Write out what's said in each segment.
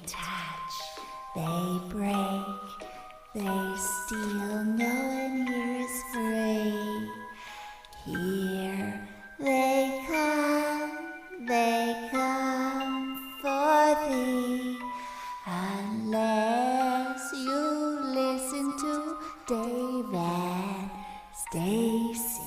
touch, they break, they steal, no one here is free. Here they come for thee, unless you listen to Dave and Stacie.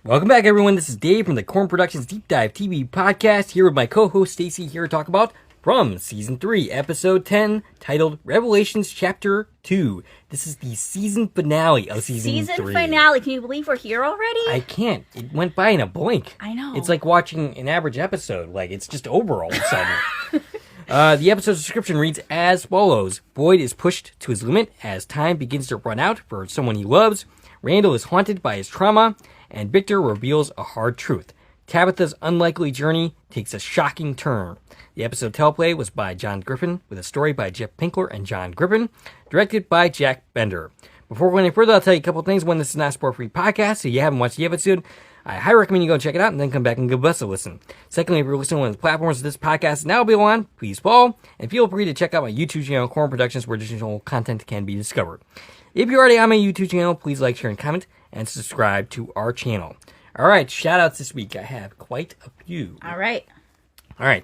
Welcome back, everyone. This is Dave from the Corn Productions Deep Dive TV podcast, here with my co-host Stacie, here to talk about from Season 3, Episode 10, titled Revelations Chapter 2. This is the season finale of Season 3. Season finale. Can you believe we're here already? I can't. It went by in a blink. I know. It's like watching an average episode. Like, it's just over all of a sudden. The episode's description reads as follows. Boyd is pushed to his limit as time begins to run out for someone he loves. Randall is haunted by his trauma, and Victor reveals a hard truth. Tabitha's unlikely journey takes a shocking turn. The episode teleplay was by John Griffin, with a story by Jeff Pinkler and John Griffin, directed by Jack Bender. Before going any further, I'll tell you a couple things. One, this is not a sport-free podcast, so if you haven't watched the episode, I highly recommend you go check it out and then come back and give us a listen. Secondly, if you're listening on one of the platforms this podcast is now available on, please follow, and feel free to check out my YouTube channel, Corn Productions, where additional content can be discovered. If you're already on my YouTube channel, please like, share, and comment, and subscribe to our channel. All right, shout-outs this week. I have quite a few. All right,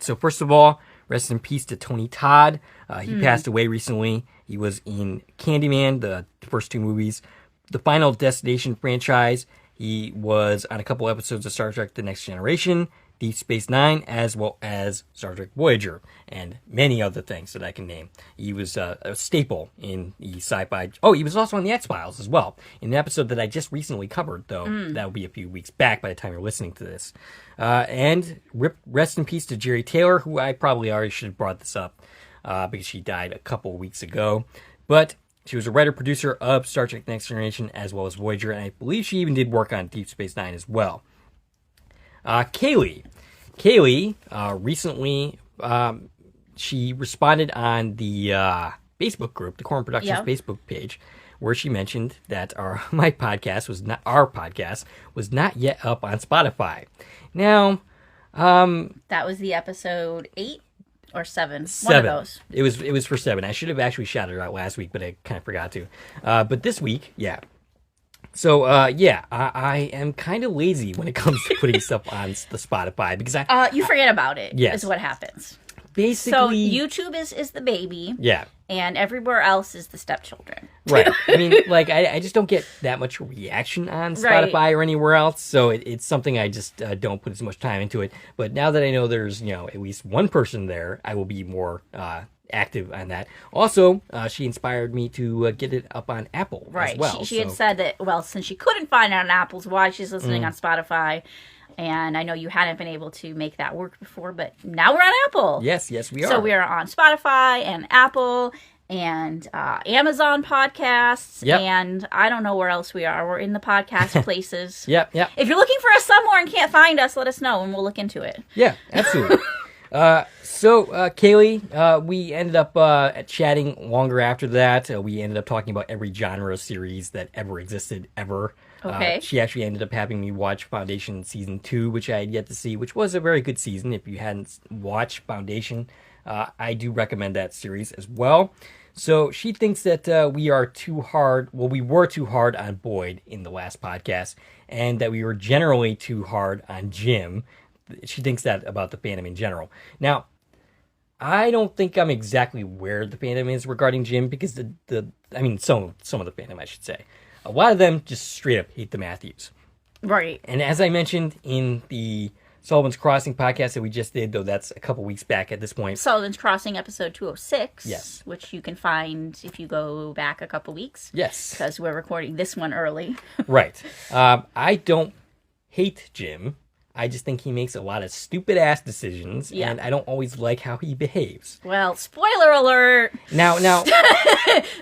so first of all, rest in peace to Tony Todd. He passed away recently. He was in Candyman, the first two movies, the Final Destination franchise. He was on a couple episodes of Star Trek The Next Generation, Deep Space Nine, as well as Star Trek Voyager, and many other things that I can name. He was a staple in the sci-fi. Oh, he was also on the X-Files as well, in an episode that I just recently covered, though. That will be a few weeks back by the time you're listening to this. And rest in peace to Jerry Taylor, who I probably already should have brought this up because she died a couple weeks ago. But she was a writer-producer of Star Trek The Next Generation as well as Voyager, and I believe she even did work on Deep Space Nine as well. Kaylee recently, she responded on the Facebook group, the Corn Productions Facebook page, where she mentioned that our podcast was not yet up on Spotify. Now, that was the episode 8 or 7. 7. One of those. It was for 7. I should have actually shouted it out last week, but I kind of forgot to. But this week, yeah. So, I am kind of lazy when it comes to putting stuff on the Spotify because you forget about it. Yes. Is what happens. Basically, so YouTube is the baby. Yeah. And everywhere else is the stepchildren. Right. I mean, like, I just don't get that much reaction on Spotify or anywhere else, so it's something I just don't put as much time into it. But now that I know there's, at least one person there, I will be more active on that. Also, she inspired me to get it up on Apple as well. She had said that, well, since she couldn't find it on Apple's, why she's listening on Spotify. And I know you hadn't been able to make that work before, but now we're on Apple. Yes, we are. So we are on Spotify and Apple and Amazon podcasts. Yep. And I don't know where else we are. We're in the podcast places. Yep. If you're looking for us somewhere and can't find us, let us know and we'll look into it. Yeah, absolutely. So, Kaylee, we ended up chatting longer after that. We ended up talking about every genre series that ever existed, ever. Okay. She actually ended up having me watch Foundation Season 2, which I had yet to see, which was a very good season. If you hadn't watched Foundation, I do recommend that series as well. So she thinks that we are too hard. Well, we were too hard on Boyd in the last podcast, and that we were generally too hard on Jim. She thinks that about the fandom in general. Now, I don't think I'm exactly where the fandom is regarding Jim, because some of the fandom, I should say. A lot of them just straight up hate the Matthews. Right. And as I mentioned in the Sullivan's Crossing podcast that we just did, though that's a couple weeks back at this point. Sullivan's Crossing episode 206. Yes. Which you can find if you go back a couple weeks. Yes. Because we're recording this one early. Right. I don't hate Jim. I just think he makes a lot of stupid-ass decisions, and I don't always like how he behaves. Well, spoiler alert! Now...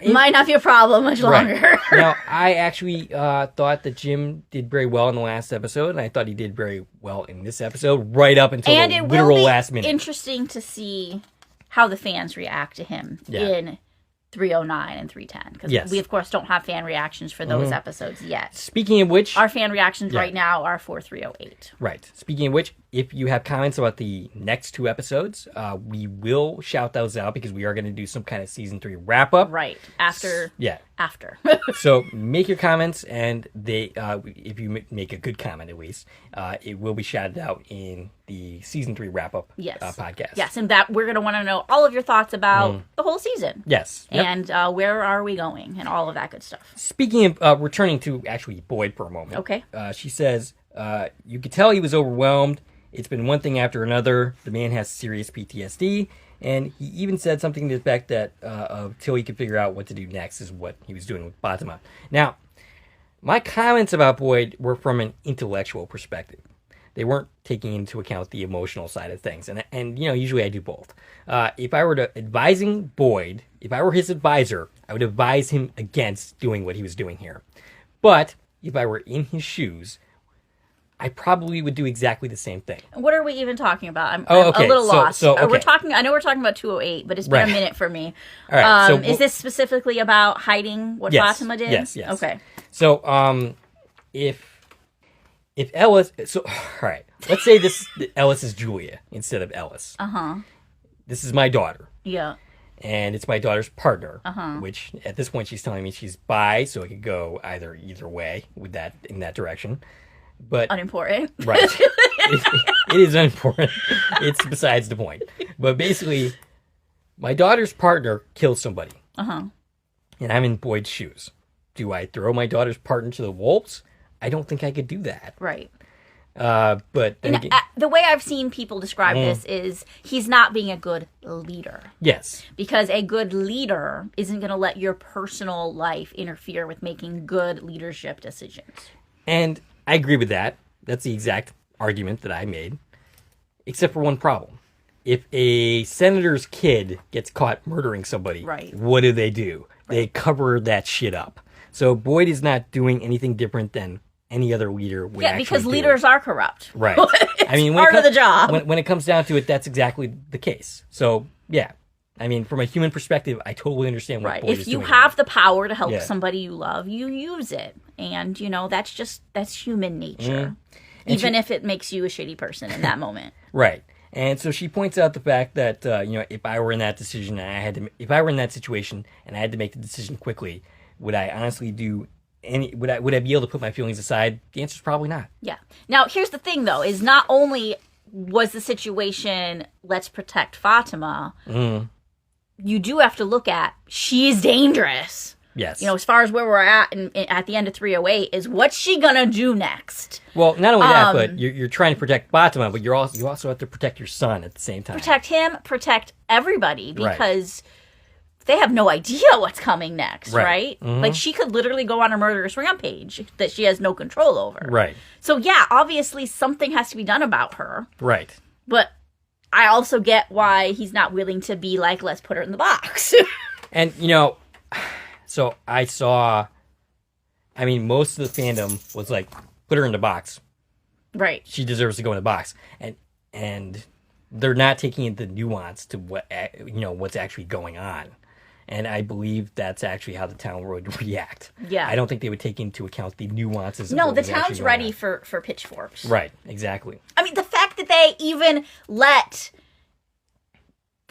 Might not be a problem much longer. Now, I actually thought that Jim did very well in the last episode, and I thought he did very well in this episode, right up until the literal last minute. Interesting to see how the fans react to him in 309 and 310. Because we, of course, don't have fan reactions for those episodes yet. Speaking of which... Our fan reactions right now are for 308. Right. Speaking of which, If you have comments about the next 2 episodes, we will shout those out because we are going to do some kind of season 3 wrap up. Right. After. Yeah. After. So make your comments, and if you make a good comment at least, it will be shouted out in the season 3 wrap up podcast. Yes, and that we're going to want to know all of your thoughts about the whole season. Yes. Yep. And where are we going and all of that good stuff. Speaking of returning to actually Boyd for a moment. Okay. She says, you could tell he was overwhelmed. It's been one thing after another. The man has serious PTSD. And he even said something to the effect that until he could figure out what to do next is what he was doing with Fatima. Now, my comments about Boyd were from an intellectual perspective. They weren't taking into account the emotional side of things. And usually I do both. If I were advising Boyd, if I were his advisor, I would advise him against doing what he was doing here. But if I were in his shoes, I probably would do exactly the same thing. What are we even talking about? I'm okay. a little lost. Okay. I know we're talking about 208, but it's been a minute for me. All right. Is this specifically about hiding what Fatima did? Yes. Okay. So, if Ellis, all right, let's say Ellis is Julia instead of Ellis. This is my daughter. Yeah. And it's my daughter's partner, which at this point she's telling me she's bi, so it could go either way in that direction. But unimportant. Right. It is unimportant. It's besides the point. But basically, my daughter's partner killed somebody. And I'm in Boyd's shoes. Do I throw my daughter's partner to the wolves? I don't think I could do that. Right. But the way I've seen people describe this is he's not being a good leader. Yes. Because a good leader isn't going to let your personal life interfere with making good leadership decisions. And I agree with that. That's the exact argument that I made. Except for one problem. If a senator's kid gets caught murdering somebody, what do? They cover that shit up. So Boyd is not doing anything different than any other leader would actually because do. leaders are corrupt. Right. I mean, part of the job. When it comes down to it, that's exactly the case. So, yeah. I mean, from a human perspective, I totally understand what Boyd is doing. If you have the power to help somebody you love, you use it. And, that's human nature. Even if it makes you a shitty person in that moment. Right. And so she points out the fact that, if I were in that decision and if I were in that situation and I had to make the decision quickly, would I honestly do would I be able to put my feelings aside? The answer is probably not. Yeah. Now, here's the thing, though, is not only was the situation, let's protect Fatima, you do have to look at, she's dangerous. Yes. As far as where we're at at the end of 308 is what's she going to do next? Well, not only that, but you're trying to protect Fatima, but you also have to protect your son at the same time. Protect him, protect everybody, because they have no idea what's coming next, right? Like, she could literally go on a murderous rampage that she has no control over. Right. So, yeah, obviously something has to be done about her. Right. But I also get why he's not willing to be like, let's put her in the box. And, so I saw, most of the fandom was like, put her in the box. Right. She deserves to go in the box. And they're not taking into nuance to what's actually going on. And I believe that's actually how the town would react. Yeah. I don't think they would take into account the nuances. No, the town's ready for pitchforks. Right, exactly. The fact that they even let...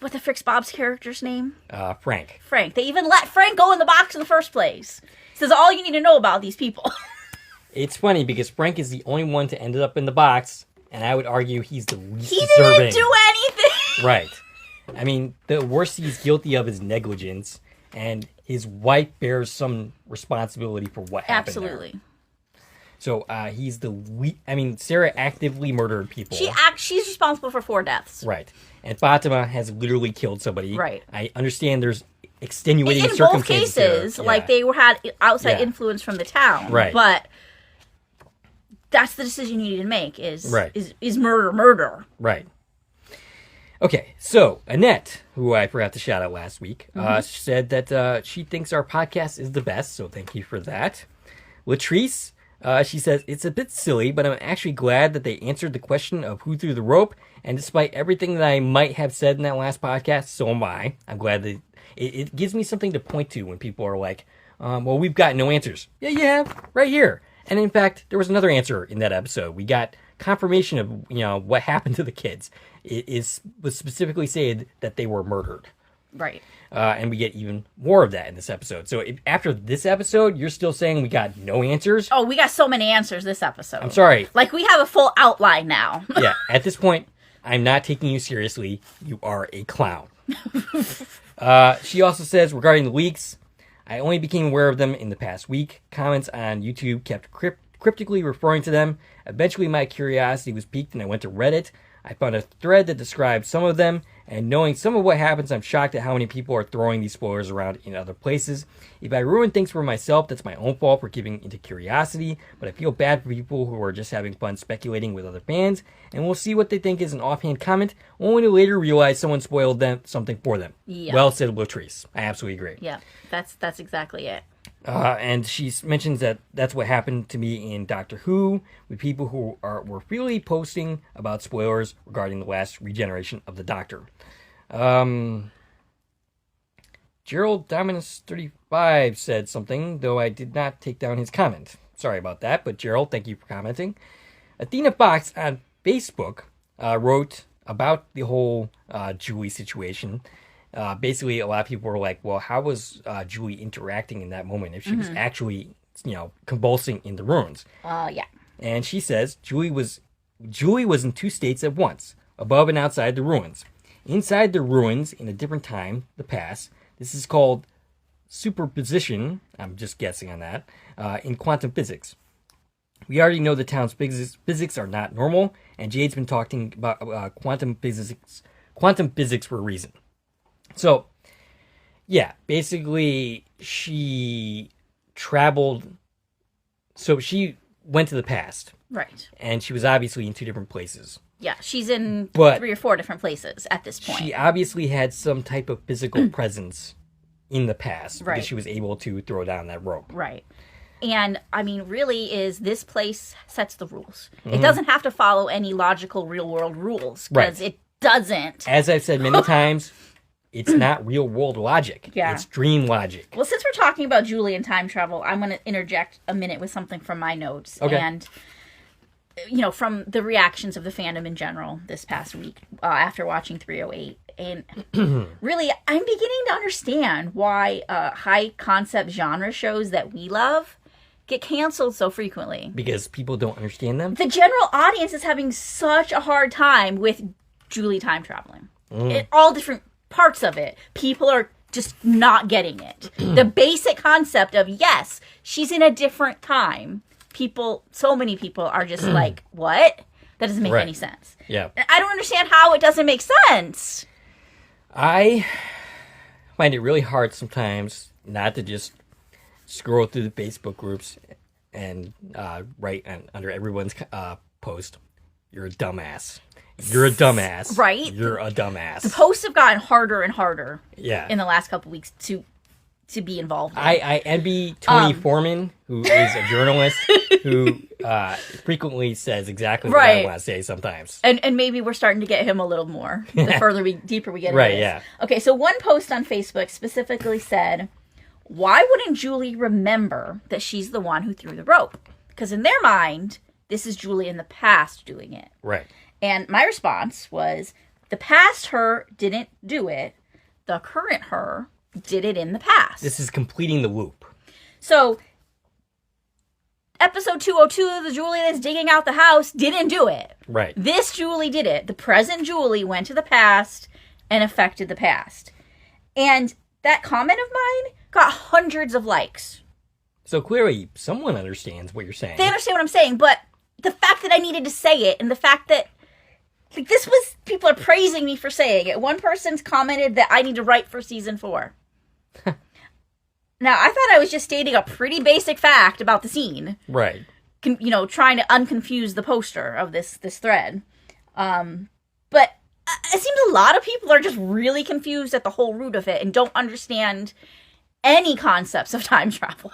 What the frick's Bob's character's name? Frank. Frank. They even let Frank go in the box in the first place. Says all you need to know about these people. It's funny because Frank is the only one to end up in the box, and I would argue he's the least deserving. He didn't do anything! Right. The worst he's guilty of is negligence, and his wife bears some responsibility for what happened. Absolutely. So he's the least... Sarah actively murdered people. She's responsible for 4 deaths. Right. And Fatima has literally killed somebody. Right. I understand there's extenuating circumstances. In both cases, they had outside influence from the town. Right. But that's the decision you need to make is murder. Right. Okay, so Annette, who I forgot to shout out last week, said that she thinks our podcast is the best, so thank you for that. Latrice, she says, it's a bit silly, but I'm actually glad that they answered the question of who threw the rope, and despite everything that I might have said in that last podcast, so am I. I'm glad that it gives me something to point to when people are like, well, we've got no answers. Yeah, you have, right here. And in fact, there was another answer in that episode. We got confirmation of, what happened to the kids. It was specifically said that they were murdered. Right. And we get even more of that in this episode. So after this episode, you're still saying we got no answers? Oh, we got so many answers this episode. I'm sorry. Like, we have a full outline now. Yeah, at this point, I'm not taking you seriously. You are a clown. She also says, regarding the leaks, I only became aware of them in the past week. Comments on YouTube kept cryptically referring to them. Eventually, my curiosity was piqued and I went to Reddit. I found a thread that described some of them, and knowing some of what happens, I'm shocked at how many people are throwing these spoilers around in other places. If I ruin things for myself, that's my own fault for giving into curiosity, but I feel bad for people who are just having fun speculating with other fans, and we'll see what they think is an offhand comment, only to later realize someone spoiled something for them. Yeah. Well said, Latrice. I absolutely agree. Yeah, that's exactly it. And she mentions that that's what happened to me in Doctor Who, with people who were freely posting about spoilers regarding the last regeneration of the Doctor. Gerald Dominus 35 said something, though I did not take down his comment. Sorry about that, but Gerald, thank you for commenting. Athena Fox on Facebook wrote about the whole Julie situation. Basically, a lot of people were like, well, how was Julie interacting in that moment if she was actually, convulsing in the ruins? Yeah. And she says Julie was in two states at once, above and outside the ruins. Inside the ruins, in a different time, the past, this is called superposition, I'm just guessing on that, in quantum physics. We already know the town's physics are not normal, and Jade's been talking about quantum physics for a reason. So, yeah, basically, she traveled. So she went to the past. Right. And she was obviously in two different places. Yeah, she's in 3 or 4 different places at this point. She obviously had some type of physical presence in the past. Right. Because she was able to throw down that rope. Right. And, I mean, really is this place sets the rules. It doesn't have to follow any logical real-world rules. Because it doesn't. As I've said many times, it's not real-world logic. Yeah. It's dream logic. Well, since we're talking about Julie and time travel, I'm going to interject a minute with something from my notes. Okay. And, from the reactions of the fandom in general this past week after watching 308. And really, I'm beginning to understand why high-concept genre shows that we love get canceled so frequently. Because people don't understand them? The general audience is having such a hard time with Julie time traveling. In all different parts of it. People are just not getting it. The basic concept of, yes, she's in a different time. So many people are just like, what? That doesn't make any sense. Yeah. I don't understand how it doesn't make sense. I find it really hard sometimes not to just scroll through the Facebook groups and write under everyone's post, "You're a dumbass. You're a dumbass. Right? You're a dumbass." The posts have gotten harder and harder in the last couple weeks to be involved in. I envy Tony Foreman, who is a journalist who frequently says exactly what I want to say sometimes. And maybe we're starting to get him a little more the deeper we get into this. Yeah. Okay, so one post on Facebook specifically said, why wouldn't Julie remember that she's the one who threw the rope? Because in their mind, this is Julie in the past doing it. Right. And my response was, the past her didn't do it. The current her did it in the past. This is completing the loop. So, episode 202, the Julie that's digging out the house, didn't do it. Right. This Julie did it. The present Julie went to the past and affected the past. And that comment of mine got hundreds of likes. So clearly, someone understands what you're saying. They understand what I'm saying, but the fact that I needed to say it, and the fact that people are praising me for saying it. One person's commented that I need to write for season 4. Now, I thought I was just stating a pretty basic fact about the scene. Right. Trying to unconfuse the poster of this thread. But it seems a lot of people are just really confused at the whole root of it and don't understand any concepts of time travel.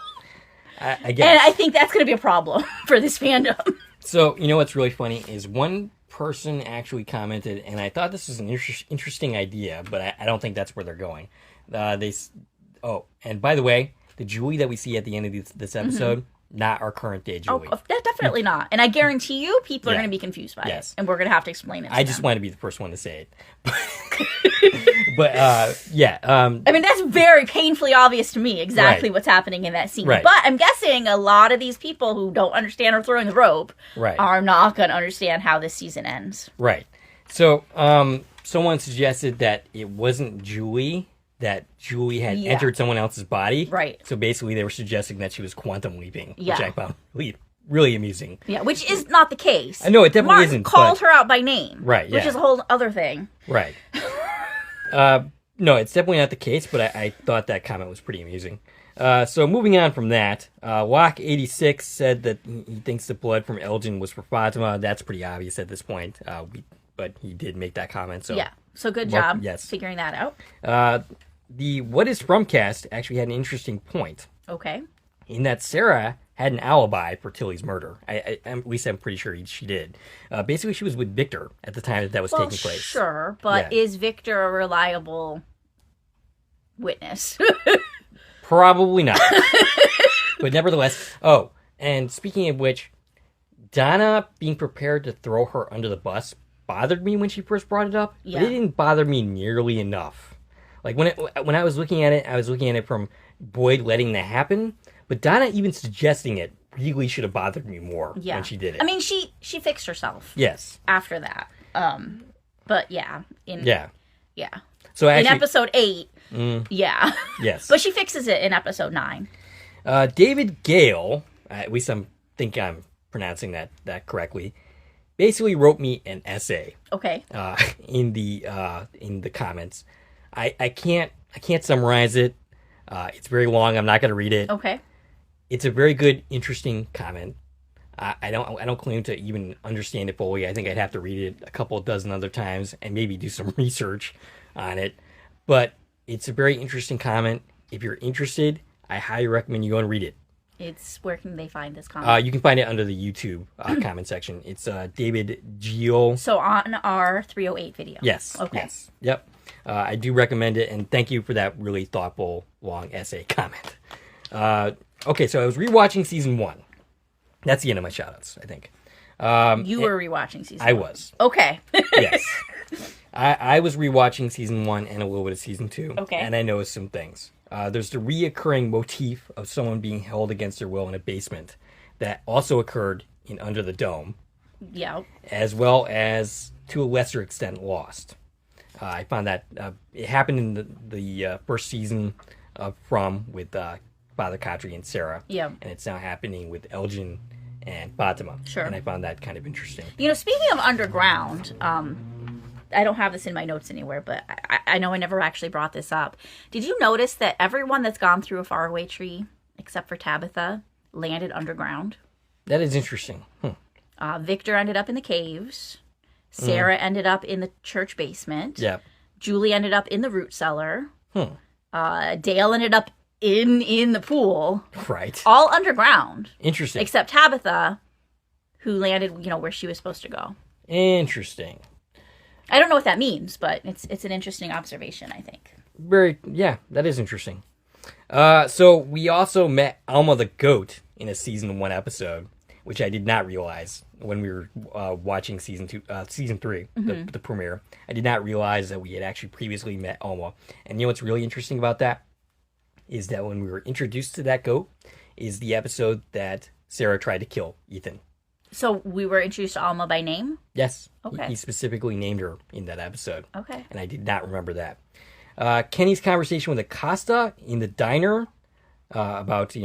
I guess. And I think that's going to be a problem for this fandom. So, what's really funny is one person actually commented, and I thought this was an interesting idea, but I don't think that's where they're going. And by the way, the Julie that we see at the end of this episode, not our current day Julie. Definitely not. And I guarantee you, people are Yeah. going to be confused by Yes. it. And we're going to have to explain it to I just them. want to be the first one to say it. But, yeah. I mean, that's very painfully obvious to me exactly Right. what's happening in that scene. Right. But I'm guessing a lot of these people who don't understand or throwing the rope Right. are not going to understand how this season ends. Right. So, someone suggested that it wasn't Julie, that Julie had Yeah. entered someone else's body. Right. So basically they were suggesting that she was quantum leaping, Yeah. which I found really amusing. Yeah, which is not the case. I know, it definitely Martin isn't, called but- her out by name. Right, Which yeah. is a whole other thing. Right. No, it's definitely not the case, but I thought that comment was pretty amusing. So moving on from that, Locke86 said that he thinks the blood from Elgin was for Fatima. That's pretty obvious at this point, but he did make that comment. So Yeah. So good Mark- job yes. figuring that out. The What is From cast actually had an interesting point Okay. in that Sarah had an alibi for Tilly's murder. At least I'm pretty sure she did. Basically, she was with Victor at the time that was Well, taking place. sure, but Yeah. is Victor a reliable witness? Probably not. But nevertheless. Oh, and speaking of which, Donna being prepared to throw her under the bus bothered me when she first brought it up. Yeah. But it didn't bother me nearly enough. Like when I was looking at it, I was looking at it from Boyd letting that happen. But Donna even suggesting it really should have bothered me more Yeah. when she did it. I mean, she fixed herself yes. after that. But yeah. Yeah. Yeah. So actually, in episode 8, yeah. yes. But she fixes it in episode 9. David Gale, at least I think I'm pronouncing that correctly, basically wrote me an essay Okay. in the comments. I can't summarize it. It's very long. I'm not going to read it. Okay. It's a very good, interesting comment. I don't claim to even understand it fully. I think I'd have to read it a couple of dozen other times and maybe do some research on it. But it's a very interesting comment. If you're interested, I highly recommend you go and read it. Where can they find this comment? You can find it under the YouTube comment section. It's David Geel. So on our 308 video. Yes. Okay. Yes. Yep. I do recommend it, and thank you for that really thoughtful, long essay comment. Okay, so I was rewatching season 1. That's the end of my shoutouts, I think. You were rewatching season I 1. was. Okay. Yes. I was rewatching season 1 and a little bit of season 2. Okay. And I noticed some things. There's the reoccurring motif of someone being held against their will in a basement that also occurred in Under the Dome, Yeah. as well as, to a lesser extent, Lost. I found that it happened in the first season of From with Father Katri and Sarah. Yeah. And it's now happening with Elgin and Fatima. Sure. And I found that kind of interesting. You know, speaking of underground, I don't have this in my notes anywhere, but I know I never actually brought this up. Did you notice that everyone that's gone through a faraway tree, except for Tabitha, landed underground? That is interesting. Victor ended up in the caves. Sarah ended up in the church basement. Yeah. Julie ended up in the root cellar. Dale ended up in the pool. Right. All underground. Interesting. Except Tabitha, who landed, where she was supposed to go. Interesting. I don't know what that means, but it's an interesting observation, I think. Yeah, that is interesting. So we also met Alma the goat in a season 1 episode, which I did not realize when we were watching season 3, the premiere. I did not realize that we had actually previously met Alma. And you know what's really interesting about that is that when we were introduced to that goat is the episode that Sarah tried to kill Ethan. So we were introduced to Alma by name? Yes. Okay. He specifically named her in that episode. Okay. And I did not remember that. Kenny's conversation with Acosta in the diner about,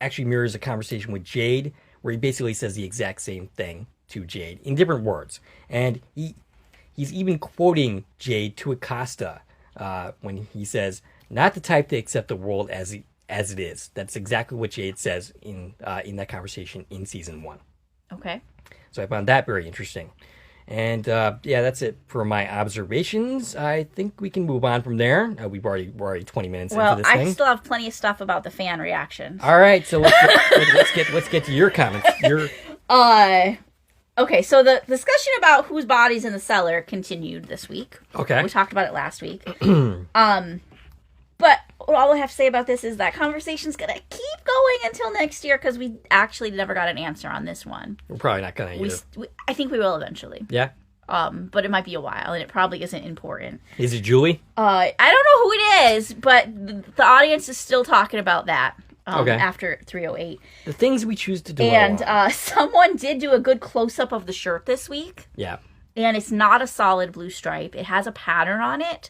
actually mirrors a conversation with Jade, where he basically says the exact same thing to Jade in different words. And he's even quoting Jade to Acosta when he says, not the type to accept the world as it is. That's exactly what Jade says in that conversation in season 1. Okay. So I found that very interesting. And that's it for my observations. I think we can move on from there. We're already 20 minutes into this thing. I still have plenty of stuff about the fan reactions. All right, so let's get to your comments. Okay, so the discussion about whose body's in the cellar continued this week. Okay. We talked about it last week. But all I have to say about this is that conversation's gonna keep going until next year because we actually never got an answer on this one. We're probably not gonna either. I think we will eventually. Yeah. But it might be a while, and it probably isn't important. Is it Julie? I don't know who it is, but the audience is still talking about that. Okay. After 308. The things we choose to do. And someone did do a good close-up of the shirt this week. Yeah. And it's not a solid blue stripe. It has a pattern on it.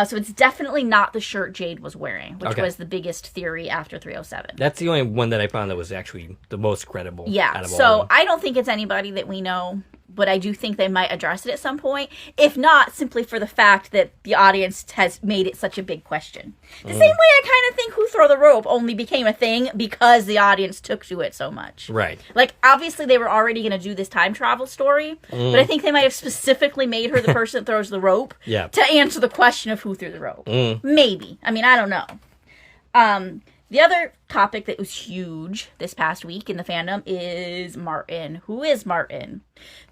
So it's definitely not the shirt Jade was wearing, which was the biggest theory after 307. That's the only one that I found that was actually the most credible. Yeah, out of all so of them. I don't think it's anybody that we know, but I do think they might address it at some point. If not, simply for the fact that the audience has made it such a big question. The same way I kind of think Who Throw the Rope only became a thing because the audience took to it so much. Right. Like, obviously they were already going to do this time travel story, but I think they might have specifically made her the person that throws the rope to answer the question of who threw the rope. Maybe. I mean, I don't know. The other topic that was huge this past week in the fandom is Martin. Who is Martin?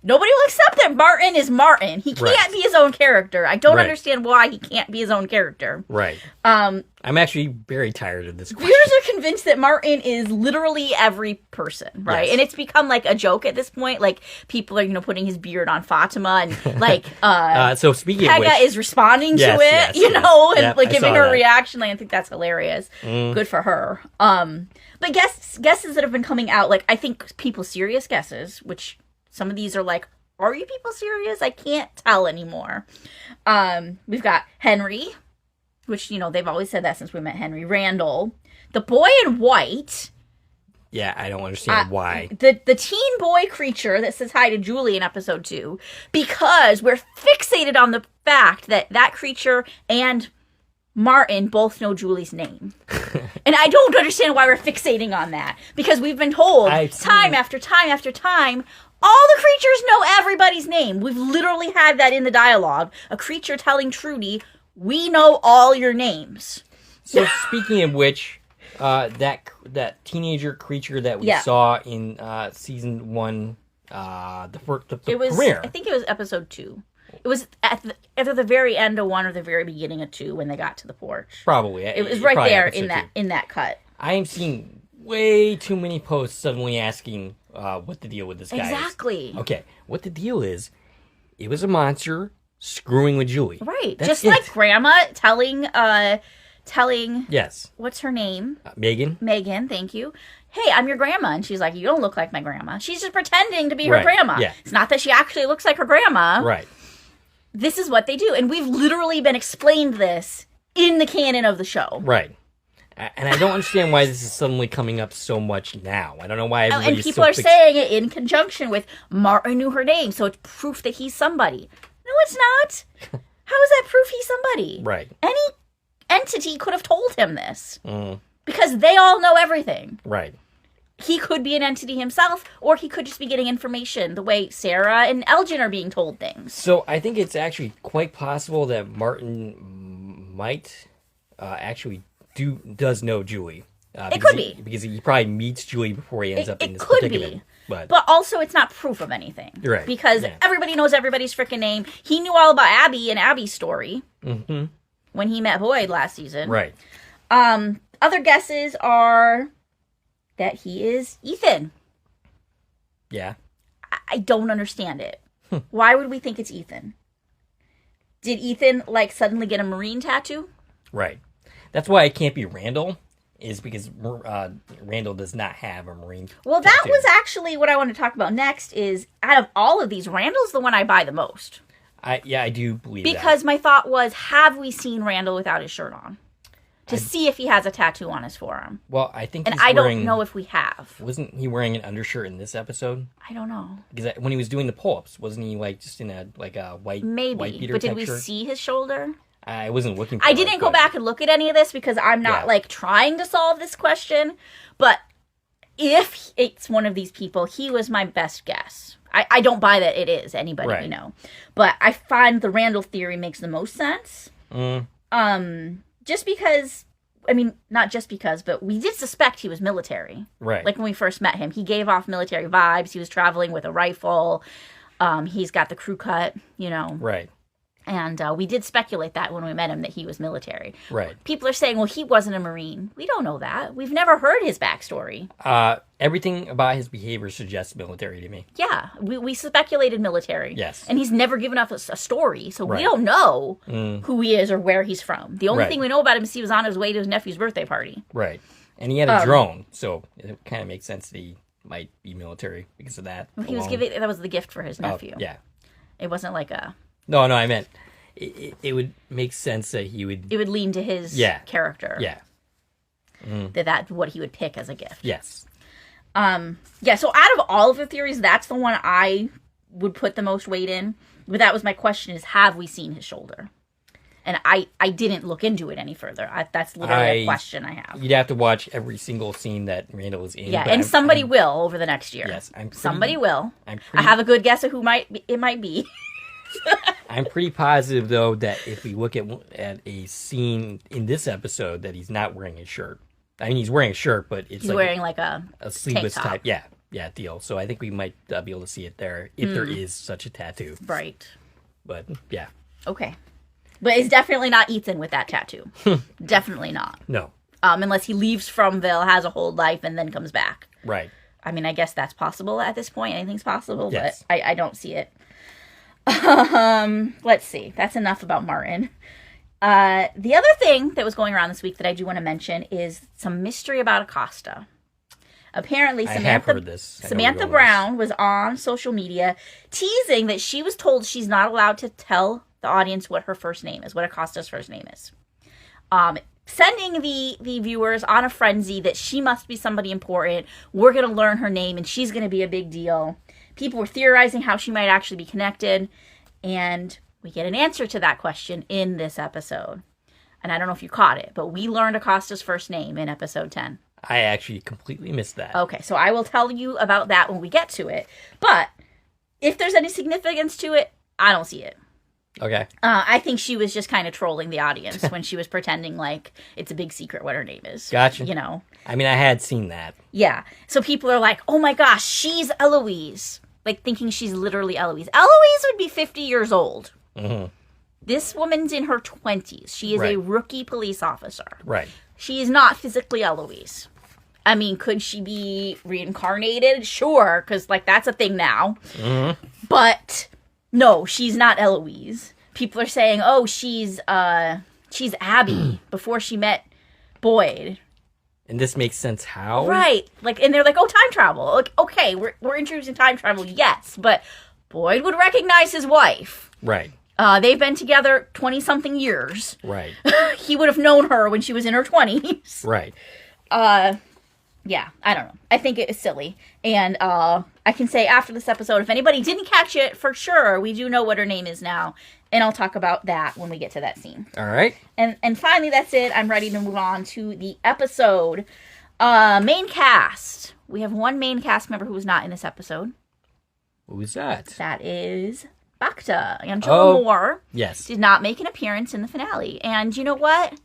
Nobody will accept that Martin is Martin. He can't be his own character. I don't understand why he can't be his own character. Right. I'm actually very tired of this question. Viewers are convinced that Martin is literally every person, right? Yes. And it's become like a joke at this point. Like, people are, putting his beard on Fatima, and like, so speaking Pega of which, is responding to it, yes. and Yep, like I giving saw her a that. reaction. Like, I think that's hilarious. Good for her. But guesses that have been coming out, like, I think people serious guesses, which some of these are like, are you people serious? I can't tell anymore. We've got Henry, which, they've always said that since we met Henry. Randall, the boy in white. Yeah, I don't understand why. The teen boy creature that says hi to Julie in episode 2, because we're fixated on the fact that that creature and Martin both know Julie's name. And I don't understand why we're fixating on that. Because we've been told time after time after time, all the creatures know everybody's name. We've literally had that in the dialogue. A creature telling Trudy, we know all your names. So speaking of which, that teenager creature that we saw in season 1, the premiere. I think it was episode 2. It was at either the very end of 1 or the very beginning of 2 when they got to the porch. Probably. It was right there in in that cut. I am seeing way too many posts suddenly asking what the deal with this guy is. Exactly. Okay, what the deal is, it was a monster screwing with Julie. Right. That's Just it. like Grandma telling Yes. what's her name? Megan. Megan, thank you. Hey, I'm your grandma. And she's like, you don't look like my grandma. She's just pretending to be her grandma. Yeah. It's not that she actually looks like her grandma. Right. This is what they do. And we've literally been explained this in the canon of the show. Right. And I don't understand why this is suddenly coming up so much now. I don't know why everybody's and people are saying it in conjunction with Martin knew her name, so it's proof that he's somebody. No, it's not. How is that proof he's somebody? Right. Any entity could have told him this. Because they all know everything. Right. He could be an entity himself, or he could just be getting information the way Sarah and Elgin are being told things. So I think it's actually quite possible that Martin might actually does know Julie. It could be. Because he probably meets Julie before he ends up in this could predicament. Be. But also, it's not proof of anything. You're right. Because everybody knows everybody's freaking name. He knew all about Abby and Abby's story when he met Boyd last season. Right. Other guesses are that he is Ethan. Yeah. I don't understand it. Why would we think it's Ethan? Did Ethan, suddenly get a Marine tattoo? Right. That's why it can't be Randall, is because Randall does not have a Marine Well, that tattoo. was actually what I want to talk about next, is out of all of these, Randall's the one I buy the most. I do believe because my thought was, have we seen Randall without his shirt on? To see if he has a tattoo on his forearm. Well, I think and I don't know if we have. Wasn't he wearing an undershirt in this episode? I don't know. Because when he was doing the pull-ups, wasn't he just in a white white beater but did type we shirt? see his shoulder? I wasn't looking for I didn't go back and look at any of this because I'm not trying to solve this question. But if it's one of these people, he was my best guess. I don't buy that it is anybody we know. But I find the Randall theory makes the most sense. Just because, not just because, but we did suspect he was military. Right. Like when we first met him, he gave off military vibes. He was traveling with a rifle. He's got the crew cut, Right. And we did speculate that when we met him that he was military. Right. People are saying, well, he wasn't a Marine. We don't know that. We've never heard his backstory. Everything about his behavior suggests military to me. Yeah, we speculated military. Yes. And he's never given us a story, so we Right. don't know who he is or where he's from. The only Right. thing we know about him is he was on his way to his nephew's birthday party. Right. And he had a drone, so it kind of makes sense that he might be military because of that. He was giving that was the gift for his nephew. Yeah. It wasn't like a. No, I meant it would make sense that he would. It would lean to his character. Yeah. That's what he would pick as a gift. Yes. Yeah, so out of all of the theories, that's the one I would put the most weight in. But that was my question: is have we seen his shoulder? And I didn't look into it any further. That's literally a question I have. You'd have to watch every single scene that Randall is in. Yeah, but and somebody will over the next year. Yes, somebody will. I have a good guess of who it might be. I'm pretty positive though that if we look at a scene in this episode, that he's not wearing a shirt. I mean, he's wearing a shirt, but it's he's wearing like a sleeveless tank top. type. Yeah, deal. So I think we might be able to see it there if there is such a tattoo. Right. But yeah. Okay. But it's definitely not Ethan with that tattoo. Definitely not. No. Unless he leaves Fromville, has a whole life, and then comes back. Right. I mean, I guess that's possible at this point. Anything's possible, Yes. but I don't see it. Let's see. That's enough about Martin. The other thing that was going around this week that I do want to mention is some mystery about Acosta. Apparently, I have heard this. Samantha Brown was on social media teasing that she was told she's not allowed to tell the audience what her first name is, what Acosta's first name is. Sending the viewers on a frenzy that she must be somebody important. We're going to learn her name and she's going to be a big deal. People were theorizing how she might actually be connected. And we get an answer to that question in this episode. And I don't know if you caught it, but we learned Acosta's first name in episode 10. I actually completely missed that. Okay, so I will tell you about that when we get to it. But if there's any significance to it, I don't see it. Okay. I think she was just kind of trolling the audience when she was pretending like it's a big secret what her name is. Gotcha. You know? I mean, I had seen that. Yeah. So people are like, oh my gosh, she's Eloise. Like thinking she's literally Eloise. Eloise would be 50 years old. Mm-hmm. This woman's in her 20s. She is a rookie police officer. Right. She is not physically Eloise. I mean, could she be reincarnated? Sure, because, like, that's a thing now. Mm-hmm. But, no, she's not Eloise. People are saying, oh, she's Abby before she met Boyd. And this makes sense how? Right. Like, and they're like, oh, time travel. Like, okay, we're introducing time travel, yes. But Boyd would recognize his wife. Right. They've been together 20-something years. Right. He would have known her when she was in her 20s. Right. Yeah, I don't know. I think it is silly. And I can say after this episode, if anybody didn't catch it, for sure, we do know what her name is now. And I'll talk about that when we get to that scene. All right. And finally, that's it. I'm ready to move on to the episode. Main cast. We have one main cast member who was not in this episode. Who's that? That is Bacta. Angela Moore. Yes. Did not make an appearance in the finale. And you know what?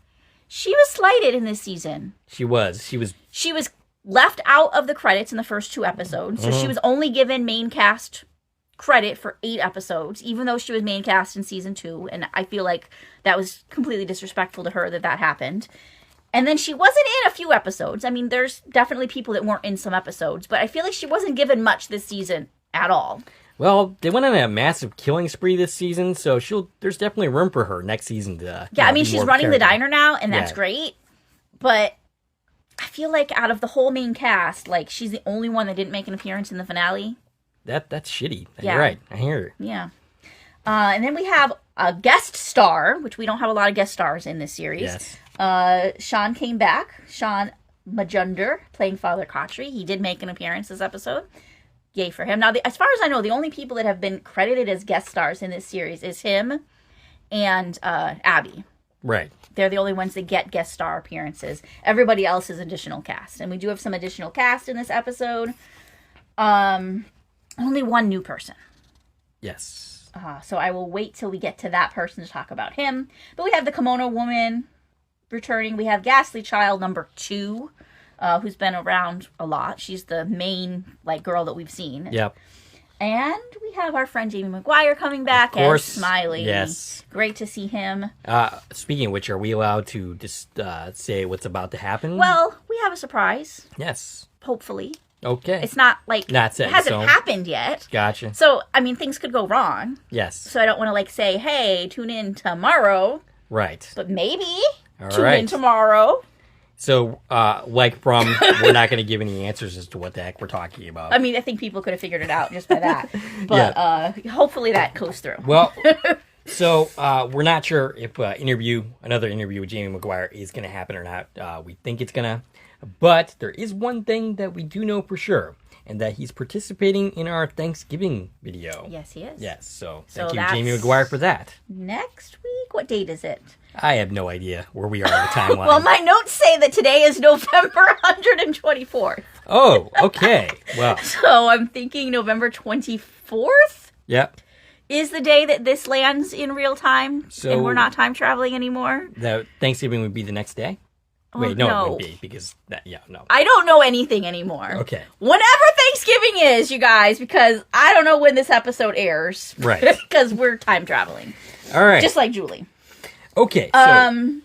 She was slighted in this season. She was. She was left out of the credits in the first 2 episodes. So she was only given main cast credit for 8 episodes, even though she was main cast in season 2. And I feel like that was completely disrespectful to her that happened. And then she wasn't in a few episodes. I mean, there's definitely people that weren't in some episodes, but I feel like she wasn't given much this season at all. Well, they went on a massive killing spree this season, so there's definitely room for her next season to. Yeah, I mean, she's running the diner now, and that's Yeah. great. But I feel like out of the whole main cast, like, she's the only one that didn't make an appearance in the finale. That's shitty. Yeah. You're right. I hear. Yeah. And then we have a guest star, which we don't have a lot of guest stars in this series. Yes. Sean came back. Sean Majunder, playing Father Kotri. He did make an appearance this episode. Yay for him. Now, as far as I know, the only people that have been credited as guest stars in this series is him and Abby. Right. They're the only ones that get guest star appearances. Everybody else is additional cast. And we do have some additional cast in this episode. Only one new person. Yes. So I will wait till we get to that person to talk about him. But we have the Kimono Woman returning. We have Ghastly Child number 2. Who's been around a lot. She's the main, like, girl that we've seen. Yep. And we have our friend Jamie McGuire coming back as Smiley. Yes. Great to see him. Speaking of which, are we allowed to just say what's about to happen? Well, we have a surprise. Yes. Hopefully. Okay. It's not like Not set it in hasn't stone. happened yet. Gotcha. So, I mean, things could go wrong. Yes. So I don't want to like say, hey, tune in tomorrow. Right. But maybe All tune right. in tomorrow. So, we're not going to give any answers as to what the heck we're talking about. I mean, I think people could have figured it out just by that. But hopefully that goes through. Well, so we're not sure if another interview with Jamie McGuire is going to happen or not. We think it's going to. But there is one thing that we do know for sure, and that he's participating in our Thanksgiving video. Yes, he is. Yes, so So thank you, that's- Jamie McGuire, for that. Next week? What date is it? I have no idea where we are in the timeline. Well, my notes say that today is November 124th. Oh, okay. Well, So I'm thinking November 24th yep. is the day that this lands in real time, So- and we're not time traveling anymore. The Thanksgiving would be the next day? Oh, Wait, no, it no. would be, because no. I don't know anything anymore. Okay. Whenever Thanksgiving is, you guys, because I don't know when this episode airs. Right. Because we're time traveling. All right. Just like Julie. Okay, so,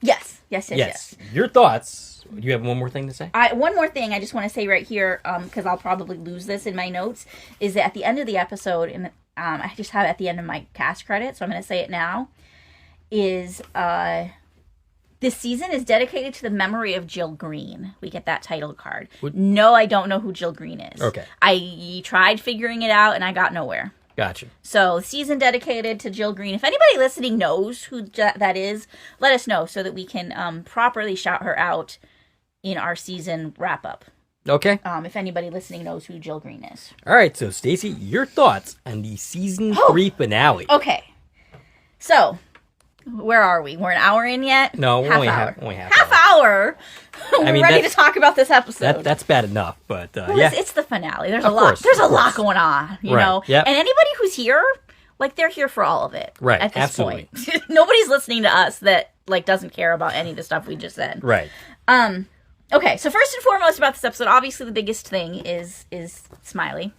Yes. your thoughts. Do you have one more thing to say? One more thing I just want to say right here, because I'll probably lose this in my notes, is that at the end of the episode, and I just have it at the end of my cast credit, so I'm going to say it now, is this season is dedicated to the memory of Jill Green. We get that title card. No, I don't know who Jill Green is. Okay. I tried figuring it out, and I got nowhere. Gotcha. So, season dedicated to Jill Green. If anybody listening knows who that is, let us know so that we can properly shout her out in our season wrap-up. Okay. If anybody listening knows who Jill Green is. All right, so Stacie, your thoughts on the season 3 finale. Okay. So, where are we? We're an hour in yet? No, we're only hour. half hour. We're mean, ready to that's- talk about this episode. That's bad enough, but Well, yeah. it's the finale. There's Of a lot. course, There's a of lot course. going on, you Right, know. yep. And anybody who's here, like, they're here for all of it. Right, At this absolutely. point, nobody's listening to us that like doesn't care about any of the stuff we just said. Right. Okay. So first and foremost about this episode, obviously the biggest thing is Smiley.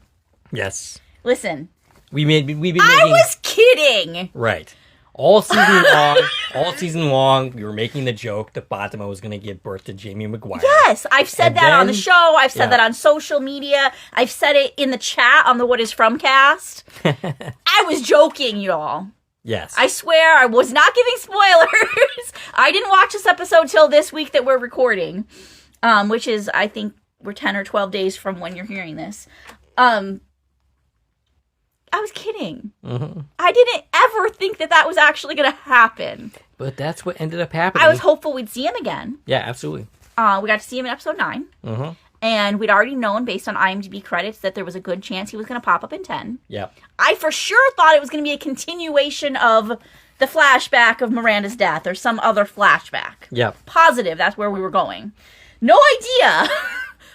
Yes. Listen, We've been making... I was kidding. Right. All season long, we were making the joke that Fatima was going to give birth to Jamie McGuire. Yes, I've said And that on the then- show. I've said Yeah. that on social media. I've said it in the chat on the What Is From cast. I was joking, y'all. Yes. I swear I was not giving spoilers. I didn't watch this episode till this week that we're recording, which is, I think, we're 10 or 12 days from when you're hearing this. I was kidding. Mm-hmm. I didn't ever think that was actually going to happen. But that's what ended up happening. I was hopeful we'd see him again. Yeah, absolutely. We got to see him in episode 9. Mm-hmm. And we'd already known, based on IMDb credits, that there was a good chance he was going to pop up in 10. Yeah. I for sure thought it was going to be a continuation of the flashback of Miranda's death or some other flashback. Yeah. Positive, that's where we were going. No idea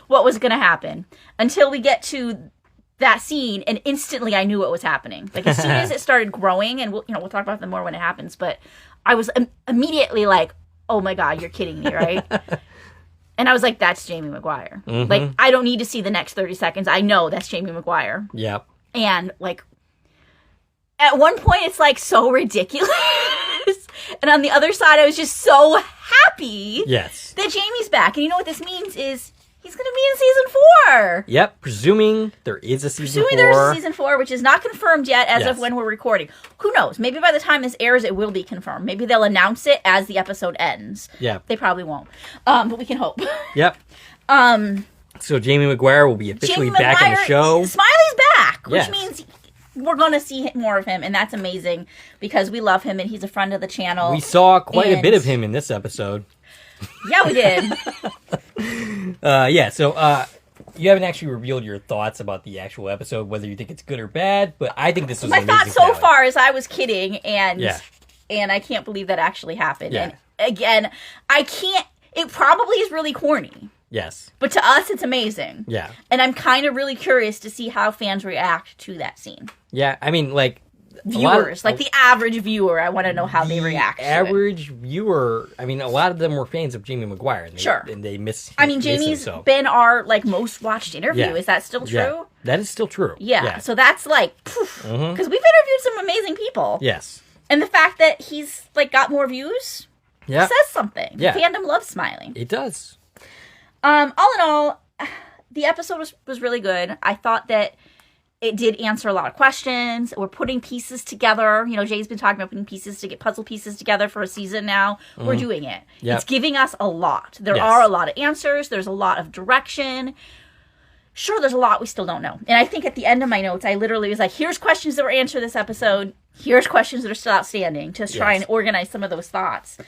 what was going to happen until we get to that scene, and instantly I knew what was happening. Like, as soon as it started growing, and we'll talk about that more when it happens, but I was immediately like, oh my God, you're kidding me, right? And I was like, that's Jamie McGuire. Mm-hmm. Like, I don't need to see the next 30 seconds. I know that's Jamie McGuire. Yeah. And, like, at one point, it's, like, so ridiculous. And on the other side, I was just so happy Yes. that Jamie's back. And you know what this means is he's going to be in season 4. Yep. Presuming there is a season 4. There's a season 4, which is not confirmed yet as Yes. of when we're recording. Who knows? Maybe by the time this airs, it will be confirmed. Maybe they'll announce it as the episode ends. Yeah. They probably won't. But we can hope. Yep. So Jamie McGuire will be officially Jamie back in the McGuire- show. Smiley's back, which Yes. means we're going to see more of him, and that's amazing because we love him and he's a friend of the channel. We saw quite a And- bit of him in this episode. Yeah, we did. Yeah, so you haven't actually revealed your thoughts about the actual episode, whether you think it's good or bad, but I think this was My an amazing thought so finale. far is I was kidding, and Yeah. and I can't believe that actually happened. Yeah. And again, I can't. It probably is really corny, Yes. but to us, it's amazing. Yeah. And I'm kind of really curious to see how fans react to that scene. Yeah, I mean, like, viewers, like the average viewer. I want to know how they react. Average viewer. I mean, a lot of them were fans of Jamie Maguire. And sure, and they miss. I mean, Jamie's been our like most watched interview. Yeah. Is that still true? Yeah. That is still true. Yeah. So that's like, because we've interviewed some amazing people. Yes. And the fact that he's like got more views, says something. Yeah. The fandom loves Smiling. It does. All in all, the episode was really good. I thought that it did answer a lot of questions. We're putting pieces together. You know, Jay's been talking about putting puzzle pieces together for a season now. We're doing it. Yep. It's giving us a lot. There are a lot of answers. There's a lot of direction. Sure, there's a lot we still don't know. And I think at the end of my notes, I literally was like, here's questions that were answered this episode. Here's questions that are still outstanding. To try and organize some of those thoughts.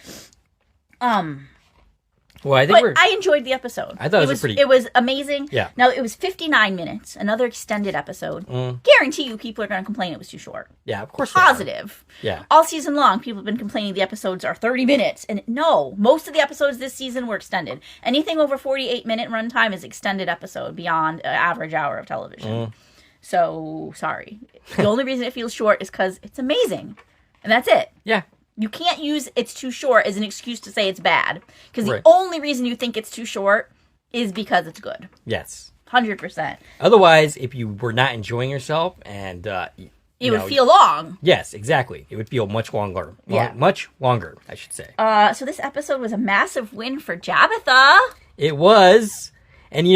Well, I think I enjoyed the episode. I thought it was amazing. Yeah. Now, it was 59 minutes, another extended episode. Guarantee you people are going to complain it was too short. Yeah, of course. Positive. Yeah. All season long, people have been complaining the episodes are 30 minutes. And no, most of the episodes this season were extended. Anything over 48-minute runtime is extended episode beyond an average hour of television. So, sorry. The only reason it feels short is because it's amazing. And that's it. Yeah. You can't use it's too short as an excuse to say it's bad. Because the only reason you think it's too short is because it's good. Yes. 100%. Otherwise, if you were not enjoying yourself and... it would feel long. Yes, exactly. It would feel much longer. Much longer, I should say. So this episode was a massive win for Tabitha. It was. And,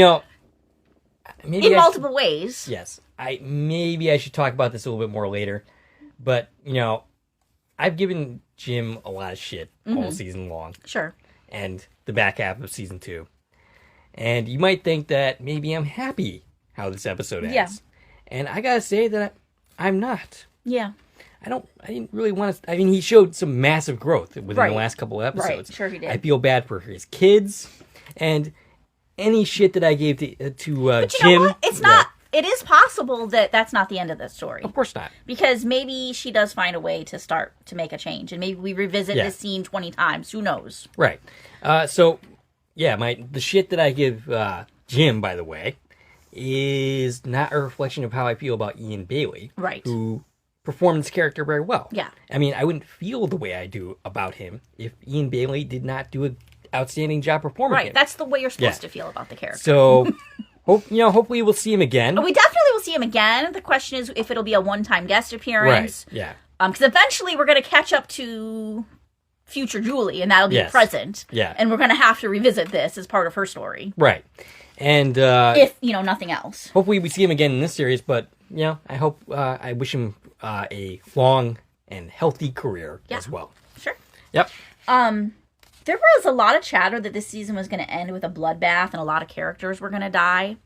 maybe in multiple ways. Yes. Maybe I should talk about this a little bit more later. But, I've given Jim a lot of shit all season long. Sure. And the back half of season 2. And you might think that maybe I'm happy how this episode ends. Yeah. And I gotta say that I'm not. Yeah. I didn't really want to... I mean, he showed some massive growth within the last couple of episodes. Right, sure he did. I feel bad for his kids. And any shit that I gave to but Jim... know what? It's not... It is possible that that's not the end of the story. Of course not. Because maybe she does find a way to start to make a change. And maybe we revisit this scene 20 times. Who knows? Right. So, the shit that I give Jim, by the way, is not a reflection of how I feel about Ian Bailey. Right. Who performed this character very well. Yeah. I mean, I wouldn't feel the way I do about him if Ian Bailey did not do an outstanding job performing him. Right. That's the way you're supposed to feel about the character. So... hopefully we'll see him again. We definitely will see him again. The question is if it'll be a one-time guest appearance. Right, yeah. Because eventually we're going to catch up to future Julie, and that'll be present. Yeah. And we're going to have to revisit this as part of her story. Right. And... if, nothing else. Hopefully we see him again in this series, but, I wish him a long and healthy career as well. Sure. Yep. There was a lot of chatter that this season was going to end with a bloodbath and a lot of characters were going to die.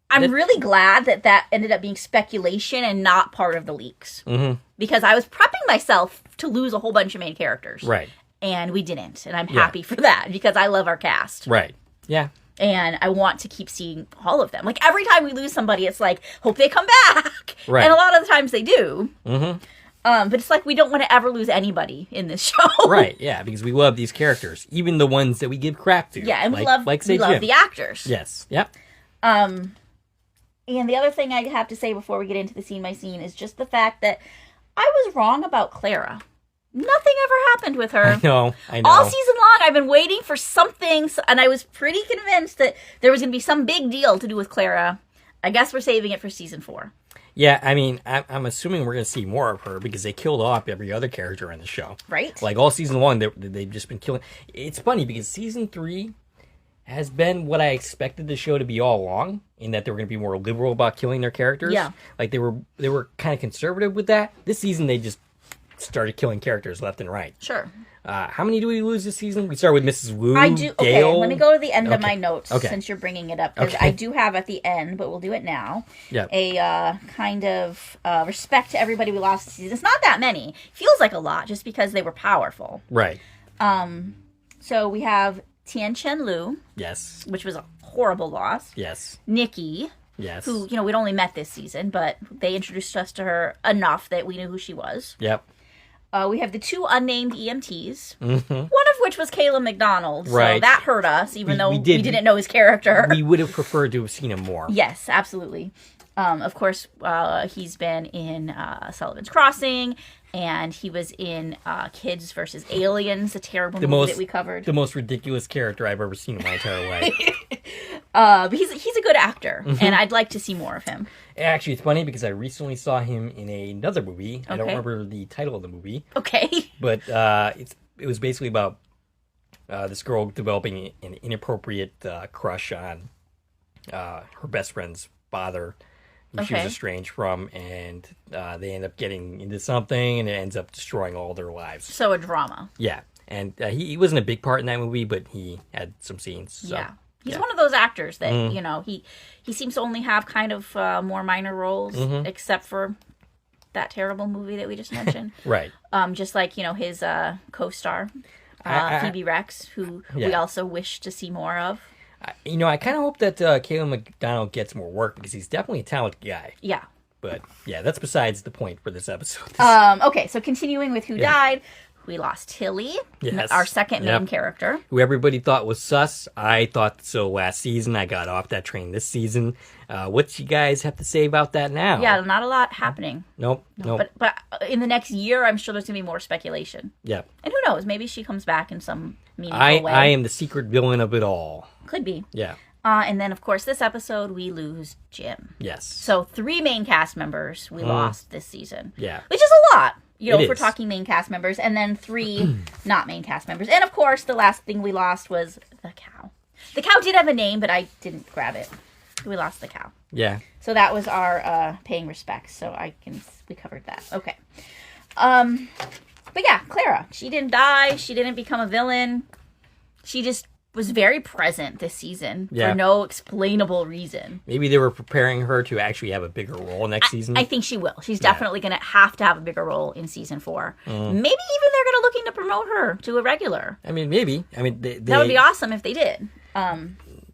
I'm really glad that ended up being speculation and not part of the leaks. Mm-hmm. Because I was prepping myself to lose a whole bunch of main characters. Right. And we didn't. And I'm happy for that because I love our cast. Right. Yeah. And I want to keep seeing all of them. Like, every time we lose somebody, it's like, hope they come back. Right. And a lot of the times they do. Mm-hmm. But it's like we don't want to ever lose anybody in this show. Right, yeah, because we love these characters. Even the ones that we give crap to. Yeah, and we love Jim. The actors. Yes, yep. And the other thing I have to say before we get into the scene by scene is just the fact that I was wrong about Clara. Nothing ever happened with her. I know. All season long, I've been waiting for something, and I was pretty convinced that there was going to be some big deal to do with Clara. I guess we're saving it for season 4. Yeah, I mean, I'm assuming we're going to see more of her because they killed off every other character in the show. Right. Like, all season long, they've just been killing... It's funny because season 3 has been what I expected the show to be all along, in that they were going to be more liberal about killing their characters. Yeah. Like, they were kind of conservative with that. This season, they just started killing characters left and right. Sure. How many do we lose this season? We start with Mrs. Wu, I do. Okay, Gale. let me go to the end of my notes since you're bringing it up. Because Okay. I do have at the end, but we'll do it now, Yep. a kind of respect to everybody we lost this season. It's not that many. Feels like a lot just because they were powerful. Right. So we have Tian Chen Lu, Yes. which was a horrible loss. Yes. Nikki, Yes. who, we'd only met this season, but they introduced us to her enough that we knew who she was. Yep. We have the 2 unnamed EMTs, Mm-hmm. one of which was Caleb McDonald. So Right. that hurt us, even though we did. didn't know his character. We would have preferred to have seen him more. Yes, absolutely. Of course, he's been in Sullivan's Crossing, and he was in Kids versus Aliens, a terrible movie that we covered. The most ridiculous character I've ever seen in my entire life. But he's a good actor, and I'd like to see more of him. Actually, it's funny because I recently saw him in another movie. I don't remember the title of the movie. Okay. But it was basically about this girl developing an inappropriate crush on her best friend's father, who she was estranged from, and they end up getting into something, and it ends up destroying all their lives. So a drama. Yeah, and he wasn't a big part in that movie, but he had some scenes. So. Yeah. He's one of those actors that, you know, he seems to only have kind of more minor roles, except for that terrible movie that we just mentioned. Right. Just like, you know, his co-star, Phoebe Rex, who we also wish to see more of. You know, I kind of hope that Caleb McDonald gets more work because he's definitely a talented guy. Yeah. But, yeah, that's besides the point for this episode. Okay, so continuing with who died, we lost Tilly, our second main character. Who everybody thought was sus. I thought so last season. I got off that train this season. What you guys have to say about that now? Yeah, not a lot happening. Nope. But in the next year, I'm sure there's going to be more speculation. Yeah. And who knows? Maybe she comes back in some meaningful way. I am the secret villain of it all. Could be. Yeah. And then, of course, this episode, we lose Jim. Yes. So 3 main cast members we lost this season. Yeah. Which is a lot. You know, if we're is. talking main cast members, and then 3 not main cast members. And, of course, the last thing we lost was the cow. The cow did have a name, but I didn't grab it. We lost the cow. Yeah. So that was our paying respects. So we covered that. Okay. But yeah, Clara. She didn't die. She didn't become a villain. She just was very present this season for no explainable reason. Maybe they were preparing her to actually have a bigger role next season. I think she will. She's definitely going to have a bigger role in season 4. Maybe even they're going to looking to promote her to a regular. I mean, maybe. I mean, that would be awesome if they did.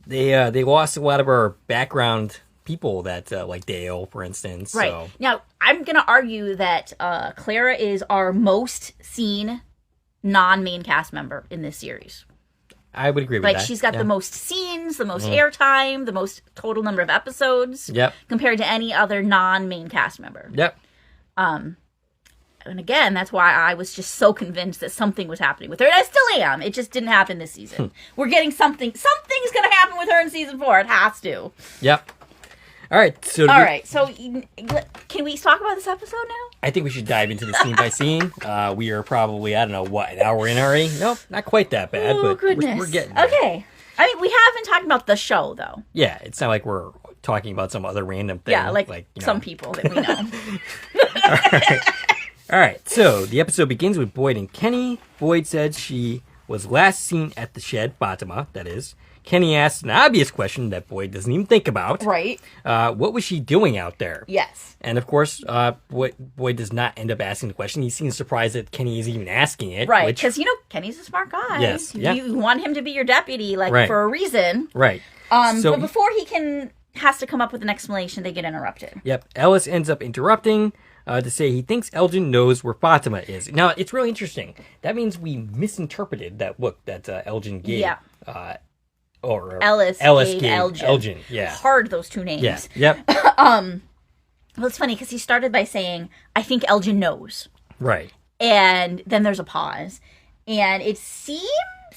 They lost a lot of our background people that like Dale, for instance. Right. So. Now, I'm going to argue that Clara is our most seen non-main cast member in this series. I would agree with that. Like, she's got the most scenes, the most airtime, the most total number of episodes. Yep. Compared to any other non-main cast member. Yep. And again, that's why I was just so convinced that something was happening with her. And I still am. It just didn't happen this season. We're getting something. Something's going to happen with her in season 4. It has to. Yep. All right. So can we talk about this episode now? I think we should dive into the scene by scene. We are probably, I don't know, what, an hour in already? Nope, not quite that bad, Oh, but goodness. we're getting there. Okay. I mean, we have been talking about the show, though. Yeah, it's not like we're talking about some other random thing. Yeah, like you know. some people that we know. All right, so the episode begins with Boyd and Kenny. Boyd said she was last seen at the shed, Fatima, that is. Kenny asks an obvious question that Boyd doesn't even think about. Right. What was she doing out there? Yes. And of course, Boyd does not end up asking the question. He seems surprised that Kenny is even asking it. Right, because, Kenny's a smart guy. Yes. Yeah. You want him to be your deputy, for a reason. Right. But before he has to come up with an explanation, they get interrupted. Yep. Ellis ends up interrupting to say he thinks Elgin knows where Fatima is. Now, it's really interesting. That means we misinterpreted that look that Elgin gave. Yeah. Ellis gave Elgin. Yeah. Hard, those two names. Yeah. Yep. Well, it's funny because he started by saying, I think Elgin knows. Right. And then there's a pause. And it seems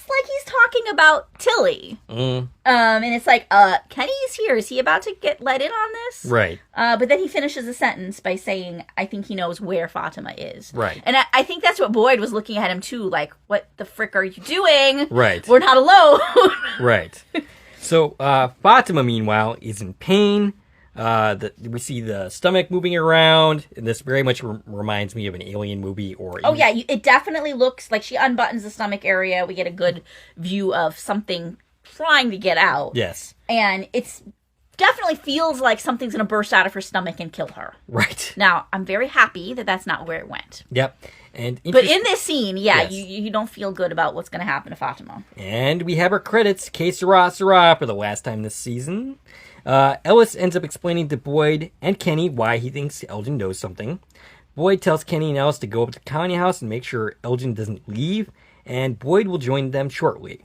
like he's talking about Tilly. And it's like, Kenny's here. Is he about to get let in on this? Right. But then he finishes the sentence by saying, I think he knows where Fatima is. Right. And I think that's what Boyd was looking at him too. Like, what the frick are you doing? Right. We're not alone. Right. So Fatima, meanwhile, is in pain. We see the stomach moving around, and this very much reminds me of an Alien movie. It definitely looks like she unbuttons the stomach area. We get a good view of something trying to get out. Yes. And it's definitely feels like something's going to burst out of her stomach and kill her. Right. Now, I'm very happy that that's not where it went. Yep. But in this scene, yes. you don't feel good about what's going to happen to Fatima. And we have our credits, que sera, sera, for the last time this season. Ellis ends up explaining to Boyd and Kenny why he thinks Elgin knows something. Boyd tells Kenny and Ellis to go up to the county house and make sure Elgin doesn't leave, and Boyd will join them shortly.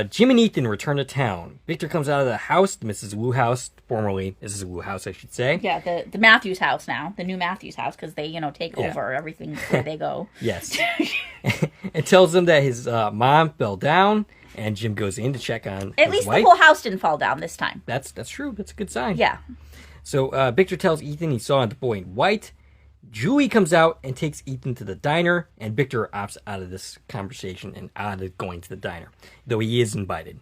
Jim and Ethan return to town. Victor comes out of the house, the Mrs. Wu house, formerly Mrs. Wu house, I should say. Yeah, the Matthews house now, the new Matthews house, because they, take over everything where they go. Yes. It tells them that his mom fell down, and Jim goes in to check on At his least wife. the whole house didn't fall down this time. That's true. That's a good sign. Yeah. So Victor tells Ethan he saw the boy in white. Julie comes out and takes Ethan to the diner, and Victor opts out of this conversation and out of going to the diner, though he is invited.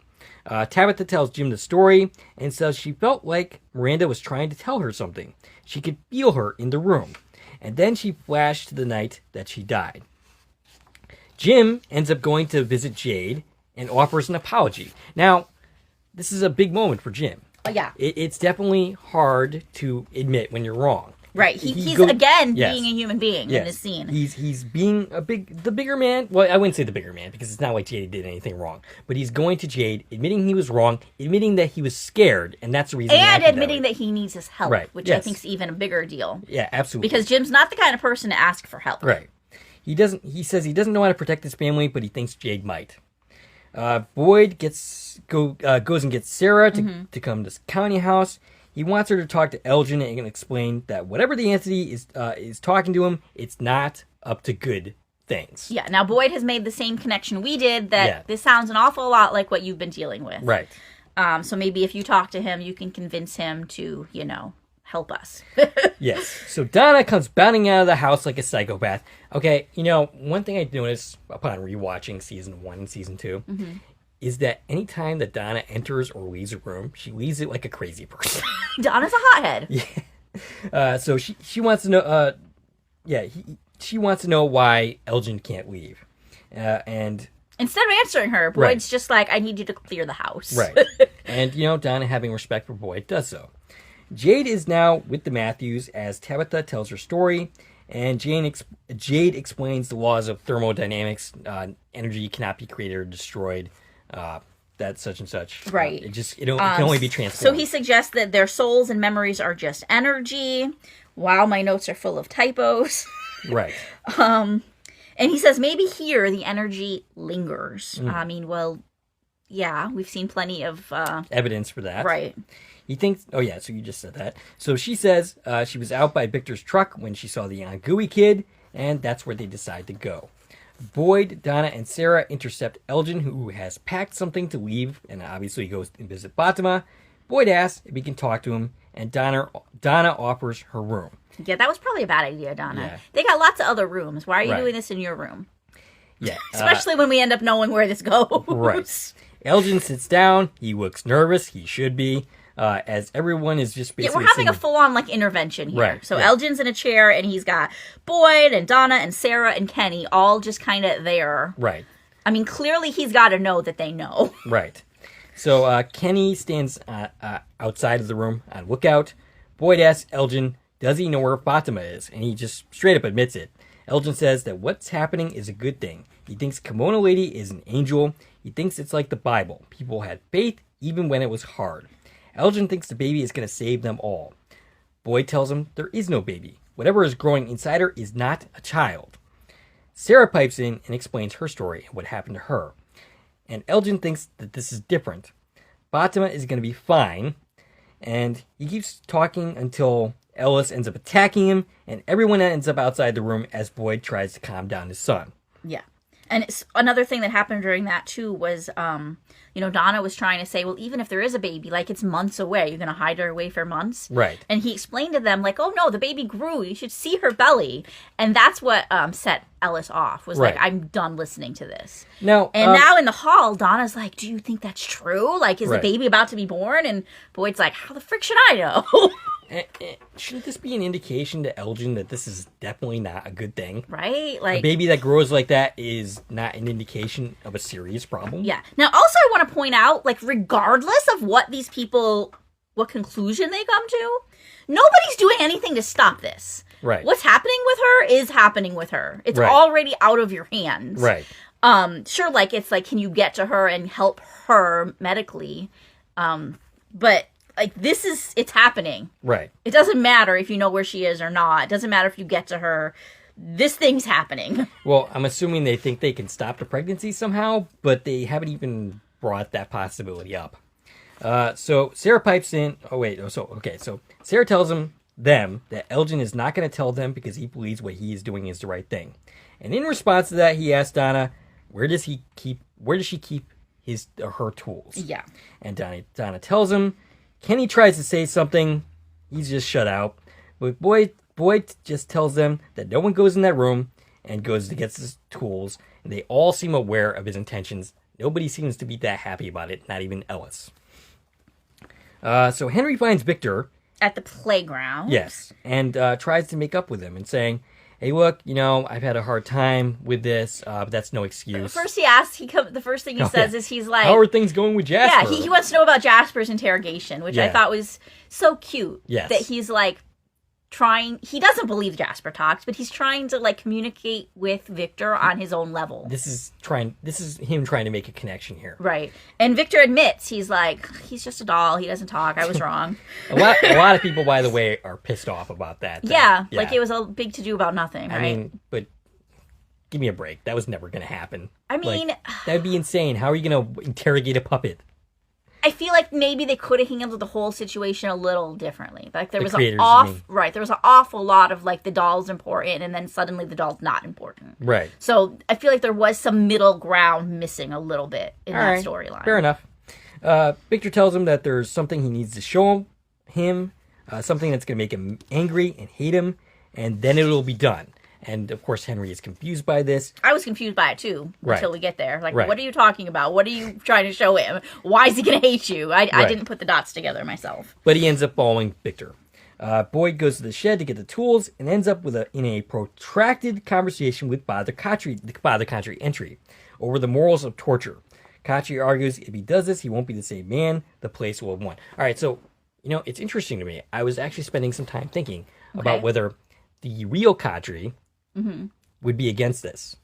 Tabitha tells Jim the story and says she felt like Miranda was trying to tell her something. She could feel her in the room. And then she flashed to the night that she died. Jim ends up going to visit Jade and offers an apology. Now, this is a big moment for Jim. Yeah. It's definitely hard to admit when you're wrong. Right. He's again being a human being in this scene. He's being the bigger man. Well, I wouldn't say the bigger man because it's not like Jade did anything wrong. But he's going to Jade, admitting he was wrong, admitting that he was scared, and that's the reason. And admitting that he needs his help, right. which I think is even a bigger deal. Yeah, absolutely. Because Jim's not the kind of person to ask for help. Right. He says he doesn't know how to protect his family, but he thinks Jade might. Boyd goes and gets Sarah to come to the county house. He wants her to talk to Elgin and explain that whatever the entity is talking to him, it's not up to good things. Yeah. Now Boyd has made the same connection we did. That this sounds an awful lot like what you've been dealing with. Right. So maybe if you talk to him, you can convince him to, help us. Yes. So Donna comes bounding out of the house like a psychopath. Okay, one thing I noticed upon rewatching season 1 and season 2 is that anytime that Donna enters or leaves a room, she leaves it like a crazy person. Donna's a hothead. Yeah. So she wants to know. She wants to know why Elgin can't leave, and instead of answering her, Boyd's just like, "I need you to clear the house." Right. And Donna, having respect for Boyd, does so. Jade is now with the Matthews as Tabitha tells her story, and Jade explains the laws of thermodynamics. Energy cannot be created or destroyed. That's such and such. Right. It can only be transformed. So he suggests that their souls and memories are just energy. Wow, my notes are full of typos. Right. And he says maybe here the energy lingers. I mean, well, yeah, we've seen plenty of evidence for that. Right. He thinks, so you just said that. So she says she was out by Victor's truck when she saw the Ankhoey kid, and that's where they decide to go. Boyd, Donna, and Sarah intercept Elgin, who has packed something to leave, and obviously goes and visit Fatima. Boyd asks if he can talk to him, and Donna offers her room. Yeah, that was probably a bad idea, Donna. Yeah. They got lots of other rooms. Why are you doing this in your room? Yeah. Especially when we end up knowing where this goes. Right. Elgin sits down. He looks nervous. He should be. As everyone is just basically... Yeah, we're having a full-on, intervention here. Right, So Elgin's in a chair, and he's got Boyd and Donna and Sarah and Kenny all just kind of there. Right. I mean, clearly he's got to know that they know. Right. So Kenny stands outside of the room on lookout. Boyd asks Elgin, does he know where Fatima is? And he just straight up admits it. Elgin says that what's happening is a good thing. He thinks Kimono Lady is an angel. He thinks it's like the Bible. People had faith even when it was hard. Elgin thinks the baby is going to save them all. Boyd tells him there is no baby. Whatever is growing inside her is not a child. Sarah pipes in and explains her story and what happened to her. And Elgin thinks that this is different. Fatima is going to be fine. And he keeps talking until Ellis ends up attacking him. And everyone ends up outside the room as Boyd tries to calm down his son. Yeah. And another thing that happened during that, too, was, Donna was trying to say, well, even if there is a baby, it's months away. You're going to hide her away for months? Right. And he explained to them, oh, no, the baby grew. You should see her belly. And that's what set Ellis off, was I'm done listening to this. Now, now in the hall, Donna's like, do you think that's true? Is the baby about to be born? And Boyd's like, how the frick should I know? Shouldn't this be an indication to Elgin that this is definitely not a good thing? Right? A baby that grows like that is not an indication of a serious problem. Yeah. Now, also, I want to point out, regardless of what these people, what conclusion they come to, nobody's doing anything to stop this. Right. What's happening with her is happening with her. It's already out of your hands. Right. Sure, it's can you get to her and help her medically? But... it's happening. Right. It doesn't matter if you know where she is or not. It doesn't matter if you get to her. This thing's happening. Well, I'm assuming they think they can stop the pregnancy somehow, but they haven't even brought that possibility up. So Sarah pipes in. So Sarah tells them that Elgin is not going to tell them because he believes what he is doing is the right thing. And in response to that, he asks Donna, where does she keep her tools? Yeah. And Donna tells him. Kenny tries to say something. He's just shut out. But Boyd just tells them that no one goes in that room and goes to get his tools. And they all seem aware of his intentions. Nobody seems to be that happy about it, not even Ellis. So Henry finds Victor at the playground. Yes, and tries to make up with him and saying, hey, look, I've had a hard time with this, but that's no excuse. First he asks, the first thing he says is he's like... How are things going with Jasper? Yeah, he wants to know about Jasper's interrogation, which I thought was so cute. Yes. That he's he doesn't believe Jasper talks, but he's trying to communicate with Victor on his own level. This is him trying to make a connection here. Right. And Victor admits, he's just a doll. He doesn't talk. I was wrong. a lot of people, by the way, are pissed off about that. Yeah. Like it was a big to-do about nothing, right? I mean, but give me a break. That was never going to happen. I mean... that would be insane. How are you going to interrogate a puppet? I feel like maybe they could have handled the whole situation a little differently. Like there was there was an awful lot of the doll's important, and then suddenly the doll's not important. Right. So I feel like there was some middle ground missing a little bit in that storyline. Fair enough. Victor tells him that there's something he needs to show him, something that's going to make him angry and hate him, and then it'll be done. And, of course, Henry is confused by this. I was confused by it, too, until we get there. Right. What are you talking about? What are you trying to show him? Why is he going to hate you? I didn't put the dots together myself. But he ends up following Victor. Boyd goes to the shed to get the tools and ends up in a protracted conversation with Father Khatri entry over the morals of torture. Khatri argues if he does this, he won't be the same man. The place will have won. All right, so, it's interesting to me. I was actually spending some time thinking about whether the real Khatri... would be against this.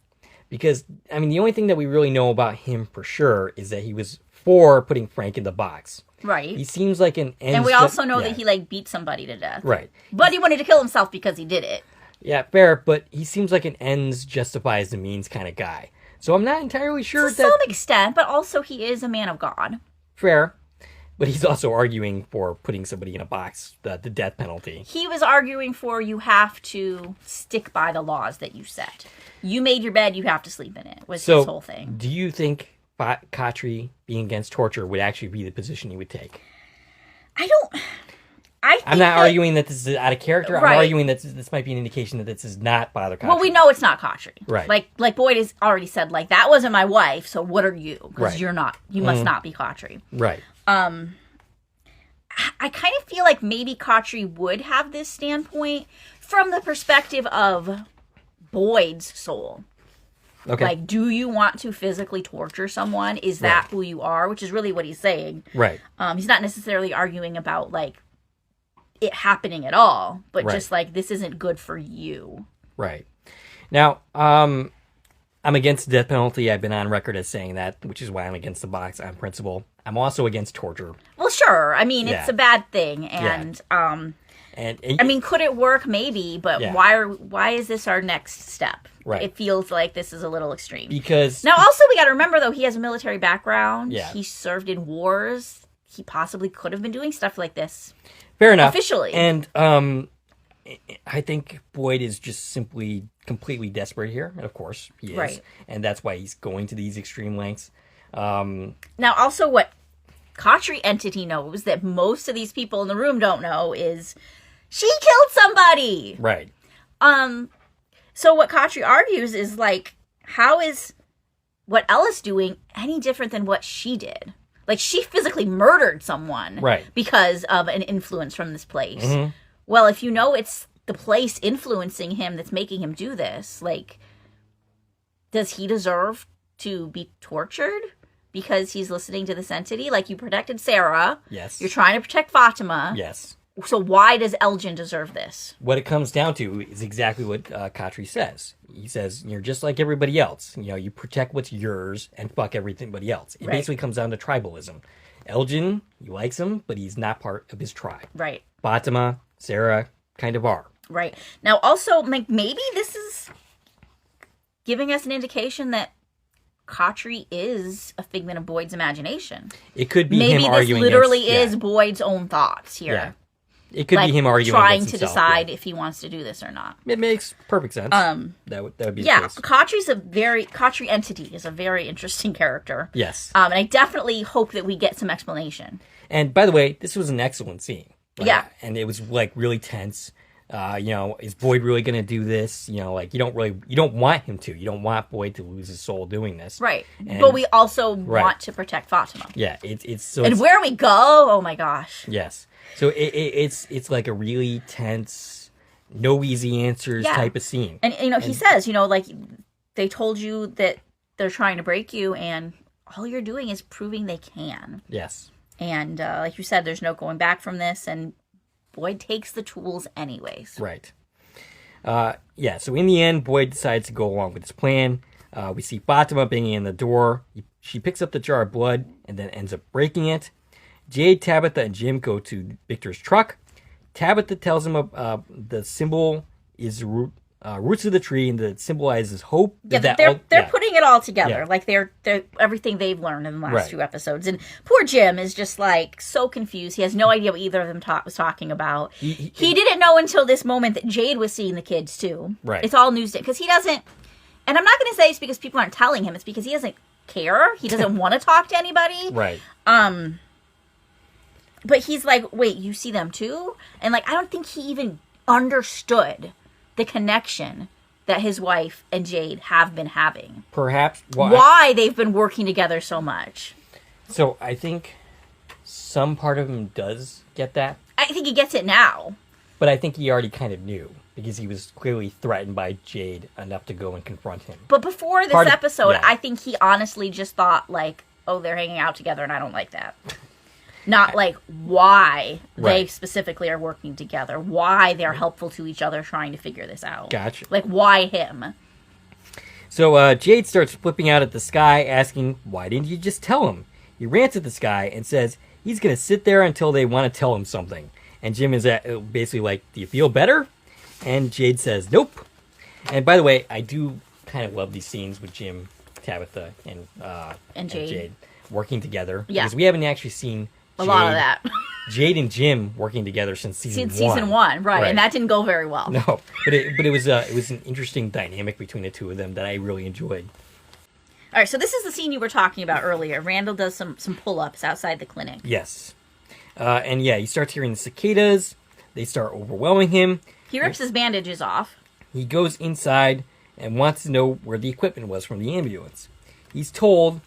Because, the only thing that we really know about him for sure is that he was for putting Frank in the box. Right. He seems like an ends... And we also know that he, beat somebody to death. Right. But he wanted to kill himself because he did it. Yeah, fair, but he seems like an ends justifies the means kind of guy. So I'm not entirely sure to some extent, but also he is a man of God. Fair. But he's also arguing for putting somebody in a box, the death penalty. He was arguing for you have to stick by the laws that you set. You made your bed, you have to sleep in it, was his whole thing. Do you think Khatri being against torture would actually be the position he would take? I'm not arguing that this is out of character. Right. I'm arguing that this might be an indication that this is not Father Khatri. Well, we know it's not Khatri. Right. Like Boyd has already said, that wasn't my wife, so what are you? Because you're not. You must not be Khatri. Right. I kind of feel like maybe Khatri would have this standpoint from the perspective of Boyd's soul. Okay. Do you want to physically torture someone? Is that who you are? Which is really what he's saying. Right. He's not necessarily arguing about, it happening at all, but just, this isn't good for you. Right. Now, I'm against the death penalty. I've been on record as saying that, which is why I'm against the box on principle. I'm also against torture. Well, sure. It's a bad thing, and could it work? Maybe, but why is this our next step? Right. It feels like this is a little extreme. Because now, also we got to remember though, he has a military background. Yeah. He served in wars. He possibly could have been doing stuff like this. Fair enough. Officially, and I think Boyd is just simply completely desperate here, and of course he is, and that's why he's going to these extreme lengths. Now, also what Khatri entity knows that most of these people in the room don't know is she killed somebody. Right. So what Khatri argues is how is what Ellis doing any different than what she did? She physically murdered someone because of an influence from this place. Mm-hmm. Well, if you know it's the place influencing him that's making him do this, does he deserve to be tortured because he's listening to this entity? You protected Sarah. Yes. You're trying to protect Fatima. Yes. So why does Elgin deserve this? What it comes down to is exactly what Khatri says. He says, you're just like everybody else. You protect what's yours and fuck everybody else. It basically comes down to tribalism. Elgin, he likes him, but he's not part of his tribe. Right. Fatima, Sarah, kind of are. Right. Now, also, maybe this is giving us an indication that Khatri is a figment of Boyd's imagination. It could be Maybe him this arguing literally against, is Boyd's own thoughts here. Yeah. It could Like, be him arguing trying against to himself, decide if he wants to do this or not. It makes perfect sense. That would be the case. Khatri entity is a very interesting character. Yes. And I definitely hope that we get some explanation. And by the way, this was an excellent scene. Yeah. And it was like really tense. Is Boyd really going to do this? You don't want him to. You don't want Boyd to lose his soul doing this. Right. And, but we also want to protect Fatima. Yeah. It's where we go, oh my gosh. Yes. So it's like a really tense, no easy answers type of scene. And he says, like they told you that they're trying to break you, and all you're doing is proving they can. Yes. And like you said, there's no going back from this, and Boyd takes the tools anyways. Right. So in the end, Boyd decides to go along with his plan. We see Fatima banging in the door. She picks up the jar of blood and then ends up breaking it. Jade, Tabitha, and Jim go to Victor's truck. Tabitha tells him the symbol is roots of the tree, and that it symbolizes hope. Yeah, they're putting it all together, like they're everything they've learned in the last 2 episodes. And poor Jim is just like so confused. He has no idea what either of them was talking about. He didn't know until this moment that Jade was seeing the kids too. Right, it's all news to him because he doesn't. And I'm not going to say it's because people aren't telling him. It's because he doesn't care. He doesn't want to talk to anybody. Right. But he's like, wait, you see them too? And like, I don't think he even understood the connection that his wife and Jade have been having. Perhaps. Why they've been working together so much. So I think some part of him does get that. I think he gets it now. But I think he already kind of knew, because he was clearly threatened by Jade enough to go and confront him. But before this episode, I think he honestly just thought like, oh, they're hanging out together and I don't like that. Not like why they specifically are working together, why they're helpful to each other trying to figure this out. Gotcha. Like, why him? So Jade starts flipping out at the sky, asking, why didn't you just tell him? He rants at the sky and says he's going to sit there until they want to tell him something. And Jim is basically like, do you feel better? And Jade says, nope. And by the way, I do kind of love these scenes with Jim, Tabitha, and Jade working together. Yeah. Because we haven't actually seen a lot of that. Jade and Jim working together since season 1. Season 1, right. And that didn't go very well. No, but it was an interesting dynamic between the two of them that I really enjoyed. All right, so this is the scene you were talking about earlier. Randall does some pull-ups outside the clinic. Yes. And he starts hearing the cicadas. They start overwhelming him. He rips his bandages off. He goes inside and wants to know where the equipment was from the ambulance. He's told,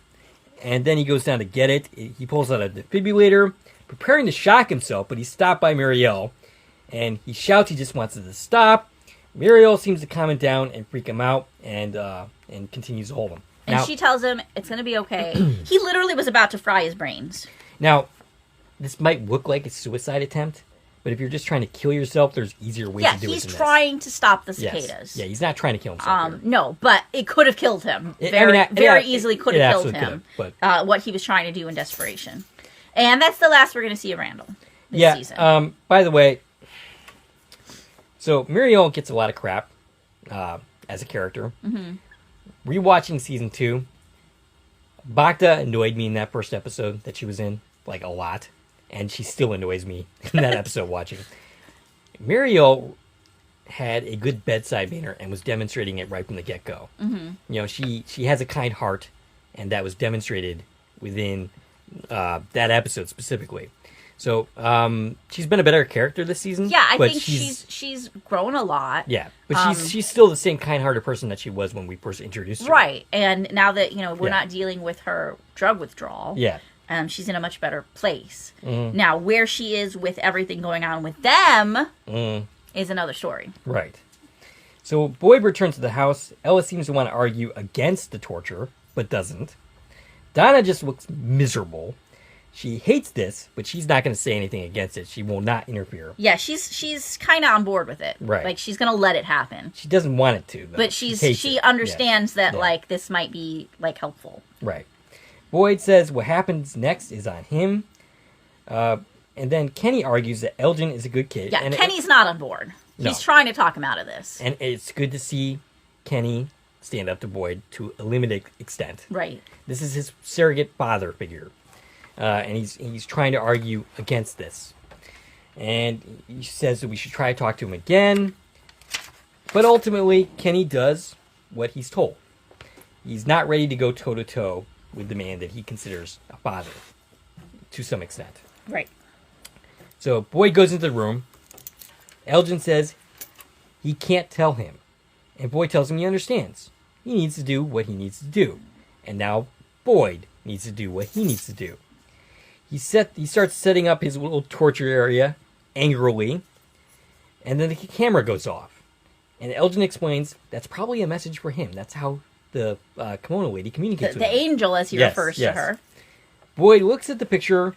and then he goes down to get it. He pulls out a defibrillator, preparing to shock himself, but he's stopped by Muriel. And he shouts he just wants it to stop. Muriel seems to calm him down and freak him out, and continues to hold him. And she tells him it's going to be okay. He literally was about to fry his brains. Now, this might look like a suicide attempt, but if you're just trying to kill yourself, there's easier ways to do it than this. Yeah, he's trying to stop the cicadas. Yes. Yeah, he's not trying to kill himself. No, but it could have killed him. Very easily could have killed him. What he was trying to do in desperation. And that's the last we're going to see of Randall this season. By the way, so Muriel gets a lot of crap as a character. Mm-hmm. Rewatching season 2, Bacta annoyed me in that first episode that she was in, like, a lot. And she still annoys me in that episode watching. Muriel had a good bedside manner and was demonstrating it right from the get-go. Mm-hmm. She has a kind heart, and that was demonstrated within that episode specifically. So she's been a better character this season. Yeah, I think she's grown a lot. Yeah, but she's still the same kind-hearted person that she was when we first introduced her. Right, and now that we're not dealing with her drug withdrawal. Yeah. She's in a much better place. Mm-hmm. Now, where she is with everything going on with them is another story. Right. So Boyd returns to the house. Ella seems to want to argue against the torture, but doesn't. Donna just looks miserable. She hates this, but she's not going to say anything against it. She will not interfere. Yeah, she's kind of on board with it. Right. Like, she's going to let it happen. She doesn't want it to, though. But she understands that, like, this might be, like, helpful. Right. Boyd says what happens next is on him. And then Kenny argues that Elgin is a good kid. Yeah, and Kenny's not on board. He's trying to talk him out of this. And it's good to see Kenny stand up to Boyd to a limited extent. Right. This is his surrogate father figure, and he's trying to argue against this. And he says that we should try to talk to him again. But ultimately, Kenny does what he's told. He's not ready to go toe-to-toe with the man that he considers a father, to some extent. Right. So Boyd goes into the room. Elgin says he can't tell him. And Boyd tells him he understands. He needs to do what he needs to do. And now Boyd needs to do what he needs to do. He starts setting up his little torture area angrily. And then the camera goes off. And Elgin explains that's probably a message for him. That's how the kimono lady communicates with The him. angel, as he refers to her. Boyd looks at the picture,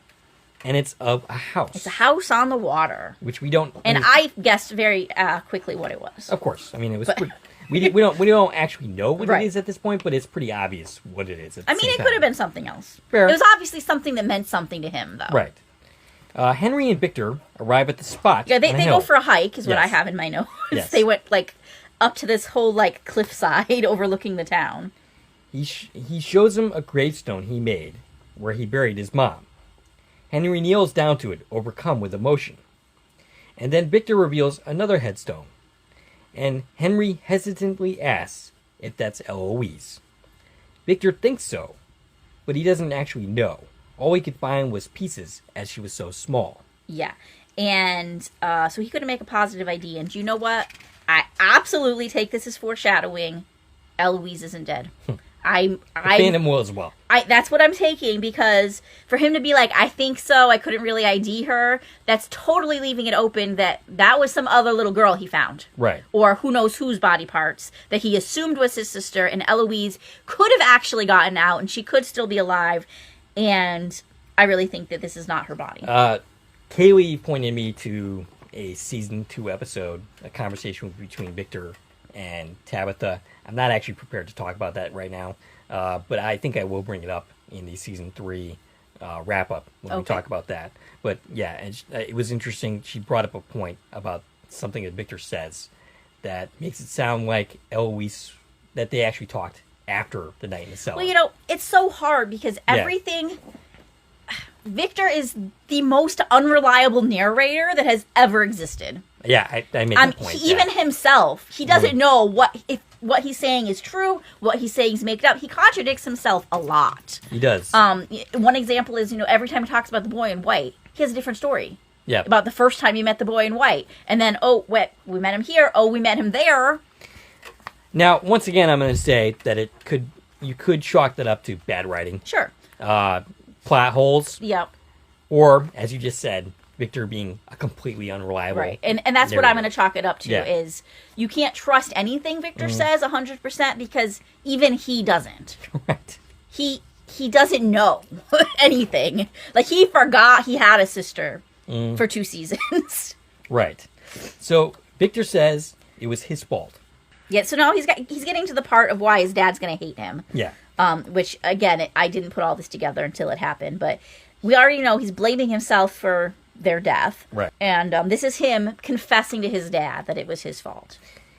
and it's of a house. It's a house on the water. Which we don't... And I guessed very quickly what it was. Of course. I mean, it was... We don't actually know what Right. it is at this point, but it's pretty obvious what it is. I mean, it could have been something else. Fair. It was obviously something that meant something to him, though. Right. Henry and Victor arrive at the spot. Yeah, they on a go hill. for a hike, is what Yes. I have in my notes. Yes. They went, up to this whole, cliffside overlooking the town. He shows him a gravestone he made, where he buried his mom. Henry kneels down to it, overcome with emotion. And then Victor reveals another headstone. And Henry hesitantly asks if that's Eloise. Victor thinks so, but he doesn't actually know. All he could find was pieces, as she was so small. Yeah. And so he couldn't make a positive ID. And you know what? I absolutely take this as foreshadowing. Eloise isn't dead. The Phantom will as well. That's what I'm taking, because for him to be like, I think so, I couldn't really ID her, that's totally leaving it open that was some other little girl he found. Right. Or who knows whose body parts that he assumed was his sister, and Eloise could have actually gotten out, and she could still be alive, and I really think that this is not her body. Kaylee pointed me to a season 2 episode, a conversation between Victor and Tabitha. I'm not actually prepared to talk about that right now, but I think I will bring it up in the season 3 wrap-up when we talk about that. But yeah, it was interesting. She brought up a point about something that Victor says that makes it sound like Eloise, that they actually talked after the night in the cellar. Well, it's so hard because everything... Victor is the most unreliable narrator that has ever existed. Yeah, I made that point. Even himself, he doesn't know what he's saying is true, what he's saying is made up. He contradicts himself a lot. He does. One example is, every time he talks about the boy in white, he has a different story. Yeah. About the first time he met the boy in white. And then, we met him here. Oh, we met him there. Now, once again, I'm going to say that you could chalk that up to bad writing. Sure. Plot holes. Yep. Or, as you just said, Victor being a completely unreliable. Right. And that's what I'm going to chalk it up to, is you can't trust anything Victor says 100% because even he doesn't. Right. He doesn't know anything. He forgot he had a sister for 2 seasons. Right. So, Victor says it was his fault. Yeah, so now he's getting to the part of why his dad's going to hate him. Yeah. Which, again, I didn't put all this together until it happened, but we already know he's blaming himself for their death. Right. And this is him confessing to his dad that it was his fault.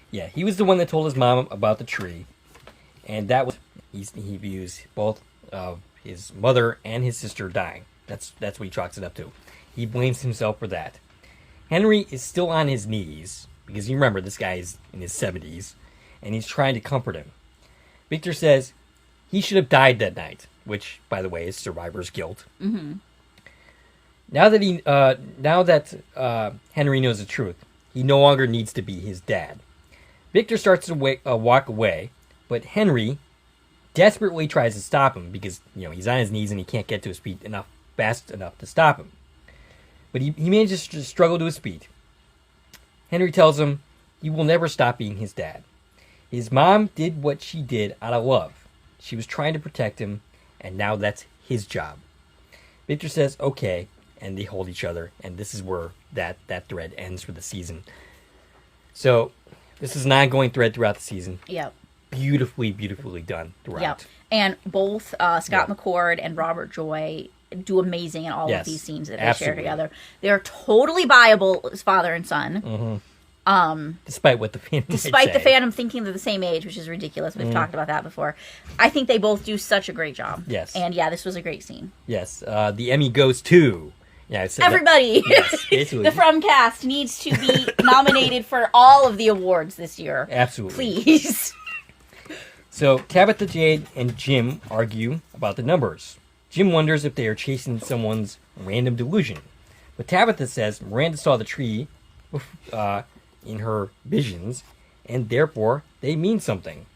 Yeah, he was the one that told his mom about the tree. And that was, he views both of his mother and his sister dying. That's what he chalks it up to. He blames himself for that. Henry is still on his knees, because you remember this guy is in his 70s, and he's trying to comfort him. Victor says he should have died that night, which, by the way, is survivor's guilt. Mm-hmm. Now that Henry knows the truth, he no longer needs to be his dad. Victor starts to walk away, but Henry desperately tries to stop him because he's on his knees and he can't get to his feet fast enough to stop him. But he manages to struggle to his feet. Henry tells him he will never stop being his dad. His mom did what she did out of love. She was trying to protect him, and now that's his job. Victor says, okay, and they hold each other, and this is where that thread ends for the season. So, this is an ongoing thread throughout the season. Yep. Beautifully, beautifully done throughout. Yep. And both Scott McCord and Robert Joy do amazing in all of these scenes that they share together. They're totally viable as father and son. Mm-hmm. Despite what the fandom Despite the might say. fandom thinking they're the same age, which is ridiculous. We've talked about that before. I think they both do such a great job. Yes. And yeah, this was a great scene. Yes. The Emmy goes to... Yeah, I said that- Everybody! Yes, basically. The From cast needs to be nominated for all of the awards this year. Absolutely. Please. So, Tabitha, Jade, and Jim argue about the numbers. Jim wonders if they are chasing someone's random delusion. But Tabitha says Miranda saw the tree in her visions, and therefore they mean something.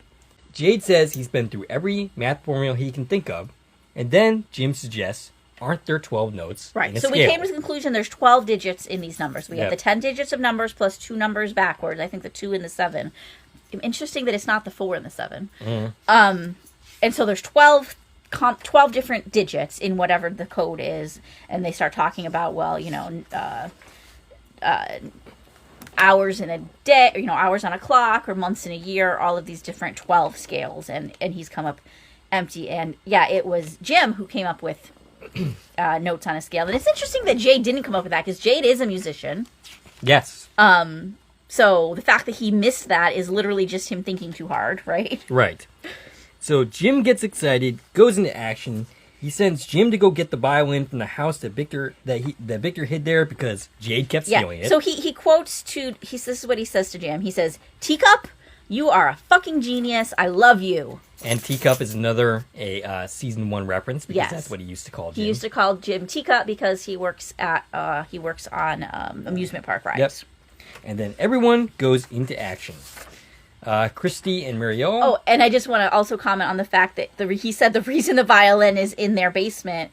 Jade says he's been through every math formula he can think of, and then Jim suggests, aren't there 12 notes Right, in a so scale? we came to the conclusion there's 12 digits in these numbers. We have Yep. the 10 digits of numbers plus 2 numbers backwards. I think the 2 and the 7. Interesting that it's not the 4 and the 7. And so there's 12 different digits in whatever the code is, and they start talking about, well, hours in a day, hours on a clock, or months in a year, all of these different 12 scales, and he's come up empty. And yeah, it was Jim who came up with notes on a scale. And it's interesting that Jade didn't come up with that, because Jade is a musician. Yes. So the fact that he missed that is literally just him thinking too hard, right? Right. So Jim gets excited, goes into action. He sends Jim to go get the violin from the house that Victor hid there because Jade kept stealing it. So he quotes this is what he says to Jim. He says, "Teacup, you are a fucking genius. I love you." And Teacup is another season 1 reference because Yes. that's what he used to call Jim. He used to call Jim Teacup because he works on amusement park rides. Yep. And then everyone goes into action. Christy and Marielle. Oh, and I just want to also comment on the fact that he said the reason the violin is in their basement,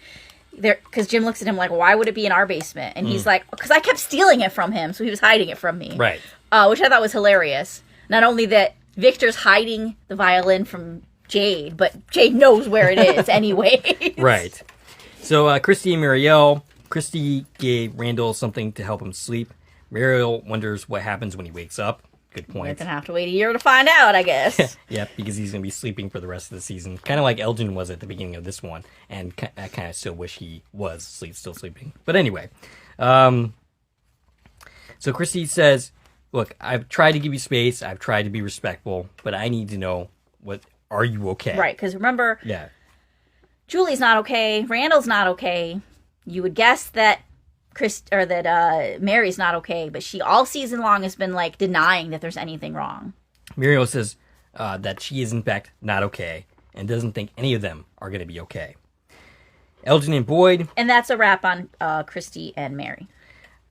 because Jim looks at him like, why would it be in our basement? And he's like, because I kept stealing it from him, so he was hiding it from me. Right. Which I thought was hilarious. Not only that Victor's hiding the violin from Jade, but Jade knows where it is anyway. Right. So Christy and Marielle. Christy gave Randall something to help him sleep. Marielle wonders what happens when he wakes up. Good We're point. going to have to wait a year to find out, I guess. Yep, because he's going to be sleeping for the rest of the season. Kind of like Elgin was at the beginning of this one. And I kind of still wish he was still sleeping. But anyway. So Christy says, look, I've tried to give you space. I've tried to be respectful. But I need to know, are you okay? Right, because remember, Yeah. Julie's not okay. Randall's not okay. You would guess that Mary's not okay, but she all season long has been like denying that there's anything wrong. Muriel says that she is in fact not okay and doesn't think any of them are going to be okay. Elgin and Boyd. And that's a wrap on Christy and Mary.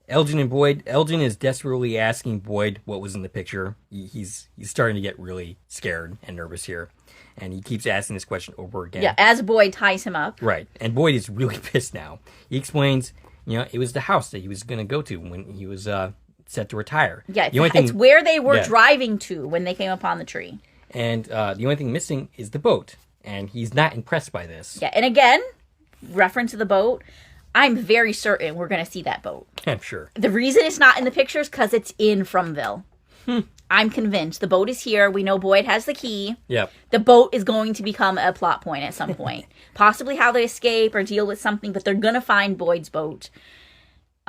Elgin and Boyd. Elgin is desperately asking Boyd what was in the picture. He's starting to get really scared and nervous here. And he keeps asking this question over again. Yeah, as Boyd ties him up. Right. And Boyd is really pissed now. He explains, it was the house that he was going to go to when he was set to retire. Yeah, the only thing, it's where they were Yeah. driving to when they came upon the tree. And the only thing missing is the boat. And he's not impressed by this. Yeah, and again, reference to the boat, I'm very certain we're going to see that boat. I'm sure. The reason it's not in the pictures because it's in Fromville. I'm convinced. The boat is here. We know Boyd has the key. Yep. The boat is going to become a plot point at some point. Possibly how they escape or deal with something, but they're going to find Boyd's boat.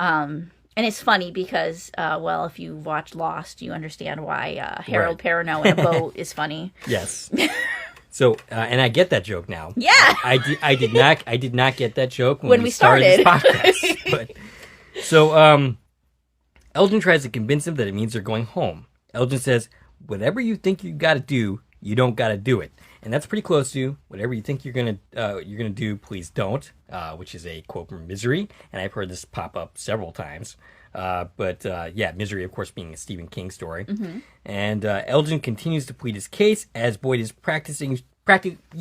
And it's funny because, if you watched Lost, you understand why Harold Perrineau in a boat is funny. Yes. So, and I get that joke now. Yeah. I did not get that joke When we started started. this podcast. But, so, Elgin tries to convince him that it means they're going home. Elgin says, whatever you think you got to do, you don't got to do it. And that's pretty close to whatever you think you're gonna do, please don't, which is a quote from Misery, and I've heard this pop up several times. Misery, of course, being a Stephen King story. Mm-hmm. And Elgin continues to plead his case as Boyd is practicing. He's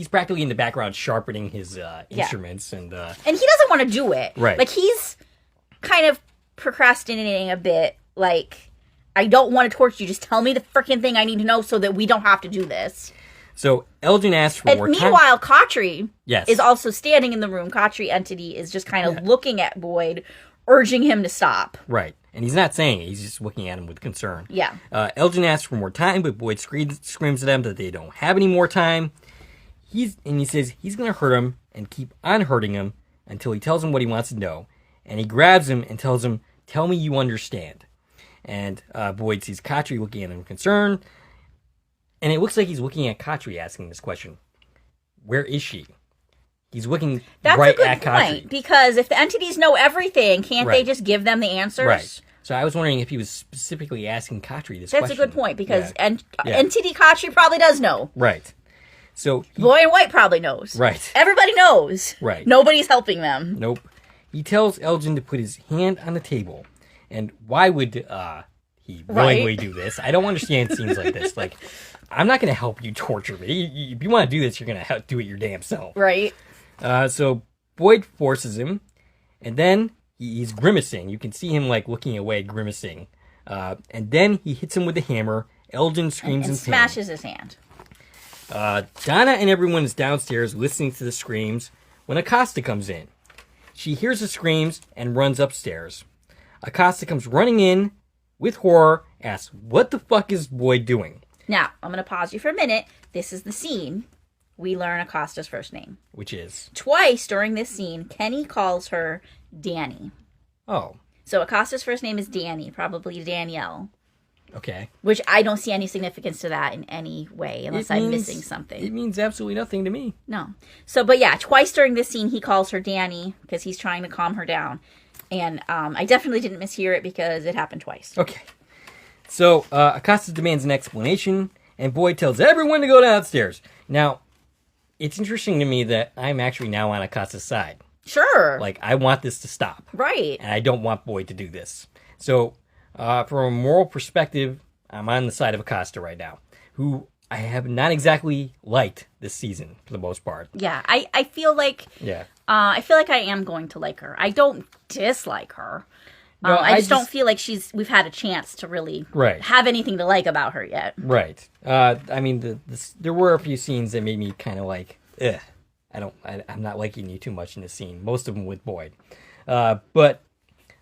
practically in the background sharpening his instruments, and And he doesn't want to do it. Right. Like, he's kind of procrastinating a bit. Like, I don't want to torture you. Just tell me the freaking thing I need to know so that we don't have to do this. so Elgin asks for And more time. meanwhile, Khatri Yes. is also standing in the room. Khatri entity is just kind of looking at Boyd, urging him to stop. Right. And he's not saying it. He's just looking at him with concern. Yeah. Elgin asks for more time, but Boyd screams at them that they don't have any more time. He says he's going to hurt him and keep on hurting him until he tells him what he wants to know. And he grabs him and tells him, tell me you understand. And Boyd sees Khatri looking at him with concern. And it looks like he's looking at Khatri asking this question. Where is she? He's looking That's right a good at point, Khatri. because if the entities know everything, can't they Right. just give them the answers? Right. So I was wondering if he was specifically asking Khatri this That's question. a good point, because Yeah. Yeah. Entity Khatri probably does know. Right. So Boy in White probably knows. Right. Everybody knows. Right. Nobody's helping them. Nope. He tells Elgin to put his hand on the table. And why would he willingly do this? I don't understand scenes like this. Like, I'm not going to help you torture me. If you want to do this, you're going to do it your damn self. Right. So Boyd forces him, and then he's grimacing. You can see him, like, looking away, grimacing. And then he hits him with the hammer. Elgin screams And in pain. smashes his hand. Donna and everyone is downstairs listening to the screams when Acosta comes in. She hears the screams and runs upstairs. Acosta comes running in with horror, asks, what the fuck is Boyd doing? Now, I'm going to pause you for a minute. This is the scene. We learn Acosta's first name. Which is? Twice during this scene, Kenny calls her Danny. Oh, So Acosta's first name is Danny, probably Danielle. okay. Which I don't see any significance to that in any way, unless I'm missing It something. means absolutely nothing to me. No. So, but yeah, twice during this scene, he calls her Danny because he's trying to calm her down. And I definitely didn't mishear it because it happened twice. Okay. So, Acosta demands an explanation, and Boyd tells everyone to go downstairs. Now, it's interesting to me that I'm actually now on Acosta's side. Sure. Like, I want this to stop. Right. And I don't want Boyd to do this. So, from a moral perspective, I'm on the side of Acosta right now, who I have not exactly liked this season for the most part. Yeah, I feel like Yeah. I am going to like her. I don't dislike her. No, I just don't feel like we've had a chance to really Right. have anything to like about her yet. Right. I mean, there were a few scenes that made me kind of like, ugh. I'm not liking you too much in this scene. Most of them with Boyd. But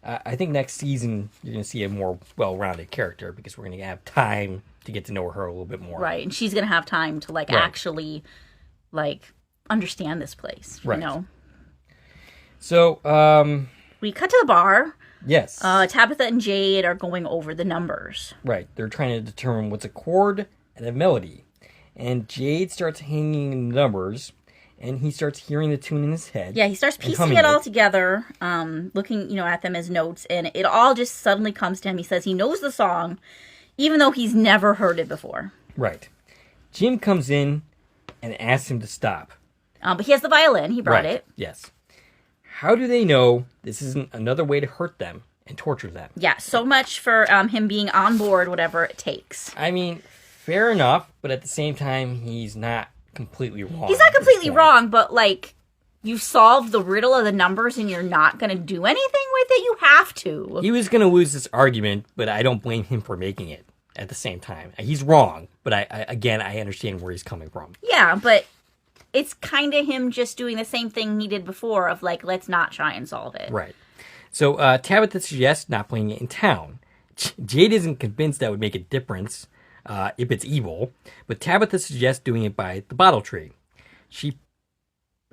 I think next season you're going to see a more well-rounded character because we're going to have time to get to know her a little bit more. Right, and she's going to have time to Right. actually understand this place, Right. you know. So, We cut to the bar. yes. Tabitha and Jade are going over the numbers. Right. They're trying to determine what's a chord and a melody. And Jade starts hanging the numbers, and he starts hearing the tune in his head. Yeah, he starts and piecing humming it all together, looking, at them as notes, and it all just suddenly comes to him. He says he knows the song, even though he's never heard it before. Right. Jim comes in and asks him to stop. But he has the violin. He brought it. Yes. How do they know this isn't another way to hurt them and torture them? Yeah, so much for him being on board, whatever it takes. I mean, fair enough, but at the same time, he's not completely wrong. He's not at this completely point. wrong, but, you solved the riddle of the numbers and you're not going to do anything with it? You have to. He was going to lose this argument, but I don't blame him for making it at the same time. He's wrong, but I understand where he's coming from. Yeah, but it's kind of him just doing the same thing he did before of, let's not try and solve it. Right. So Tabitha suggests not playing it in town. Jade isn't convinced that would make a difference if it's evil, but Tabitha suggests doing it by the bottle tree.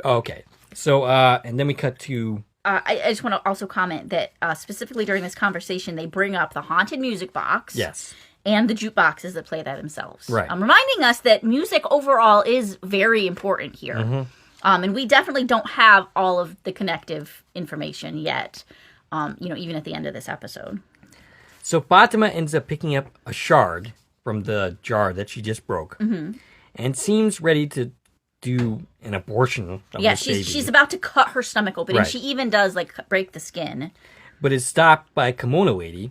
Okay. So, and then we cut to... I just want to also comment that specifically during this conversation, they bring up the haunted music box. Yes. And the jukeboxes that play that themselves. Right. Reminding us that music overall is very important here. Mm-hmm. And we definitely don't have all of the connective information yet, even at the end of this episode. So Fatima ends up picking up a shard from the jar that she just broke, and seems ready to do an abortion of this baby. She's about to cut her stomach open, Right. and she even does break the skin. But is stopped by a kimono lady,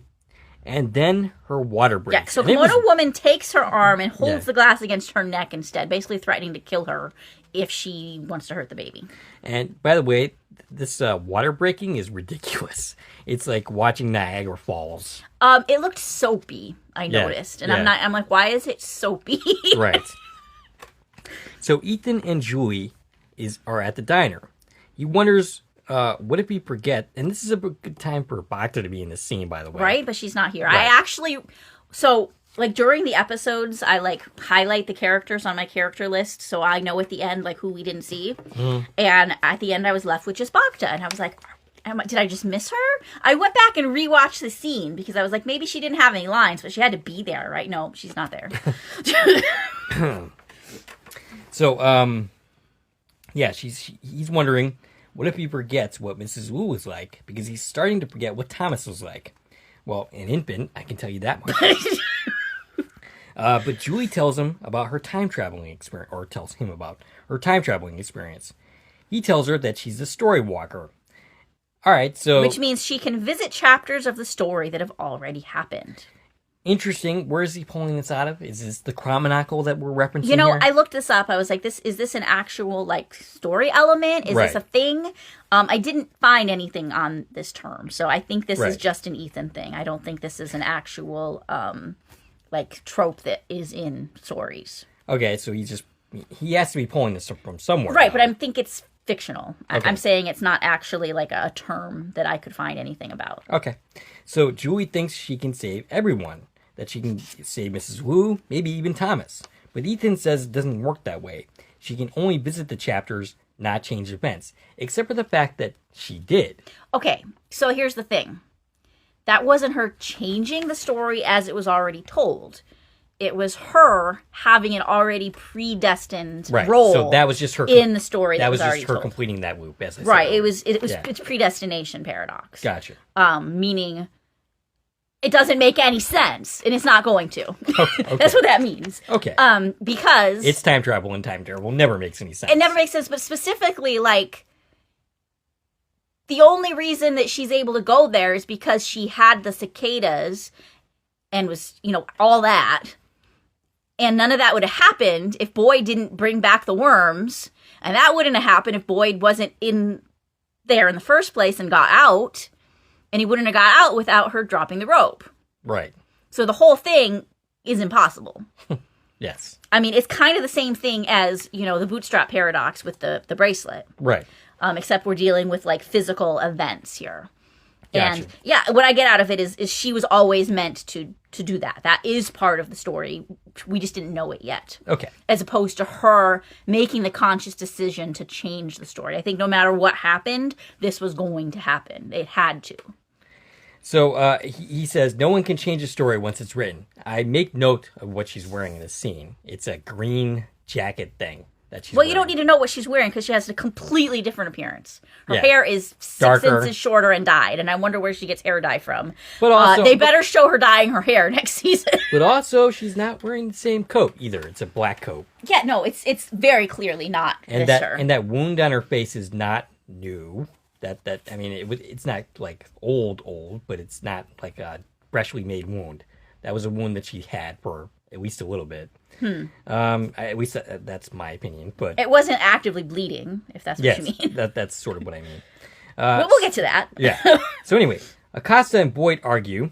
and then her water breaks. Yeah, so And it Kimono was- Woman takes her arm and holds Yeah. the glass against her neck instead, basically threatening to kill her if she wants to hurt the baby. And by the way, this water breaking is ridiculous. It's like watching Niagara Falls. It looked soapy, I Yeah, noticed. And yeah. I'm like, why is it soapy? Right. So Ethan and Julie are at the diner. He wonders, what if we forget? And this is a good time for Bacta to be in this scene, by the way. Right? But she's not here. Right. I actually... So, during the episodes, I, highlight the characters on my character list so I know at the end, who we didn't see. And at the end, I was left with just Bacta. And I was like, did I just miss her? I went back and rewatched the scene because I was like, maybe she didn't have any lines, but she had to be there, right? No, she's not there. So, yeah, he's wondering, what if he forgets what Mrs. Wu was like? Because he's starting to forget what Thomas was like. Well, an infant, I can tell you that much. But Julie tells him about her time traveling experience, or tells him about her time traveling experience. He tells her that she's a story walker. All right, so... Which means she can visit chapters of the story that have already happened. Interesting. Where is he pulling this out of? Is this the Chromonacle that we're referencing here? here? I looked this up. I was like, is this an actual, like, story element? Is this a thing? I didn't find anything on this term, so I think this is just an Ethan thing. I don't think this is an actual, like, trope that is in stories. Okay, so he has to be pulling this from somewhere. Right, now. but I think it's fictional. Okay. I'm saying it's not actually, like, a term that I could find anything about. Okay. So Julie thinks she can save everyone. That she can save Mrs. Wu, maybe even Thomas. But Ethan says it doesn't work that way. She can only visit the chapters, not change events. Except for the fact that she did. Okay, so here's the thing. That wasn't her changing the story as it was already told. It was her having an already predestined role. So that was just her in the story that was already just her told. completing that loop. As I right. said. It's predestination paradox. Gotcha. Meaning it doesn't make any sense, and it's not going to. Okay. That's what that means. Okay. Because it's time travel, and time travel never makes any sense. It never makes sense, but specifically, like, the only reason that she's able to go there is because she had the cicadas and was, all that. And none of that would have happened if Boyd didn't bring back the worms. And that wouldn't have happened if Boyd wasn't in there in the first place and got out. And he wouldn't have got out without her dropping the rope. Right. So the whole thing is impossible. Yes. I mean, it's kind of the same thing as, the bootstrap paradox with the bracelet. Right. Except we're dealing with, like, physical events here. Gotcha. And, yeah, what I get out of it is she was always meant to do that. That is part of the story. We just didn't know it yet. Okay. As opposed to her making the conscious decision to change the story. I think no matter what happened, this was going to happen. It had to. So he says, no one can change a story once it's written. I make note of what she's wearing in this scene. It's a green jacket thing that she's wearing. You don't need to know what she's wearing because she has a completely different appearance. Her Yeah. hair is 6 Darker. inches shorter and dyed, and I wonder where she gets hair dye from. But also, they better show her dyeing her hair next season. But also, she's not wearing the same coat either. It's a black coat. Yeah, no, it's very clearly not And this that her. and that wound on her face is not new. It's not like old, but it's not like a freshly made wound. That was a wound that she had for at least a little bit. At least that's my opinion. But It wasn't actively bleeding, if that's what you mean. that's sort of what I mean. We'll get to that. Yeah. So anyway, Acosta and Boyd argue.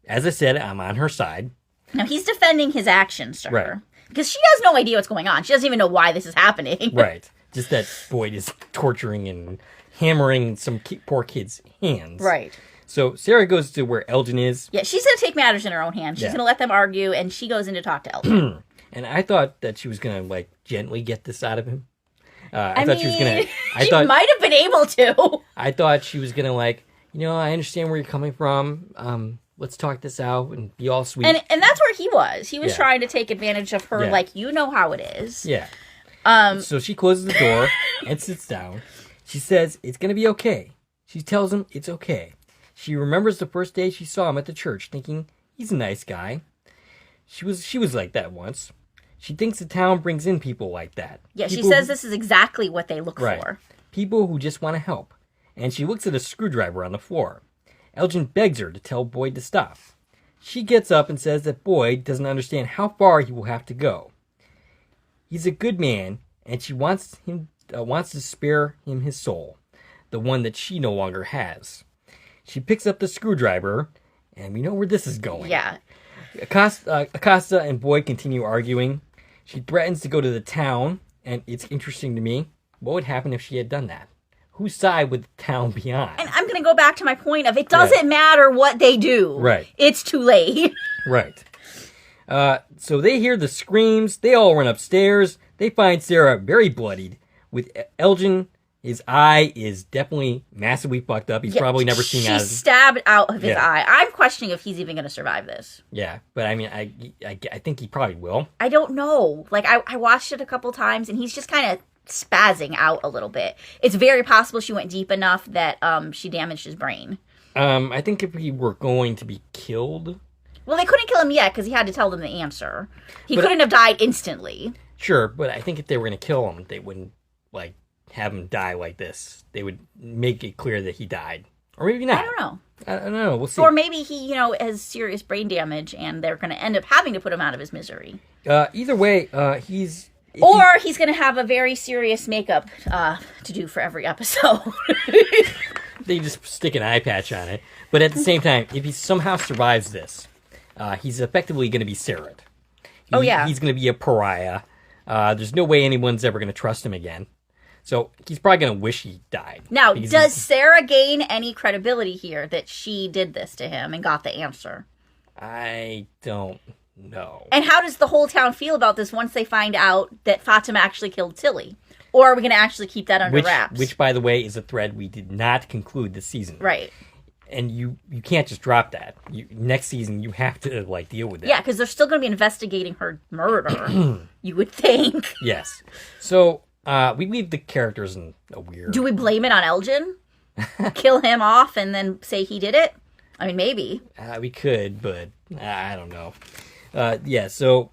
As I said, I'm on her side. Now, he's defending his actions to Right. her. Because she has no idea what's going on. She doesn't even know why this is happening. Right. Just that Boyd is torturing and hammering some poor kid's hands. Right. So Sarah goes to where Elgin is. Yeah, she's going to take matters in her own hands. She's Yeah. going to let them argue, and she goes in to talk to Elgin. And I thought that she was going to, like, gently get this out of him. I thought she was going to... She might have been able to. I thought she was going to, like, I understand where you're coming from. Let's talk this out and be all sweet. And that's where he was. He was Yeah. trying to take advantage of her, Yeah. like, you know how it is. Yeah. So she closes the door and sits down. She says it's going to be okay. She tells him it's okay. She remembers the first day she saw him at the church, thinking he's a nice guy. She was like that once. She thinks the town brings in people like that. Yeah, she People says this is exactly what they look Right. for. People who just want to help. And she looks at a screwdriver on the floor. Elgin begs her to tell Boyd to stop. She gets up and says that Boyd doesn't understand how far he will have to go. He's a good man, and she wants to spare him his soul, the one that she no longer has. She picks up the screwdriver, and we know where this is going. Yeah. Acosta and Boyd continue arguing. She threatens to go to the town, and it's interesting to me. What would happen if she had done that? Whose side would the town be on? And I'm going to go back to my point of it doesn't matter what they do. Right. It's too late. Right. So they hear the screams. They all run upstairs. They find Sarah very bloodied, with Elgin His eye is definitely massively fucked up. He's probably never seen out of She's stabbed out of his eye. I'm questioning if he's even going to survive this. Yeah, but I mean, I think he probably will. I don't know. Like, I watched it a couple times, and he's just kind of spazzing out a little bit. It's very possible she went deep enough that she damaged his brain. I think if he were going to be killed... Well, they couldn't kill him yet because he had to tell them the answer. He couldn't have died instantly. Sure, but I think if they were going to kill him, they wouldn't, like, have him die like this. They would make it clear that he died. Or maybe not. I don't know. I don't know. We'll see. Or maybe he, has serious brain damage and they're going to end up having to put him out of his misery. Either way, he's... Or he's going to have a very serious makeup to do for every episode. They just stick an eye patch on it. But at the same time, if he somehow survives this, he's effectively going to be Sarah. He's going to be a pariah. There's no way anyone's ever going to trust him again. So he's probably going to wish he died. Now, does Sarah gain any credibility here that she did this to him and got the answer? I don't know. And how does the whole town feel about this once they find out that Fatima actually killed Tilly? Or are we going to actually keep that under wraps? Which, by the way, is a thread we did not conclude this season. Right. And you can't just drop that. Next season, you have to, deal with that. Yeah, because they're still going to be investigating her murder, you would think. Yes. So... we leave the characters in a weird... Do we blame it on Elgin? Kill him off and then say he did it? I mean, maybe. We could, but I don't know. So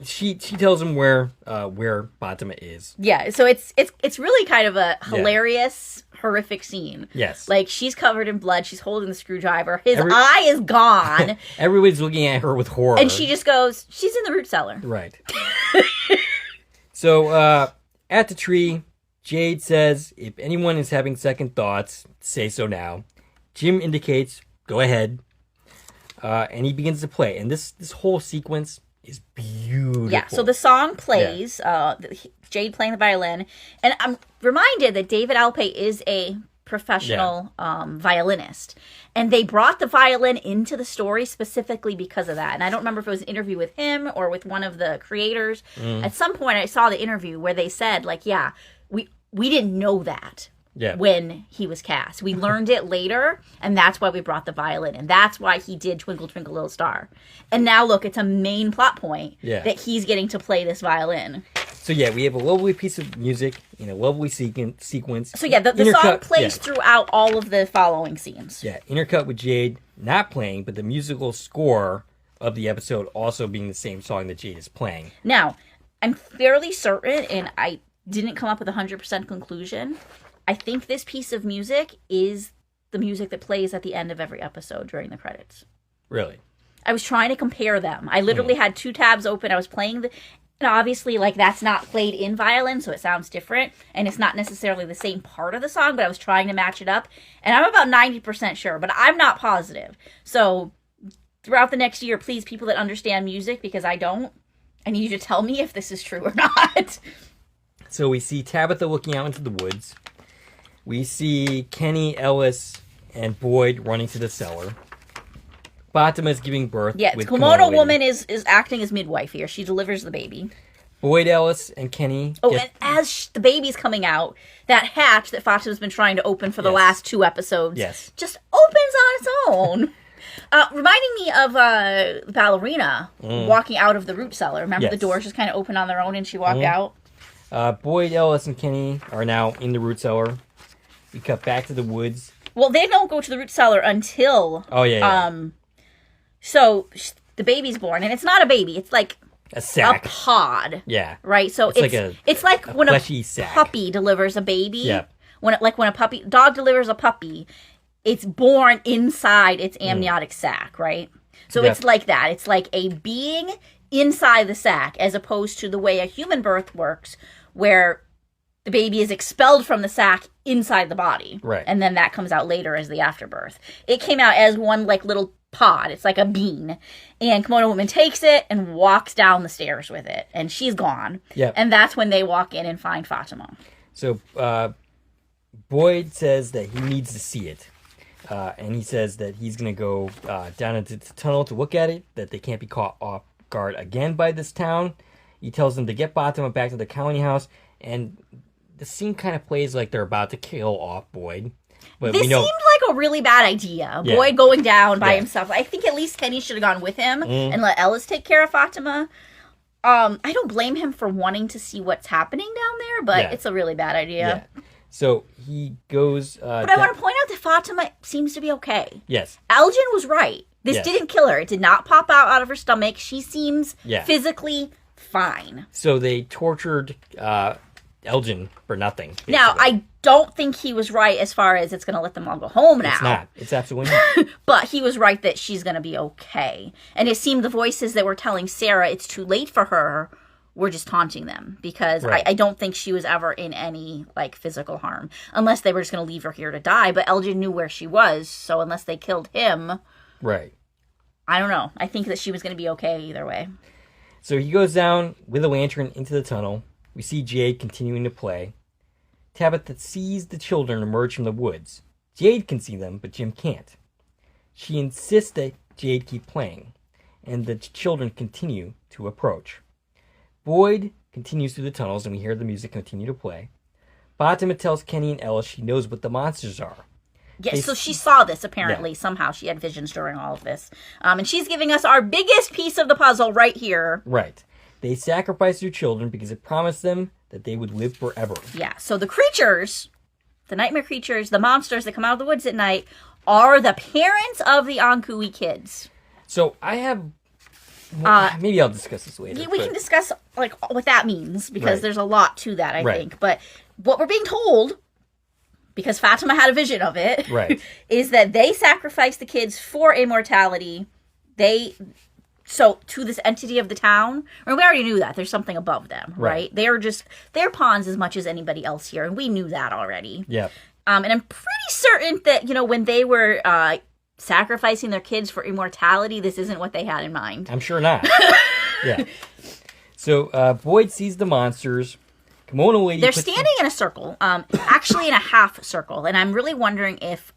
she tells him where Fatima is. Yeah, so it's really kind of a hilarious, horrific scene. Yes. Like, she's covered in blood. She's holding the screwdriver. His eye is gone. Everybody's looking at her with horror. And she just goes, she's in the root cellar. Right. So, at the tree, Jade says, if anyone is having second thoughts, say so now. Jim indicates, go ahead. And he begins to play. And this whole sequence is beautiful. Yeah, so the song plays, Jade playing the violin. And I'm reminded that David Alpay is a professional violinist. And they brought the violin into the story specifically because of that. And I don't remember if it was an interview with him or with one of the creators. At some point I saw the interview where they said, we didn't know that when he was cast. We learned it later, and that's why we brought the violin. And that's why he did Twinkle, Twinkle, Little Star. And now, look, it's a main plot point that he's getting to play this violin. So, we have a lovely piece of music in a lovely sequence. So, the song plays throughout all of the following scenes. Yeah, intercut with Jade not playing, but the musical score of the episode also being the same song that Jade is playing. Now, I'm fairly certain, and I didn't come up with a 100% conclusion, I think this piece of music is the music that plays at the end of every episode during the credits. Really? I was trying to compare them. I literally had two tabs open. I was playing and obviously, that's not played in violin, so it sounds different. And it's not necessarily the same part of the song, but I was trying to match it up. And I'm about 90% sure, but I'm not positive. So throughout the next year, please, people that understand music, because I don't, I need you to tell me if this is true or not. So we see Tabitha looking out into the woods. We see Kenny, Ellis, and Boyd running to the cellar. Fatima is giving birth. Yeah, the Kimono woman is acting as midwife here. She delivers the baby. Boyd, Ellis, and Kenny. And as the baby's coming out, that hatch that Fatima's been trying to open for the last 2 episodes just opens on its own. Reminding me of the ballerina walking out of the root cellar. Remember the doors just kind of open on their own and she walked out? Boyd, Ellis, and Kenny are now in the root cellar. We cut back to the woods. Well, they don't go to the root cellar until... So the baby's born, and it's not a baby. It's like a sack, a pod. Yeah, right. So it's like when a puppy delivers a baby. Yeah. When a dog delivers a puppy, it's born inside its amniotic sac, right? So it's like that. It's like a being inside the sac, as opposed to the way a human birth works, where the baby is expelled from the sac inside the body, right? And then that comes out later as the afterbirth. It came out as one little pod. It's like a bean. And Kimono Woman takes it and walks down the stairs with it. And she's gone. Yeah. And that's when they walk in and find Fatima. So Boyd says that he needs to see it. And he says that he's going to go down into the tunnel to look at it, that they can't be caught off guard again by this town. He tells them to get Fatima back to the county house. And the scene kind of plays like they're about to kill off Boyd. But This we know, seemed like a really bad idea. Yeah. Boyd going down by Yeah. himself. I think at least Kenny should have gone with him and let Ellis take care of Fatima. I don't blame him for wanting to see what's happening down there, but Yeah. it's a really bad idea. yeah. So he goes. But I want to point out that Fatima seems to be okay. Yes. Elgin was right. This Yes. didn't kill her. It did not pop out of her stomach. She seems Yeah. physically fine. So they tortured Elgin for nothing. Basically. Now, I don't think he was right as far as it's going to let them all go home now. It's not. It's absolutely not. But he was right that she's going to be okay. And it seemed the voices that were telling Sarah it's too late for her were just taunting them. Because Right. I don't think she was ever in any, like, physical harm. Unless they were just going to leave her here to die. But Elgin knew where she was. So unless they killed him, Right. I don't know. I think that she was going to be okay either way. So he goes down with a lantern into the tunnel. We see Jade continuing to play. Tabitha sees the children emerge from the woods. Jade can see them, but Jim can't. She insists that Jade keep playing, and the children continue to approach. Boyd continues through the tunnels, and we hear the music continue to play. Fatima tells Kenny and Ellis she knows what the monsters are. Yeah, They so s- she saw this, apparently. Yeah. Somehow she had visions during all of this. And she's giving us our biggest piece of the puzzle right here. Right. They sacrificed their children because it promised them that they would live forever. Yeah, so the creatures, the nightmare creatures, the monsters that come out of the woods at night, are the parents of the Ankhoey kids. So I have... maybe I'll discuss this later. We but- can discuss like what that means, because Right. there's a lot to that, I Right. think. But what we're being told, because Fatima had a vision of it, Right. is that they sacrificed the kids for immortality. So to this entity of the town, or we already knew that there's something above them, right? They're pawns as much as anybody else here, and we knew that already. Yeah. And I'm pretty certain that when they were sacrificing their kids for immortality, this isn't what they had in mind. I'm sure not. Yeah. So Boyd sees the monsters. Kimono Lady. They're puts standing in a circle, actually in a half circle, and I'm really wondering if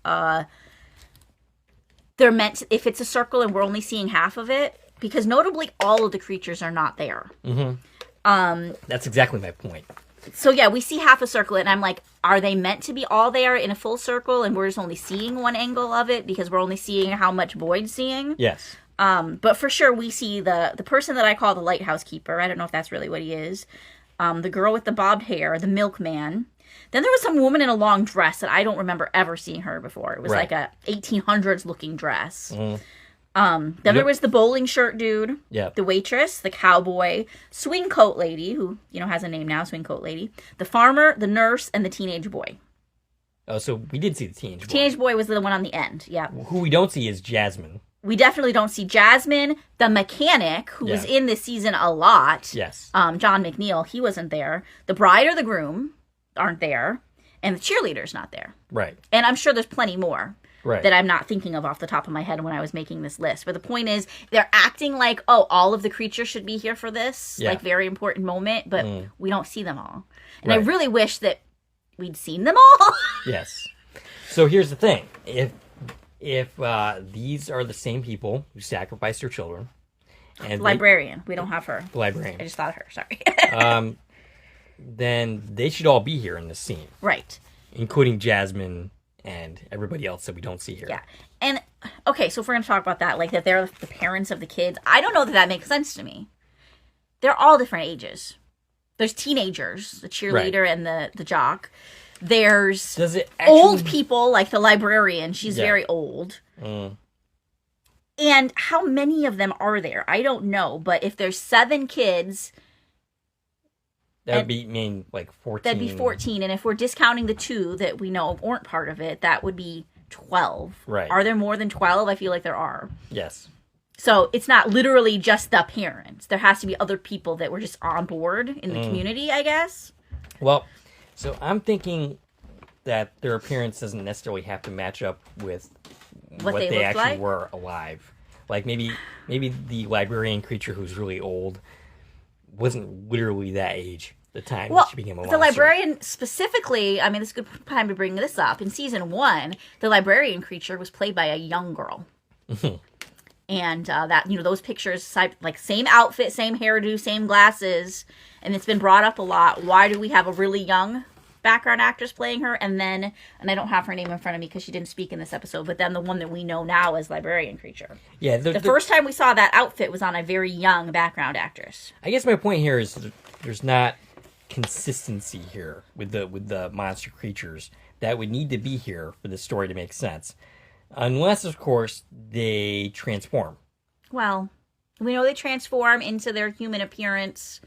they're meant to, if it's a circle and we're only seeing half of it, because notably all of the creatures are not there. That's exactly my point. So yeah, we see half a circle, and I'm like, are they meant to be all there in a full circle, and we're just only seeing one angle of it because we're only seeing how much Boyd's seeing? Yes. But for sure, we see the person that I call the lighthouse keeper. I don't know if that's really what he is. The girl with the bobbed hair, the milkman. Then there was some woman in a long dress that I don't remember ever seeing her before. It was Right. like a 1800s looking dress. Then there was the bowling shirt dude, Yep. the waitress, the cowboy, swing coat lady, who has a name now, swing coat lady, the farmer, the nurse, and the teenage boy. Oh, so we did see the teenage boy. Teenage boy was the one on the end. Yeah. Who we don't see is Jasmine. We definitely don't see Jasmine, the mechanic, who was Yeah. in this season a lot. Yes. John McNeil, he wasn't there. The bride or the groom aren't there. And the cheerleader's not there. Right. And I'm sure there's plenty more Right. that I'm not thinking of off the top of my head when I was making this list. But the point is, they're acting like, oh, all of the creatures should be here for this, Yeah. like, very important moment, but we don't see them all. And I Right. really wish that we'd seen them all. Yes. So here's the thing: if these are the same people who sacrificed their children, and Librarian. We don't have her. the librarian, I just thought of her. Sorry. then they should all be here in this scene, Right. including Jasmine and everybody else that we don't see here. Yeah. And, okay, so if we're going to talk about that, like that they're the parents of the kids, I don't know that that makes sense to me. They're all different ages. There's teenagers, the cheerleader and the jock. There's Does it actually... old people, like the librarian. She's Yeah. very old. And how many of them are there? I don't know. But if there's 7 kids, That would mean like 14. that'd be 14. And if we're discounting the 2 that we know weren't part of it, that would be 12. Right. Are there more than 12? I feel like there are. Yes. So it's not literally just the parents. There has to be other people that were just on board in the community, I guess. Well, so I'm thinking that their appearance doesn't necessarily have to match up with What they they looked actually like? were alive. Like maybe the librarian creature who's really old wasn't literally that age at the time Well, that she became a the monster. librarian specifically, I mean, this is a good time to bring this up. In season 1, the librarian creature was played by a young girl. And that, those pictures, like same outfit, same hairdo, same glasses, and it's been brought up a lot. Why do we have a really young background actress playing her, and I don't have her name in front of me because she didn't speak in this episode, but then the one that we know now as librarian creature. Yeah, the first time we saw that outfit was on a very young background actress. I guess my point here is there's not consistency here with the monster creatures that would need to be here for the story to make sense, unless, of course, they transform. Well, we know they transform into their human appearance,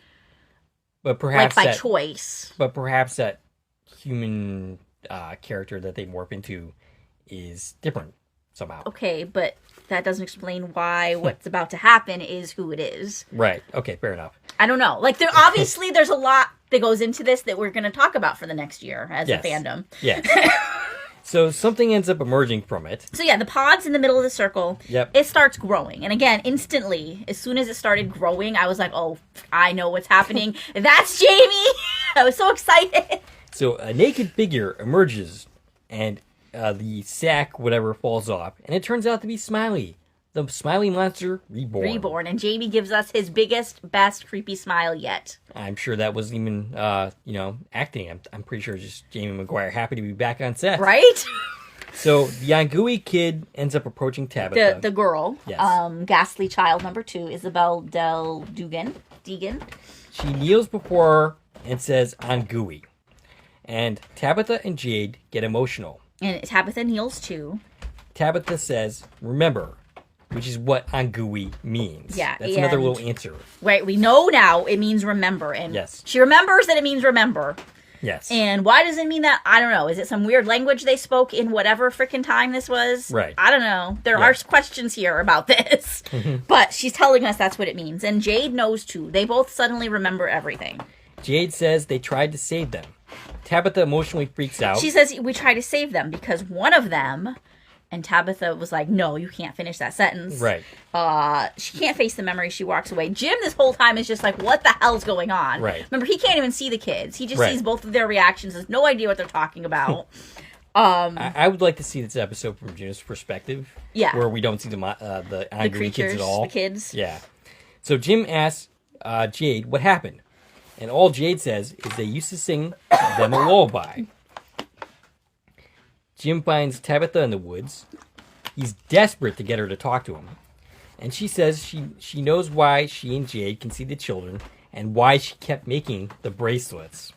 but perhaps by choice. But perhaps that human character that they morph into is different somehow. Okay, but that doesn't explain why what's about to happen is who it is. Right. Okay, fair enough. I don't know. Like, obviously there's a lot that goes into this that we're going to talk about for the next year as a fandom. Yeah. So something ends up emerging from it. So yeah, the pod's in the middle of the circle. Yep. It starts growing. And again, instantly, as soon as it started growing, I was like, oh, I know what's happening. That's Jamie! I was so excited. So a naked figure emerges, and the sack, whatever, falls off. And it turns out to be Smiley. The Smiley monster reborn. And Jamie gives us his biggest, best, creepy smile yet. I'm sure that wasn't even, acting. I'm pretty sure just Jamie Maguire happy to be back on set. Right? So the Ankhoey kid ends up approaching Tabitha. The girl. Yes. Ghastly child number 2, Isabel Del Deegan. She kneels before her and says Ankhoey. And Tabitha and Jade get emotional. And Tabitha kneels too. Tabitha says, remember, which is what Ankhoey means. Yeah. That's another little answer. Right, we know now it means remember. And yes. She remembers that it means remember. Yes. And why does it mean that? I don't know. Is it some weird language they spoke in whatever frickin' time this was? Right. I don't know. There are questions here about this. But she's telling us that's what it means. And Jade knows too. They both suddenly remember everything. Jade says they tried to save them. Tabitha emotionally freaks out. She says, we tried to save them because one of them... And Tabitha was like, no, you can't finish that sentence. Right. She can't face the memory. She walks away. Jim, this whole time, is just like, what the hell's going on? Right. Remember, he can't even see the kids. He just sees both of their reactions. Has no idea what they're talking about. I would like to see this episode from Jim's perspective. Yeah. Where we don't see the Ankhoey kids at all. The kids. Yeah. So Jim asks Jade what happened. And all Jade says is they used to sing them a lullaby. Jim finds Tabitha in the woods. He's desperate to get her to talk to him. And she says she knows why she and Jade can see the children and why she kept making the bracelets.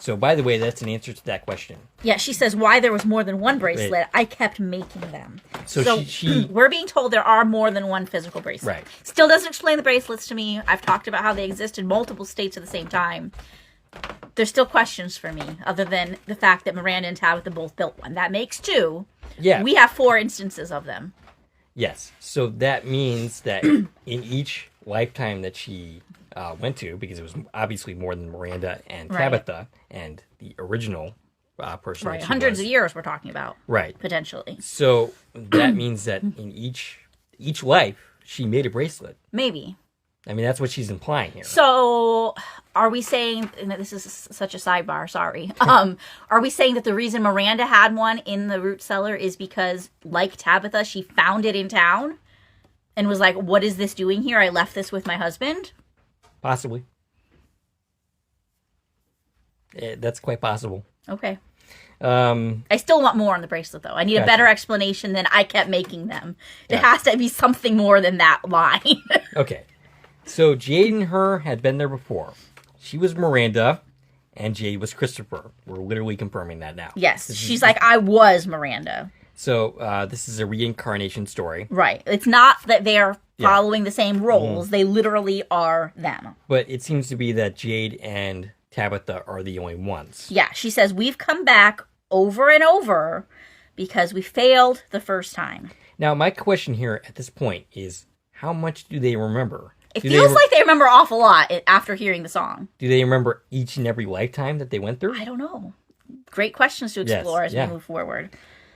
So, by the way, that's an answer to that question. Yeah, she says why there was more than one bracelet. Right. I kept making them. So she we're being told there are more than one physical bracelet. Right. Still doesn't explain the bracelets to me. I've talked about how they exist in multiple states at the same time. There's still questions for me, other than the fact that Miranda and Tabitha both built one. That makes 2. Yeah. We have 4 instances of them. Yes. So that means that in each lifetime that she went to, because it was obviously more than Miranda and Tabitha and the original person. Right. Hundreds of years we're talking about. Right. Potentially. So that means that in each life, she made a bracelet. Maybe. I mean, that's what she's implying here. So, are we saying, and this is such a sidebar, sorry, are we saying that the reason Miranda had one in the root cellar is because, like Tabitha, she found it in town and was like, what is this doing here? I left this with my husband? Possibly. That's quite possible. Okay. I still want more on the bracelet, though. I need a better explanation than I kept making them. It has to be something more than that line. Okay. So Jade and her had been there before. She was Miranda, and Jade was Christopher. We're literally confirming that now. Yes. She's like, I was Miranda. So this is a reincarnation story. Right. It's not that they're following the same roles. They literally are them. But it seems to be that Jade and Tabitha are the only ones. Yeah. She says, we've come back over and over because we failed the first time. Now, my question here at this point is, how much do they remember? It feels like they remember an awful lot after hearing the song. Do they remember each and every lifetime that they went through? I don't know. Great questions to explore as we move forward.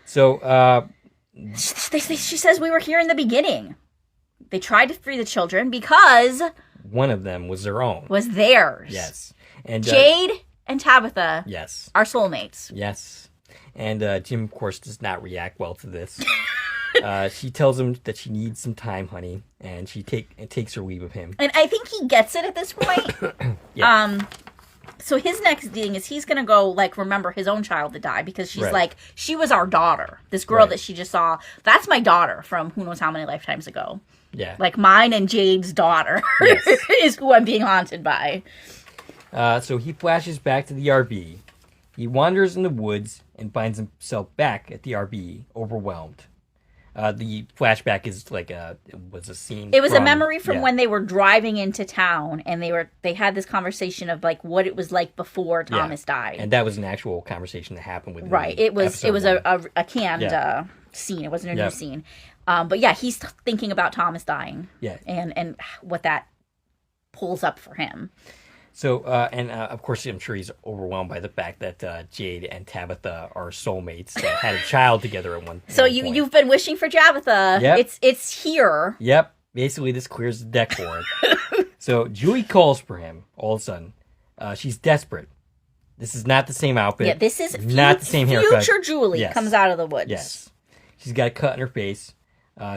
So, she says we were here in the beginning. They tried to free the children because... one of them was their own. Was theirs. Yes. And Jade and Tabitha yes. are soulmates. Yes. And Jim, of course, does not react well to this. She tells him that she needs some time, honey, and she takes her leave of him. And I think he gets it at this point. So his next thing is he's going to go, like, remember his own child that died because she's Right. like, she was our daughter. This girl Right. that she just saw, that's my daughter from who knows how many lifetimes ago. Yeah. Like, mine and Jade's daughter Yes. is who I'm being haunted by. So he flashes back to the RV. He wanders in the woods and finds himself back at the RV, overwhelmed. The flashback is like it was a scene. It was a memory from yeah. when they were driving into town and they had this conversation of like what it was like before Thomas died. And that was an actual conversation that happened with right. It was a canned Yeah. scene. It wasn't a Yeah. new scene. But yeah, he's thinking about Thomas dying. Yeah. And what that pulls up for him. So of course I'm sure he's overwhelmed by the fact that Jade and Tabitha are soulmates that had a child together at one. So point. you've been wishing for Tabitha. Yep. It's here. Yep. Basically, this clears the deck for it. So Julie calls for him all of a sudden. She's desperate. This is not the same outfit. Yeah, this is not the same haircut. Future Julie Yes. comes out of the woods. Yes. She's got a cut in her face.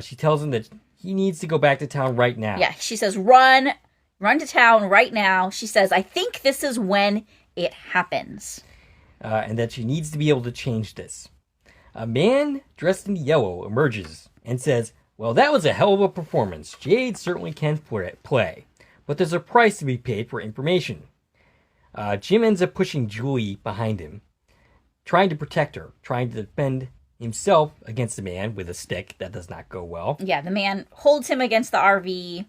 She tells him that he needs to go back to town right now. Yeah, she says, run to town right now. She says, I think this is when it happens. And that she needs to be able to change this. A man dressed in yellow emerges and says, well, that was a hell of a performance. Jade certainly can play. But there's a price to be paid for information. Jim ends up pushing Julie behind him, trying to protect her, trying to defend himself against the man with a stick. That does not go well. Yeah, the man holds him against the RV,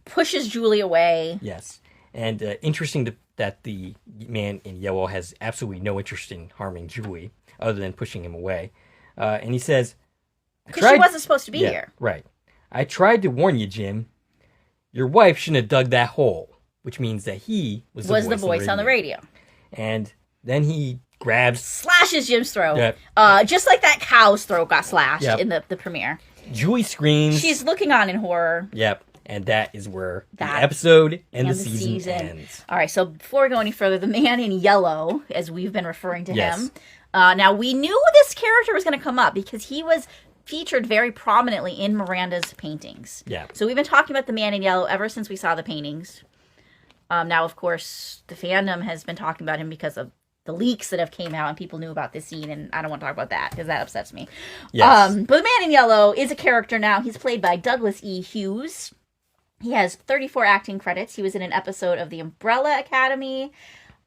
pushes Julie away. Yes. And interesting that the man in yellow has absolutely no interest in harming Julie other than pushing him away. And he says... Because she wasn't supposed to be here. Right. I tried to warn you, Jim. Your wife shouldn't have dug that hole. Which means that he was the voice on the radio. And then he grabs... Slashes Jim's throat. Yep. Just like that cow's throat got slashed Yep. in the premiere. Julie screams. She's looking on in horror. Yep. And that is where the episode and the season ends. All right, so before we go any further, the man in yellow, as we've been referring to Yes. him. Now, we knew this character was going to come up because he was featured very prominently in Miranda's paintings. Yeah. So we've been talking about the man in yellow ever since we saw the paintings. Now, of course, the fandom has been talking about him because of the leaks that have came out and people knew about this scene, and I don't want to talk about that because that upsets me. Yes. But the man in yellow is a character now. He's played by Douglas E. Hughes. He has 34 acting credits. He was in an episode of The Umbrella Academy,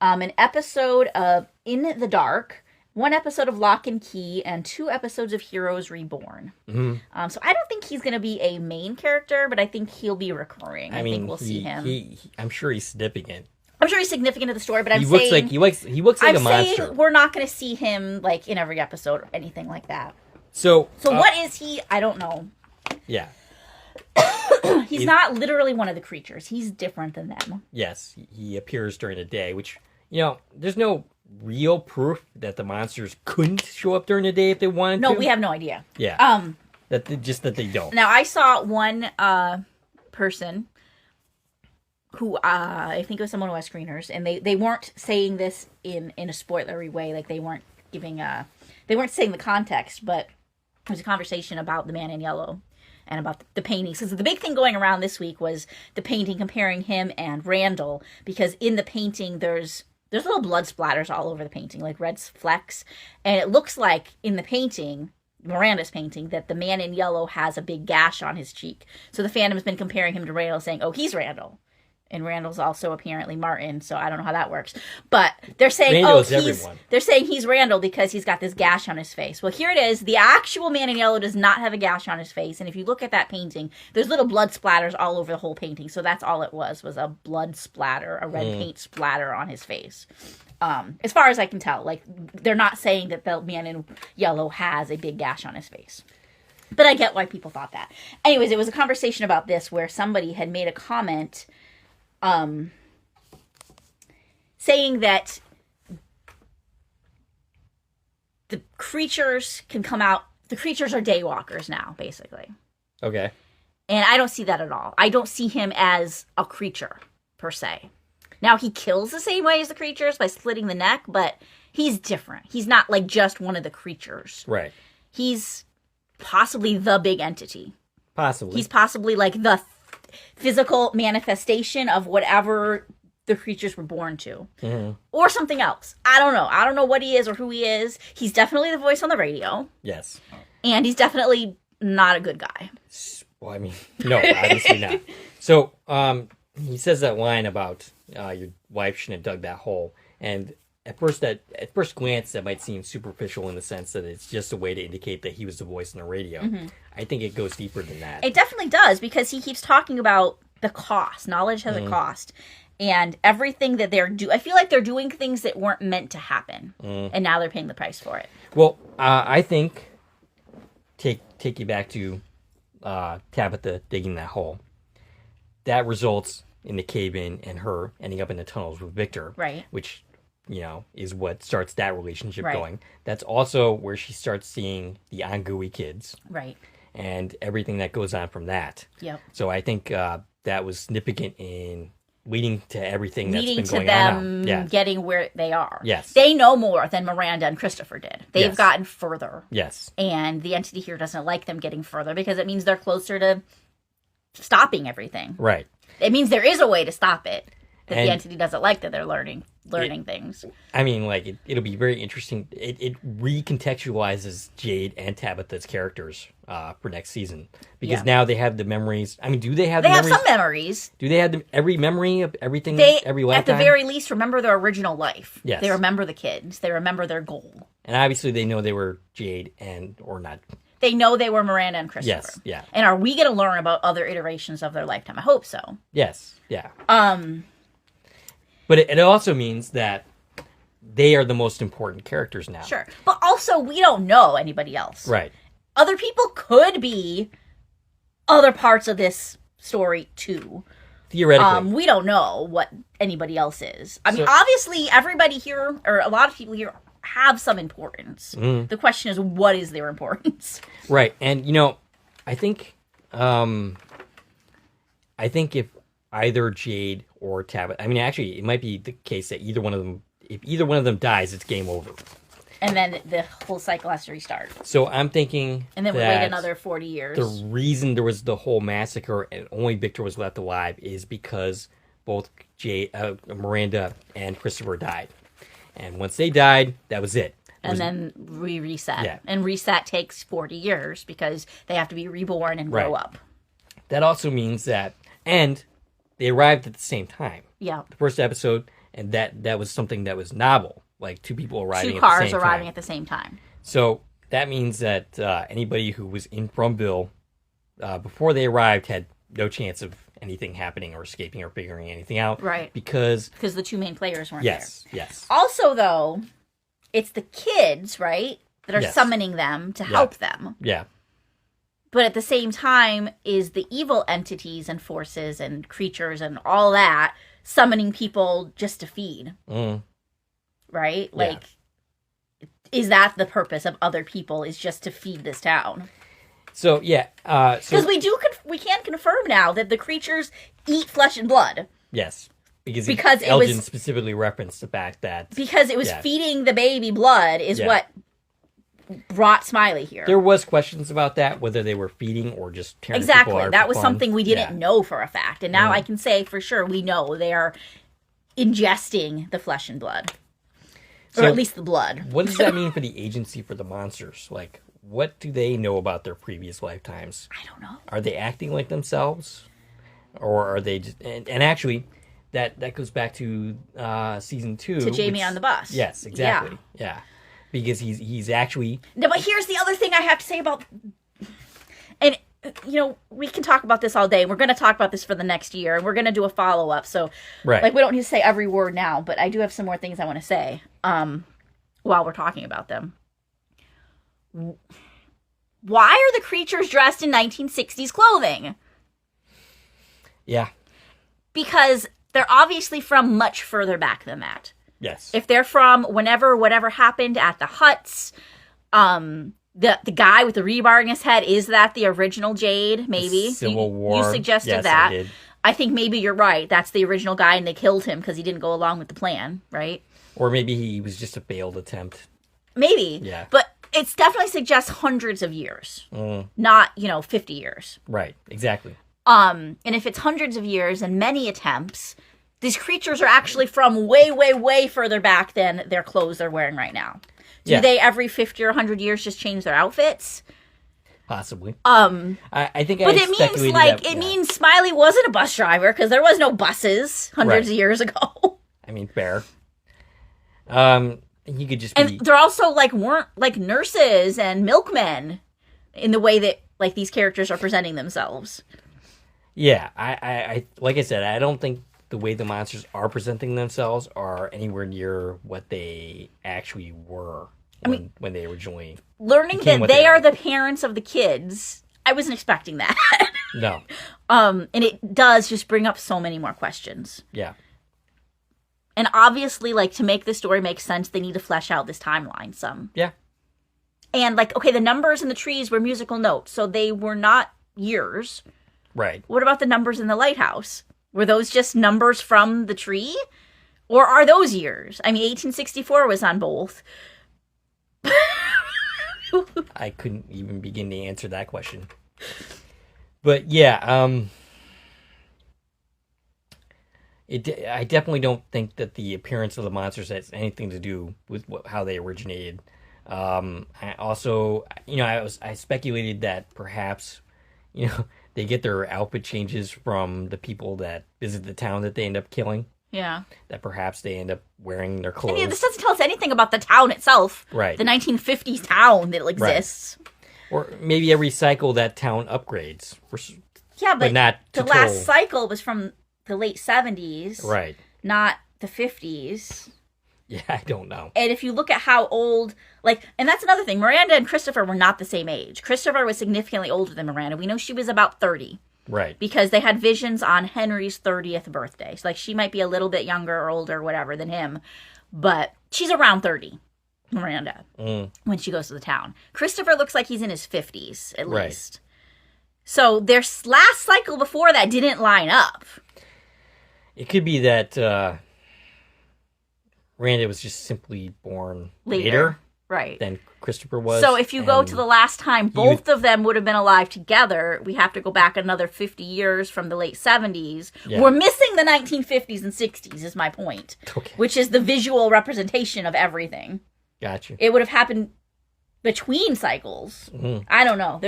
an episode of In the Dark, one episode of Lock and Key, and 2 episodes of Heroes Reborn. Mm-hmm. So I don't think he's going to be a main character, but I think he'll be recurring. I think we'll see him. I'm sure he's significant. I'm sure he's significant to the story, but He looks like a monster. saying we're not going to see him like in every episode or anything like that. So What is he? I don't know. Yeah. He's not literally one of the creatures. He's different than them. Yes, he appears during the day, which, there's no real proof that the monsters couldn't show up during the day if they wanted to. No, we have no idea. Yeah. That they don't. Now, I saw one person who, I think it was someone who has screeners, and they weren't saying this in a spoilery way. Like, they weren't saying the context, but it was a conversation about the man in yellow and about the paintings. Because the big thing going around this week was the painting comparing him and Randall, because in the painting there's little blood splatters all over the painting, like red flecks, and it looks like in the painting, Miranda's painting, that the man in yellow has a big gash on his cheek. So the fandom's been comparing him to Randall, saying, oh, he's Randall. And Randall's also apparently Martin, so I don't know how that works. But they're saying, they're saying he's Randall because he's got this gash on his face. Well, here it is. The actual man in yellow does not have a gash on his face. And if you look at that painting, there's little blood splatters all over the whole painting. So that's all it was a blood splatter, a red paint splatter on his face. As far as I can tell, like, they're not saying that the man in yellow has a big gash on his face. But I get why people thought that. Anyways, it was a conversation about this where somebody had made a comment saying that the creatures can come out. The creatures are daywalkers now, basically. Okay. And I don't see that at all. I don't see him as a creature, per se. Now, he kills the same way as the creatures by slitting the neck, but he's different. He's not like just one of the creatures. Right. He's possibly the big entity. Possibly. He's possibly like the physical manifestation of whatever the creatures were born to. Or something else. I don't know. I don't know what he is or who he is. He's definitely the voice on the radio. Yes. And he's definitely not a good guy. Well, I mean, no, obviously not. So, he says that line about your wife shouldn't have dug that hole. And at first glance, that might seem superficial in the sense that it's just a way to indicate that he was the voice on the radio. I think it goes deeper than that. It definitely does, because he keeps talking about the cost. Knowledge has a cost. And everything that I feel like they're doing things that weren't meant to happen. And now they're paying the price for it. Well, I think, take you back to Tabitha digging that hole. That results in the cave-in and her ending up in the tunnels with Victor. Right. Which, is what starts that relationship Right. going. That's also where she starts seeing the Ankhoey kids. Right. And everything that goes on from that. Yep. So I think that was significant in leading to everything that's been going them on now. Yeah. getting where they are. Yes. They know more than Miranda and Christopher did. They've Yes. gotten further. Yes. And the entity here doesn't like them getting further because it means they're closer to stopping everything. Right. It means there is a way to stop it. That And- the entity doesn't like that they're learning things. I mean, like, it'll be very interesting. It recontextualizes Jade and Tabitha's characters for next season. Because now they have the memories. I mean, do they have They the have memories? some memories. Do they have every memory of everything, every At lifetime? the very least, remember their original life. Yes. They remember the kids. They remember their goal. And obviously they know they were Jade or not. They know they were Miranda and Christopher. Yes, yeah. And are we going to learn about other iterations of their lifetime? I hope so. Yes, yeah. But it also means that they are the most important characters now. Sure. But also, we don't know anybody else. Right. Other people could be other parts of this story, too. Theoretically. We don't know what anybody else is. I mean, So- obviously, everybody here, or a lot of people here, have some importance. Mm-hmm. The question is, what is their importance? Right. And, I think if either Jade or Tabitha, I mean, actually, it might be the case that if either one of them dies, it's game over. And then the whole cycle has to restart. So I'm thinking And then we that wait another 40 years. the reason there was the whole massacre and only Victor was left alive is because both Miranda and Christopher died. And once they died, that was it. And then we reset. Yeah. And reset takes 40 years because they have to be reborn and grow Right. up. That also means that, and they arrived at the same time. Yeah. The first episode, and that was something that was novel, like two people arriving Two at cars the same arriving time. at the same time. So that means that anybody who was in Fromville before they arrived had no chance of anything happening or escaping or figuring anything out. Right. Because Because the two main players weren't yes. there. Also, though, it's the kids, right, that are Yes. summoning them to help them. Yeah. But at the same time, is the evil entities and forces and creatures and all that summoning people just to feed. Right? Yeah. Like, is that the purpose of other people, is just to feed this town? So yeah. Because we can confirm now that the creatures eat flesh and blood. Yes. Because Elgin specifically referenced the fact that Because it was Yeah. feeding the baby blood is Yeah. what brought Smiley here. there was questions about that, whether they were feeding or just tearing people Exactly. apart That for was fun. something we didn't Yeah. know for a fact. And now I can say for sure we know they are ingesting the flesh and blood. Or So- at least the blood. What does that mean for the agency for the monsters? Like, what do they know about their previous lifetimes? I don't know. Are they acting like themselves, or are they just? And actually, that goes back to season 2 To Jamie which- on the bus. Yes, exactly. Yeah, because he's actually No, but here's the other thing I have to say about... And, we can talk about this all day. We're going to talk about this for the next year. And we're going to do a follow-up. So, right. we don't need to say every word now. But I do have some more things I want to say while we're talking about them. Why are the creatures dressed in 1960s clothing? Yeah. Because they're obviously from much further back than that. Yes. If they're from whatever happened at the huts, the guy with the rebar in his head, is that the original Jade? Maybe Civil War. You suggested Yes, that. I did. I think maybe you're right. That's the original guy, and they killed him because he didn't go along with the plan, right? Or maybe he was just a failed attempt. Maybe. Yeah. But it definitely suggests hundreds of years, not 50 years. Right. Exactly. And if it's hundreds of years and many attempts, these creatures are actually from way, way, way further back than their clothes they're wearing right now. Do they every 50 or 100 years just change their outfits? Possibly. I think but it means Smiley wasn't a bus driver because there was no buses hundreds of years ago. I mean, fair. He could just and they're also weren't nurses and milkmen in the way that these characters are presenting themselves. Yeah, I like I said, I don't think the way the monsters are presenting themselves are anywhere near what they actually were when they originally learning that they are the parents of the kids. I wasn't expecting that. No. And it does just bring up so many more questions. Yeah. And obviously, to make the story make sense, they need to flesh out this timeline some. Yeah. And, the numbers in the trees were musical notes, so they were not years. Right. What about the numbers in the lighthouse? Were those just numbers from the tree? Or are those years? I mean, 1864 was on both. I couldn't even begin to answer that question. But, yeah, I definitely don't think that the appearance of the monsters has anything to do with how they originated. I also, I speculated that perhaps, they get their outfit changes from the people that visit the town that they end up killing. Yeah. That perhaps they end up wearing their clothes. This doesn't tell us anything about the town itself. Right. The 1950s town that exists. Right. Or maybe every cycle that town upgrades. Yeah, but not the last cycle was from the late 70s. Right. Not the 50s. Yeah, I don't know. And if you look at how old, and that's another thing, Miranda and Christopher were not the same age. Christopher was significantly older than Miranda. We know she was about 30. Right. Because they had visions on Henry's 30th birthday. So, she might be a little bit younger or older or whatever than him. But she's around 30, Miranda, when she goes to the town. Christopher looks like he's in his 50s, at least. So, their last cycle before that didn't line up. It could be that Miranda was just simply born later. Right. Than Christopher was. So if you go to the last time both of them would have been alive together, we have to go back another 50 years from the late 70s. Yeah. We're missing the 1950s and 60s is my point. Okay. Which is the visual representation of everything. Gotcha. It would have happened between cycles. Mm-hmm. I don't know.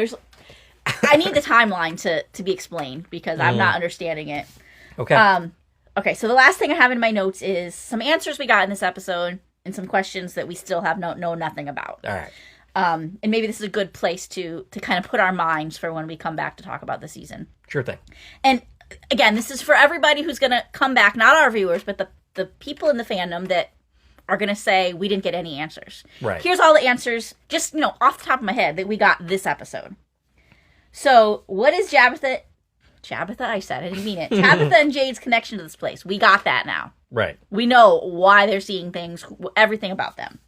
I need the timeline to be explained because I'm not understanding it. Okay. Okay, so the last thing I have in my notes is some answers we got in this episode and some questions that we still have know nothing about. All right. And maybe this is a good place to kind of put our minds for when we come back to talk about the season. Sure thing. And again, this is for everybody who's going to come back, not our viewers, but the people in the fandom that are going to say we didn't get any answers. Right. Here's all the answers, just, off the top of my head that we got this episode. So, what is Tabitha, I said, I didn't mean it. Tabitha and Jade's connection to this place. We got that now. Right. We know why they're seeing things, everything about them.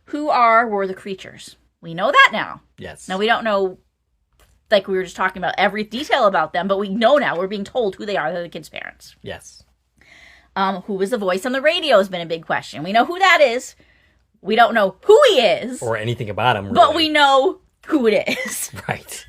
Who were the creatures? We know that now. Yes. Now, we don't know, we were just talking about every detail about them, but we know now. We're being told who they are. They're the kids' parents. Yes. Who was the voice on the radio has been a big question. We know who that is. We don't know who he is. Or anything about him, really. But we know who it is. Right.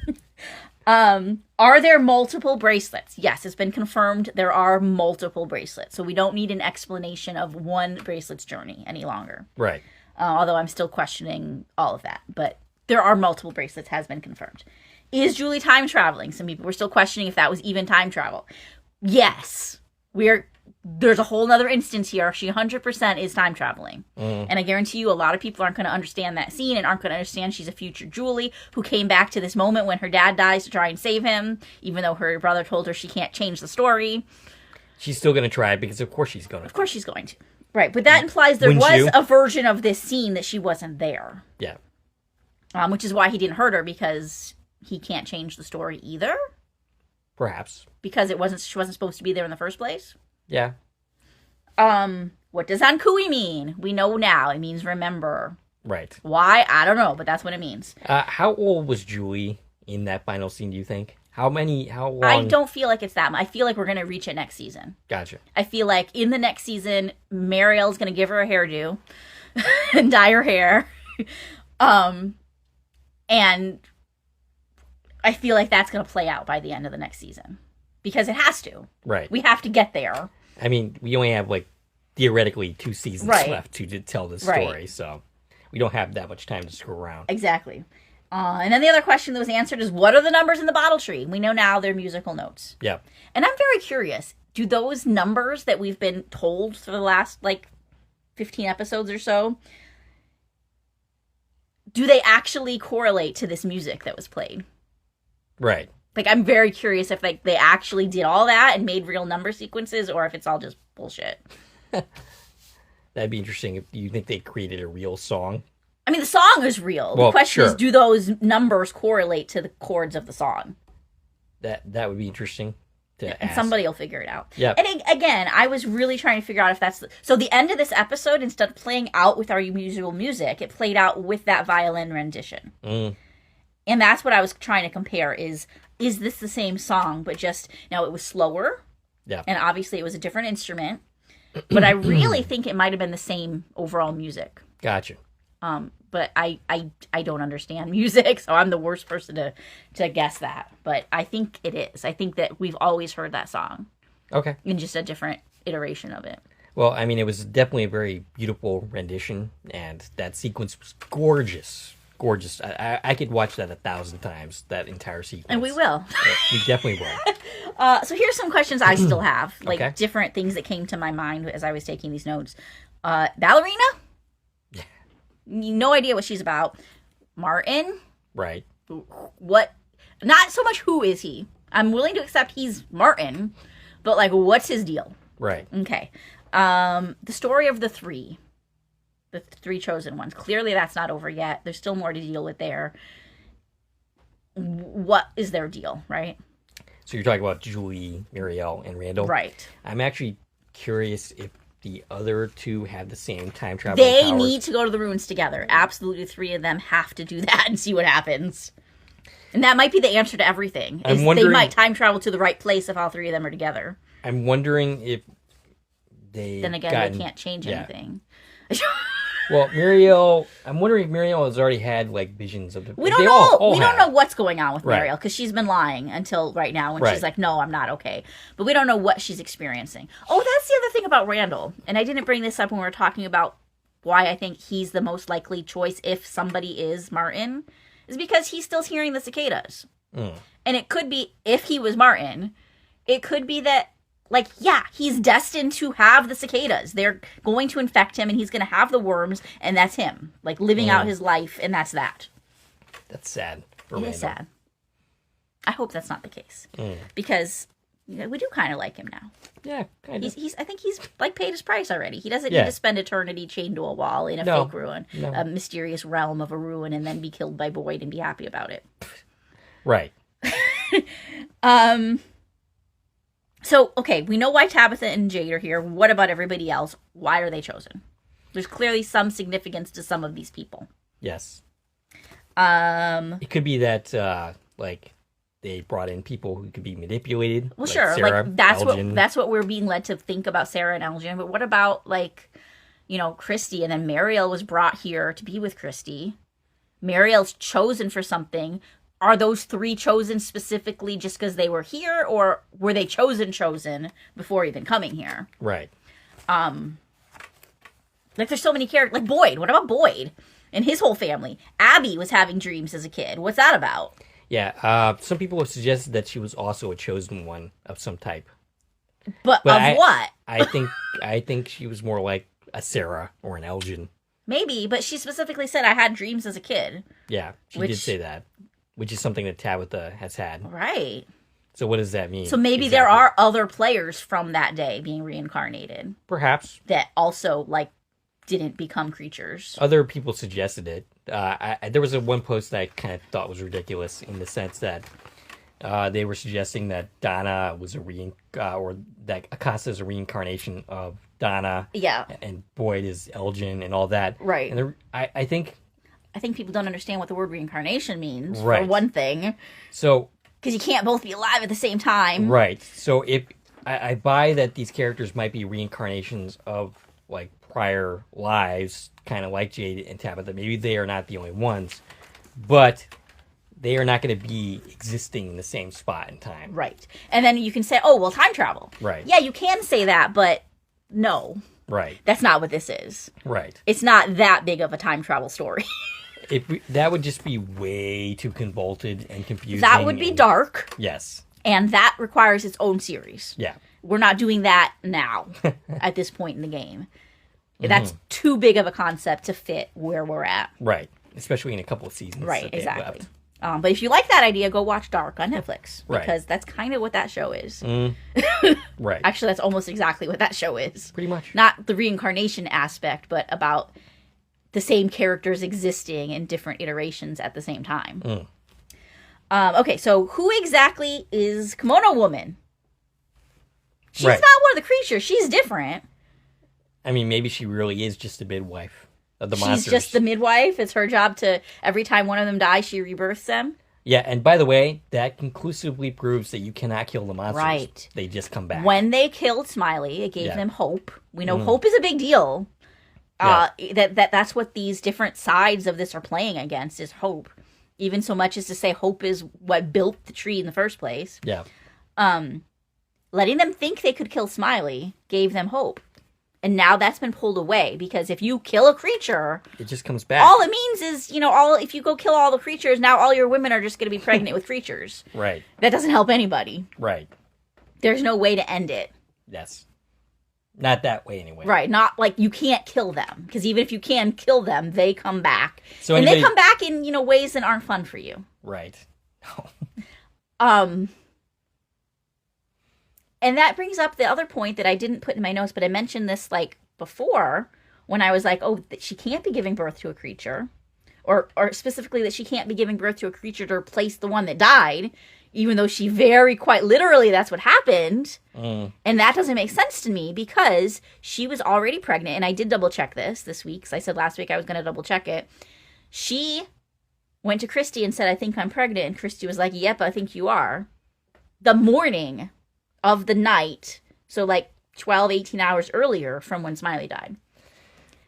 Are there multiple bracelets? Yes, it's been confirmed there are multiple bracelets. So we don't need an explanation of one bracelet's journey any longer. Right. Although I'm still questioning all of that. But there are multiple bracelets, has been confirmed. Is Julie time traveling? Some people were still questioning if that was even time travel. Yes. There's a whole nother instance here. She 100% is time traveling. And I guarantee you a lot of people aren't going to understand that scene and aren't going to understand she's a future Julie who came back to this moment when her dad dies to try and save him, even though her brother told her she can't change the story. She's still going to try because of course she's going to. Of course she's going to. Right, but that implies there was a version of this scene that she wasn't there. Yeah. Which is why he didn't hurt her, because he can't change the story either. Perhaps. Because she wasn't supposed to be there in the first place. Yeah. What does Ankhoey mean? We know now. It means remember. Right. Why? I don't know, but that's what it means. How old was Julie in that final scene, do you think? How long? I don't feel like it's that much. I feel like we're going to reach it next season. Gotcha. I feel like in the next season, Mariel's going to give her a hairdo and dye her hair. And I feel like that's going to play out by the end of the next season. Because it has to. Right. We have to get there. I mean, we only have like theoretically 2 seasons Right. left to tell this Right. story, so we don't have that much time to screw around. Exactly. And then the other question that was answered is, what are the numbers in the bottle tree? We know now they're musical notes. Yeah. And I'm very curious, do those numbers that we've been told for the last, 15 episodes or so, do they actually correlate to this music that was played? Right. I'm very curious if they actually did all that and made real number sequences, or if it's all just bullshit. That'd be interesting if you think they created a real song. I mean, the song is real. Well, the question is, sure. do those numbers correlate to the chords of the song? That would be interesting to And ask. somebody will figure it out. Yeah. And again, I was really trying to figure out if that's... So the end of this episode, instead of playing out with our usual music, it played out with that violin rendition. Mm. And that's what I was trying to compare is this the same song, but just... Now, it was slower. Yeah. And obviously, it was a different instrument. But I really think it might have been the same overall music. Gotcha. But I don't understand music, so I'm the worst person to guess that. But I think it is. I think that we've always heard that song Okay. in just a different iteration of it. Well, I mean, it was definitely a very beautiful rendition, and that sequence was gorgeous. Gorgeous. I could watch that 1,000 times, that entire sequence. And we will. Yeah, we definitely will. So here's some questions I still have, Okay. different things that came to my mind as I was taking these notes. Ballerina? Yeah. No idea what she's about. Martin? Right. What? Not so much who is he. I'm willing to accept he's Martin, but what's his deal? Right. Okay. The story of the three chosen ones. Clearly that's not over yet. There's still more to deal with there. What is their deal, right? So you're talking about Julie, Muriel, and Randall? Right. I'm actually curious if the other two have the same time travel They powers. need to go to the ruins together. Absolutely, 3 of them have to do that and see what happens. And that might be the answer to everything. I'm They wondering- might time travel to the right place if all 3 of them are together. I'm wondering if they Then again, they can't change anything. Well, Muriel, I'm wondering if Muriel has already had visions of the. We don't they know. all We don't have. know what's going on with Right. Mariel because she's been lying until right now when Right. she's like, "No, I'm not okay." But we don't know what she's experiencing. Oh, that's the other thing about Randall. And I didn't bring this up when we were talking about why I think he's the most likely choice if somebody is Martin, is because he's still hearing the cicadas. Mm. And it could be, if he was Martin, it could be that, he's destined to have the cicadas. They're going to infect him, and he's going to have the worms, and that's him. Living out his life, and that's that. That's sad. For It Randall. is sad. I hope that's not the case. Mm. Because we do kind of like him now. Yeah, kind of. I think he's, paid his price already. He doesn't Yeah. need to spend eternity chained to a wall in a No. fake ruin. No. A mysterious realm of a ruin, and then be killed by Boyd and be happy about it. Right. So, okay, we know why Tabitha and Jade are here. What about everybody else? Why are they chosen? There's clearly some significance to some of these people. Yes. Um, It could be that they brought in people who could be manipulated. well, like sure, Sarah, Elgin. that's what we're being led to think about Sarah and Elgin. But what about Christy, and then Mariel was brought here to be with Christy. Mariel's chosen for something. Are those 3 chosen specifically just because they were here, or were they chosen before even coming here? Right. There's so many characters. Boyd. What about Boyd and his whole family? Abby was having dreams as a kid. What's that about? Yeah. Some people have suggested that she was also a chosen one of some type. But of what? I think she was more like a Sarah or an Elgin. Maybe, but she specifically said, I had dreams as a kid. Yeah, she did say that, which is something that Tabitha has had. Right. So what does that mean? So maybe there are other players from that day being reincarnated perhaps that also, didn't become creatures. other people suggested it. There was one post that I kind of thought was ridiculous in the sense that they were suggesting that Donna was or that Acosta is a reincarnation of Donna. Yeah. And Boyd is Elgin and all that. Right. And I think people don't understand what the word reincarnation means, Right. for one thing. so. Because you can't both be alive at the same time. Right. So if I buy that these characters might be reincarnations of prior lives, kind of like Jade and Tabitha. Maybe they are not the only ones, but they are not going to be existing in the same spot in time. Right. And then you can say, oh, well, time travel. Right. Yeah, you can say that, but no. Right. That's not what this is. Right. It's not that big of a time travel story. That would just be way too convoluted and confusing. That would be dark. Yes. And that requires its own series. Yeah. We're not doing that now at this point in the game. That's too big of a concept to fit where we're at. Right. Especially in a couple of seasons. Right, exactly. But if you like that idea, go watch Dark on Netflix. Right. Because that's kind of what that show is. Right. Actually, that's almost exactly what that show is. Pretty much. Not the reincarnation aspect, but about the same characters existing in different iterations at the same time. Okay, so who exactly is Kimono Woman? She's not one of the creatures. She's different. I mean, maybe she really is just a midwife of the monsters. She's just the midwife. It's her job to, every time one of them dies, she rebirths them. Yeah, and by the way, that conclusively proves that you cannot kill the monsters. Right. They just come back. When they killed Smiley, it gave them hope. We know hope is a big deal. That's what these different sides of this are playing against, is hope. Even so much as to say hope is what built the tree in the first place. Yeah. Letting them think they could kill Smiley gave them hope. And now that's been pulled away, because if you kill a creature, it just comes back. all it means is, if you go kill all the creatures, now all your women are just going to be pregnant with creatures. Right. That doesn't help anybody. Right. There's no way to end it. Yes. Not that way anyway. Right. Not like you can't kill them, because even if you can kill them, they come back. So and they come back in, ways that aren't fun for you. Right. And that brings up the other point that I didn't put in my notes, but I mentioned this before when I was like, oh, that she can't be giving birth to a creature, or specifically that she can't be giving birth to a creature to replace the one that died, even though she very quite literally that's what happened. And that doesn't make sense to me, because she was already pregnant, and I did double check this week, because I said last week I was going to double check it. She went to Christy and said, I think I'm pregnant, and Christy was like, yep, I think you are. The morning of the night, so 12, 18 hours earlier from when Smiley died.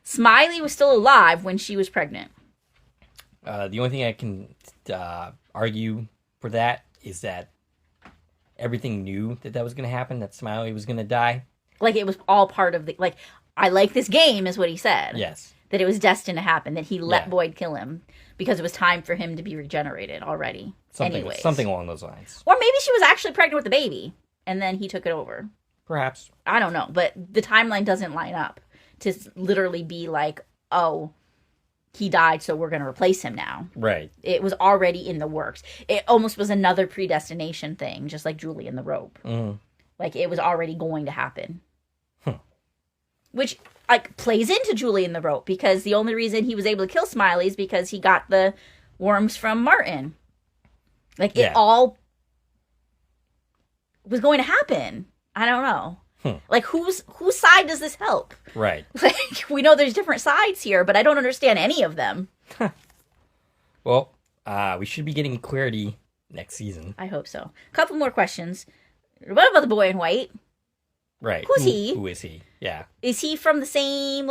Smiley was still alive when she was pregnant. The only thing I can argue for that is that everything knew that was going to happen, that Smiley was going to die. It was all part of the, I like this game, is what he said. Yes. That it was destined to happen, that he let Boyd kill him, because it was time for him to be regenerated already. Something along those lines. Or maybe she was actually pregnant with the baby, and then he took it over. Perhaps. I don't know, but the timeline doesn't line up to literally be like, oh, he died, so we're going to replace him now. Right. It was already in the works. It almost was another predestination thing, just like Julie and the Rope. It was already going to happen. Which, plays into Julie and the Rope, because the only reason he was able to kill Smiley is because he got the worms from Martin. It all was going to happen. I don't know. Whose side does this help? Right. We know there's different sides here, but I don't understand any of them. Well, we should be getting clarity next season. I hope so. A couple more questions. What about the boy in white? Right. Who's he? Who is he? Yeah. Is he from the same,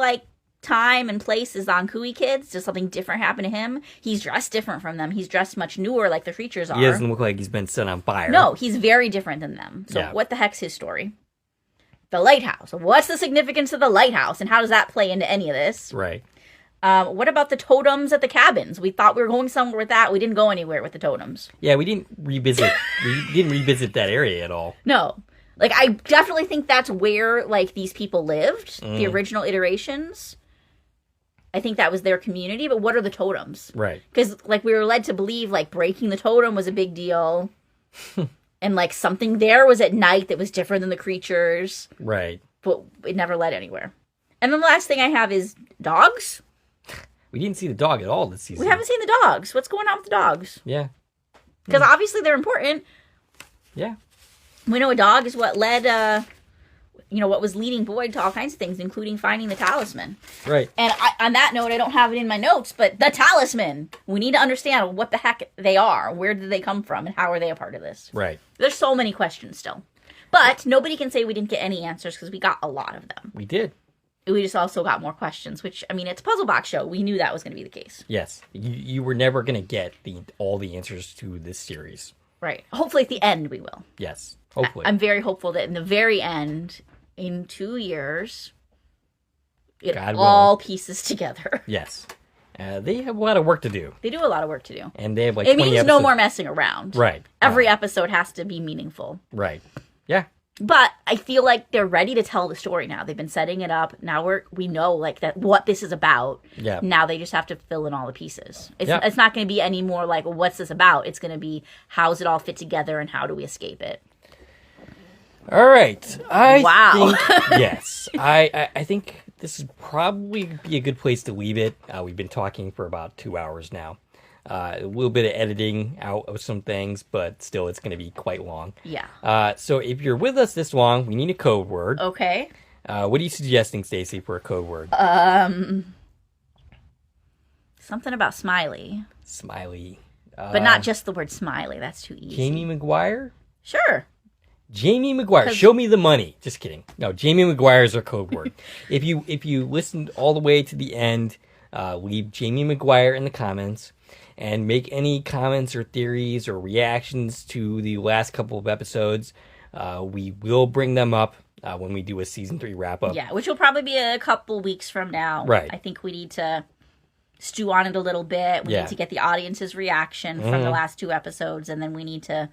time and place as the Ankhoey kids? Does something different happen to him? He's dressed different from them. He's dressed much newer, like the creatures are. He doesn't look like he's been set on fire. No, he's very different than them. So what the heck's his story? The lighthouse. What's the significance of the lighthouse, and how does that play into any of this? Right. What about the totems at the cabins? We thought we were going somewhere with that. We didn't go anywhere with the totems. Yeah, we didn't revisit that area at all. No. I definitely think that's where, these people lived, the original iterations. I think that was their community, but what are the totems? Right. Because, we were led to believe, breaking the totem was a big deal. And, something there was at night that was different than the creatures. Right. But it never led anywhere. And then the last thing I have is dogs. We didn't see the dog at all this season. We haven't seen the dogs. What's going on with the dogs? Yeah. Because obviously they're important. Yeah. We know a dog is what led, what was leading Boyd to all kinds of things, including finding the talisman. Right. And on that note, I don't have it in my notes, but the talisman. We need to understand what the heck they are. Where did they come from? And how are they a part of this? Right. There's so many questions still. But nobody can say we didn't get any answers, because we got a lot of them. We did. We just also got more questions, which, I mean, it's a puzzle box show. We knew that was going to be the case. Yes. You were never going to get all the answers to this series. Right. Hopefully at the end we will. Yes. Hopefully. I'm very hopeful that in the very end, in 2 years, it God all will. pieces together. Yes. They have a lot of work to do. They do a lot of work to do. And they have like it 20 means episodes. no more messing around. Right. Every episode has to be meaningful. Right. Yeah. But I feel like they're ready to tell the story now. They've been setting it up. Now we know like that what this is about. Yeah. Now they just have to fill in all the pieces. It's Yeah. it's not going to be any more like, well, what's this about? It's going to be how's it all fit together and how do we escape it? All right. Wow. Yes. I think this would probably be a good place to leave it. We've been talking for about 2 hours now. A little bit of editing out of some things, but still it's going to be quite long. Yeah. So if you're with us this long, we need a code word. Okay. What are you suggesting, Stacie, for a code word? Something about smiley. Smiley. But not just the word smiley. That's too easy. Jamie McGuire? Sure. Jamie McGuire. Show me the money. Just kidding. No, Jamie McGuire is our code word. If you listened all the way to the end, leave Jamie McGuire in the comments and make any comments or theories or reactions to the last couple of episodes. We will bring them up when we do a season 3 wrap up. Yeah, which will probably be a couple weeks from now. Right. I think we need to stew on it a little bit. We Yeah. need to get the audience's reaction from the last 2 episodes, and then we need to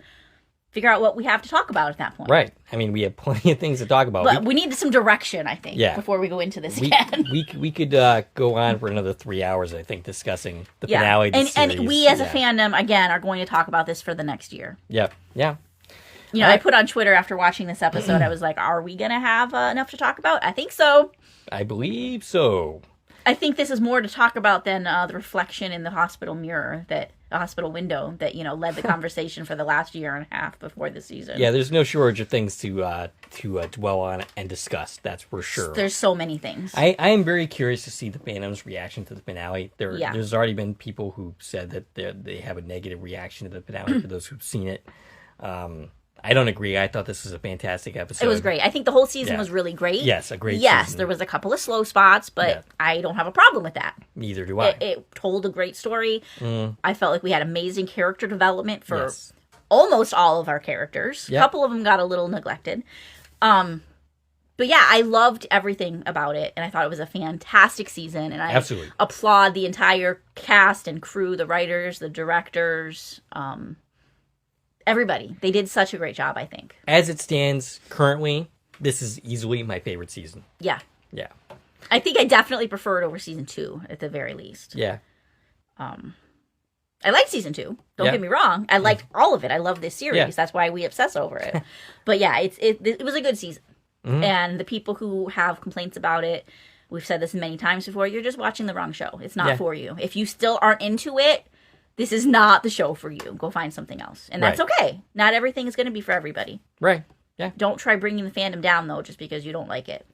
figure out what we have to talk about at that point. Right. I mean, we have plenty of things to talk about. But we need some direction, I think, Yeah. before we go into this again. We could go on for another 3 hours, I think, discussing the finale of the series. And we as a fandom, again, are going to talk about this for the next year. Yep. Yeah. You know, I put on Twitter after watching this episode, I was like, are we going to have enough to talk about? I think so. I believe so. I think this is more to talk about than the reflection in the hospital mirror, the hospital window that, led the conversation for the last year and a half before the season. Yeah, there's no shortage of things to dwell on and discuss. That's for sure. There's so many things. I am very curious to see the fandom's reaction to the finale. Yeah. There's already been people who said that they have a negative reaction to the finale for those who've seen it. I don't agree. I thought this was a fantastic episode. It was great. I think the whole season was really great. Yes, a great Yes, season. there was a couple of slow spots, but I don't have a problem with that. Neither do I. It told a great story. I felt like we had amazing character development for Yes. almost all of our characters. Yep. A couple of them got a little neglected. But yeah, I loved everything about it, and I thought it was a fantastic season. And I Absolutely. applaud the entire cast and crew, the writers, the directors, everybody. They did such a great job, I think. As it stands currently, this is easily my favorite season. Yeah. Yeah. I think I definitely prefer it over season 2, at the very least. Yeah. I liked season 2. Don't Yeah. get me wrong. I liked all of it. I love this series. Yeah. That's why we obsess over it. But yeah, it was a good season. And the people who have complaints about it, we've said this many times before, you're just watching the wrong show. It's not for you. If you still aren't into it, this is not the show for you. Go find something else. And that's okay. Not everything is going to be for everybody. Right. Yeah. Don't try bringing the fandom down, though, just because you don't like it.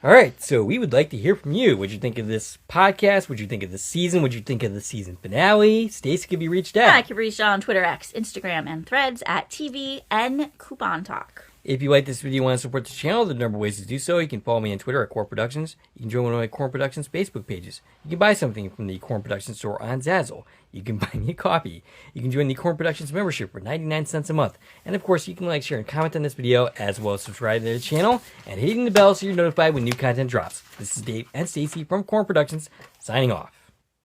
All right, so we would like to hear from you. What'd you think of this podcast? What'd you think of the season? What'd you think of the season finale? Stacie, can be reached Yeah, I at. can reach on Twitter, X, Instagram, and Threads at TV and Coupon Talk. If you like this video and want to support the channel, there are a number of ways to do so. You can follow me on Twitter at Core Productions. You can join one of my Core Productions Facebook pages. You can buy something from the Core Productions store on Zazzle. You can buy me a coffee. You can join the Core Productions membership for 99 cents a month. And of course, you can like, share, and comment on this video, as well as subscribe to the channel and hitting the bell so you're notified when new content drops. This is Dave and Stacie from Core Productions, signing off.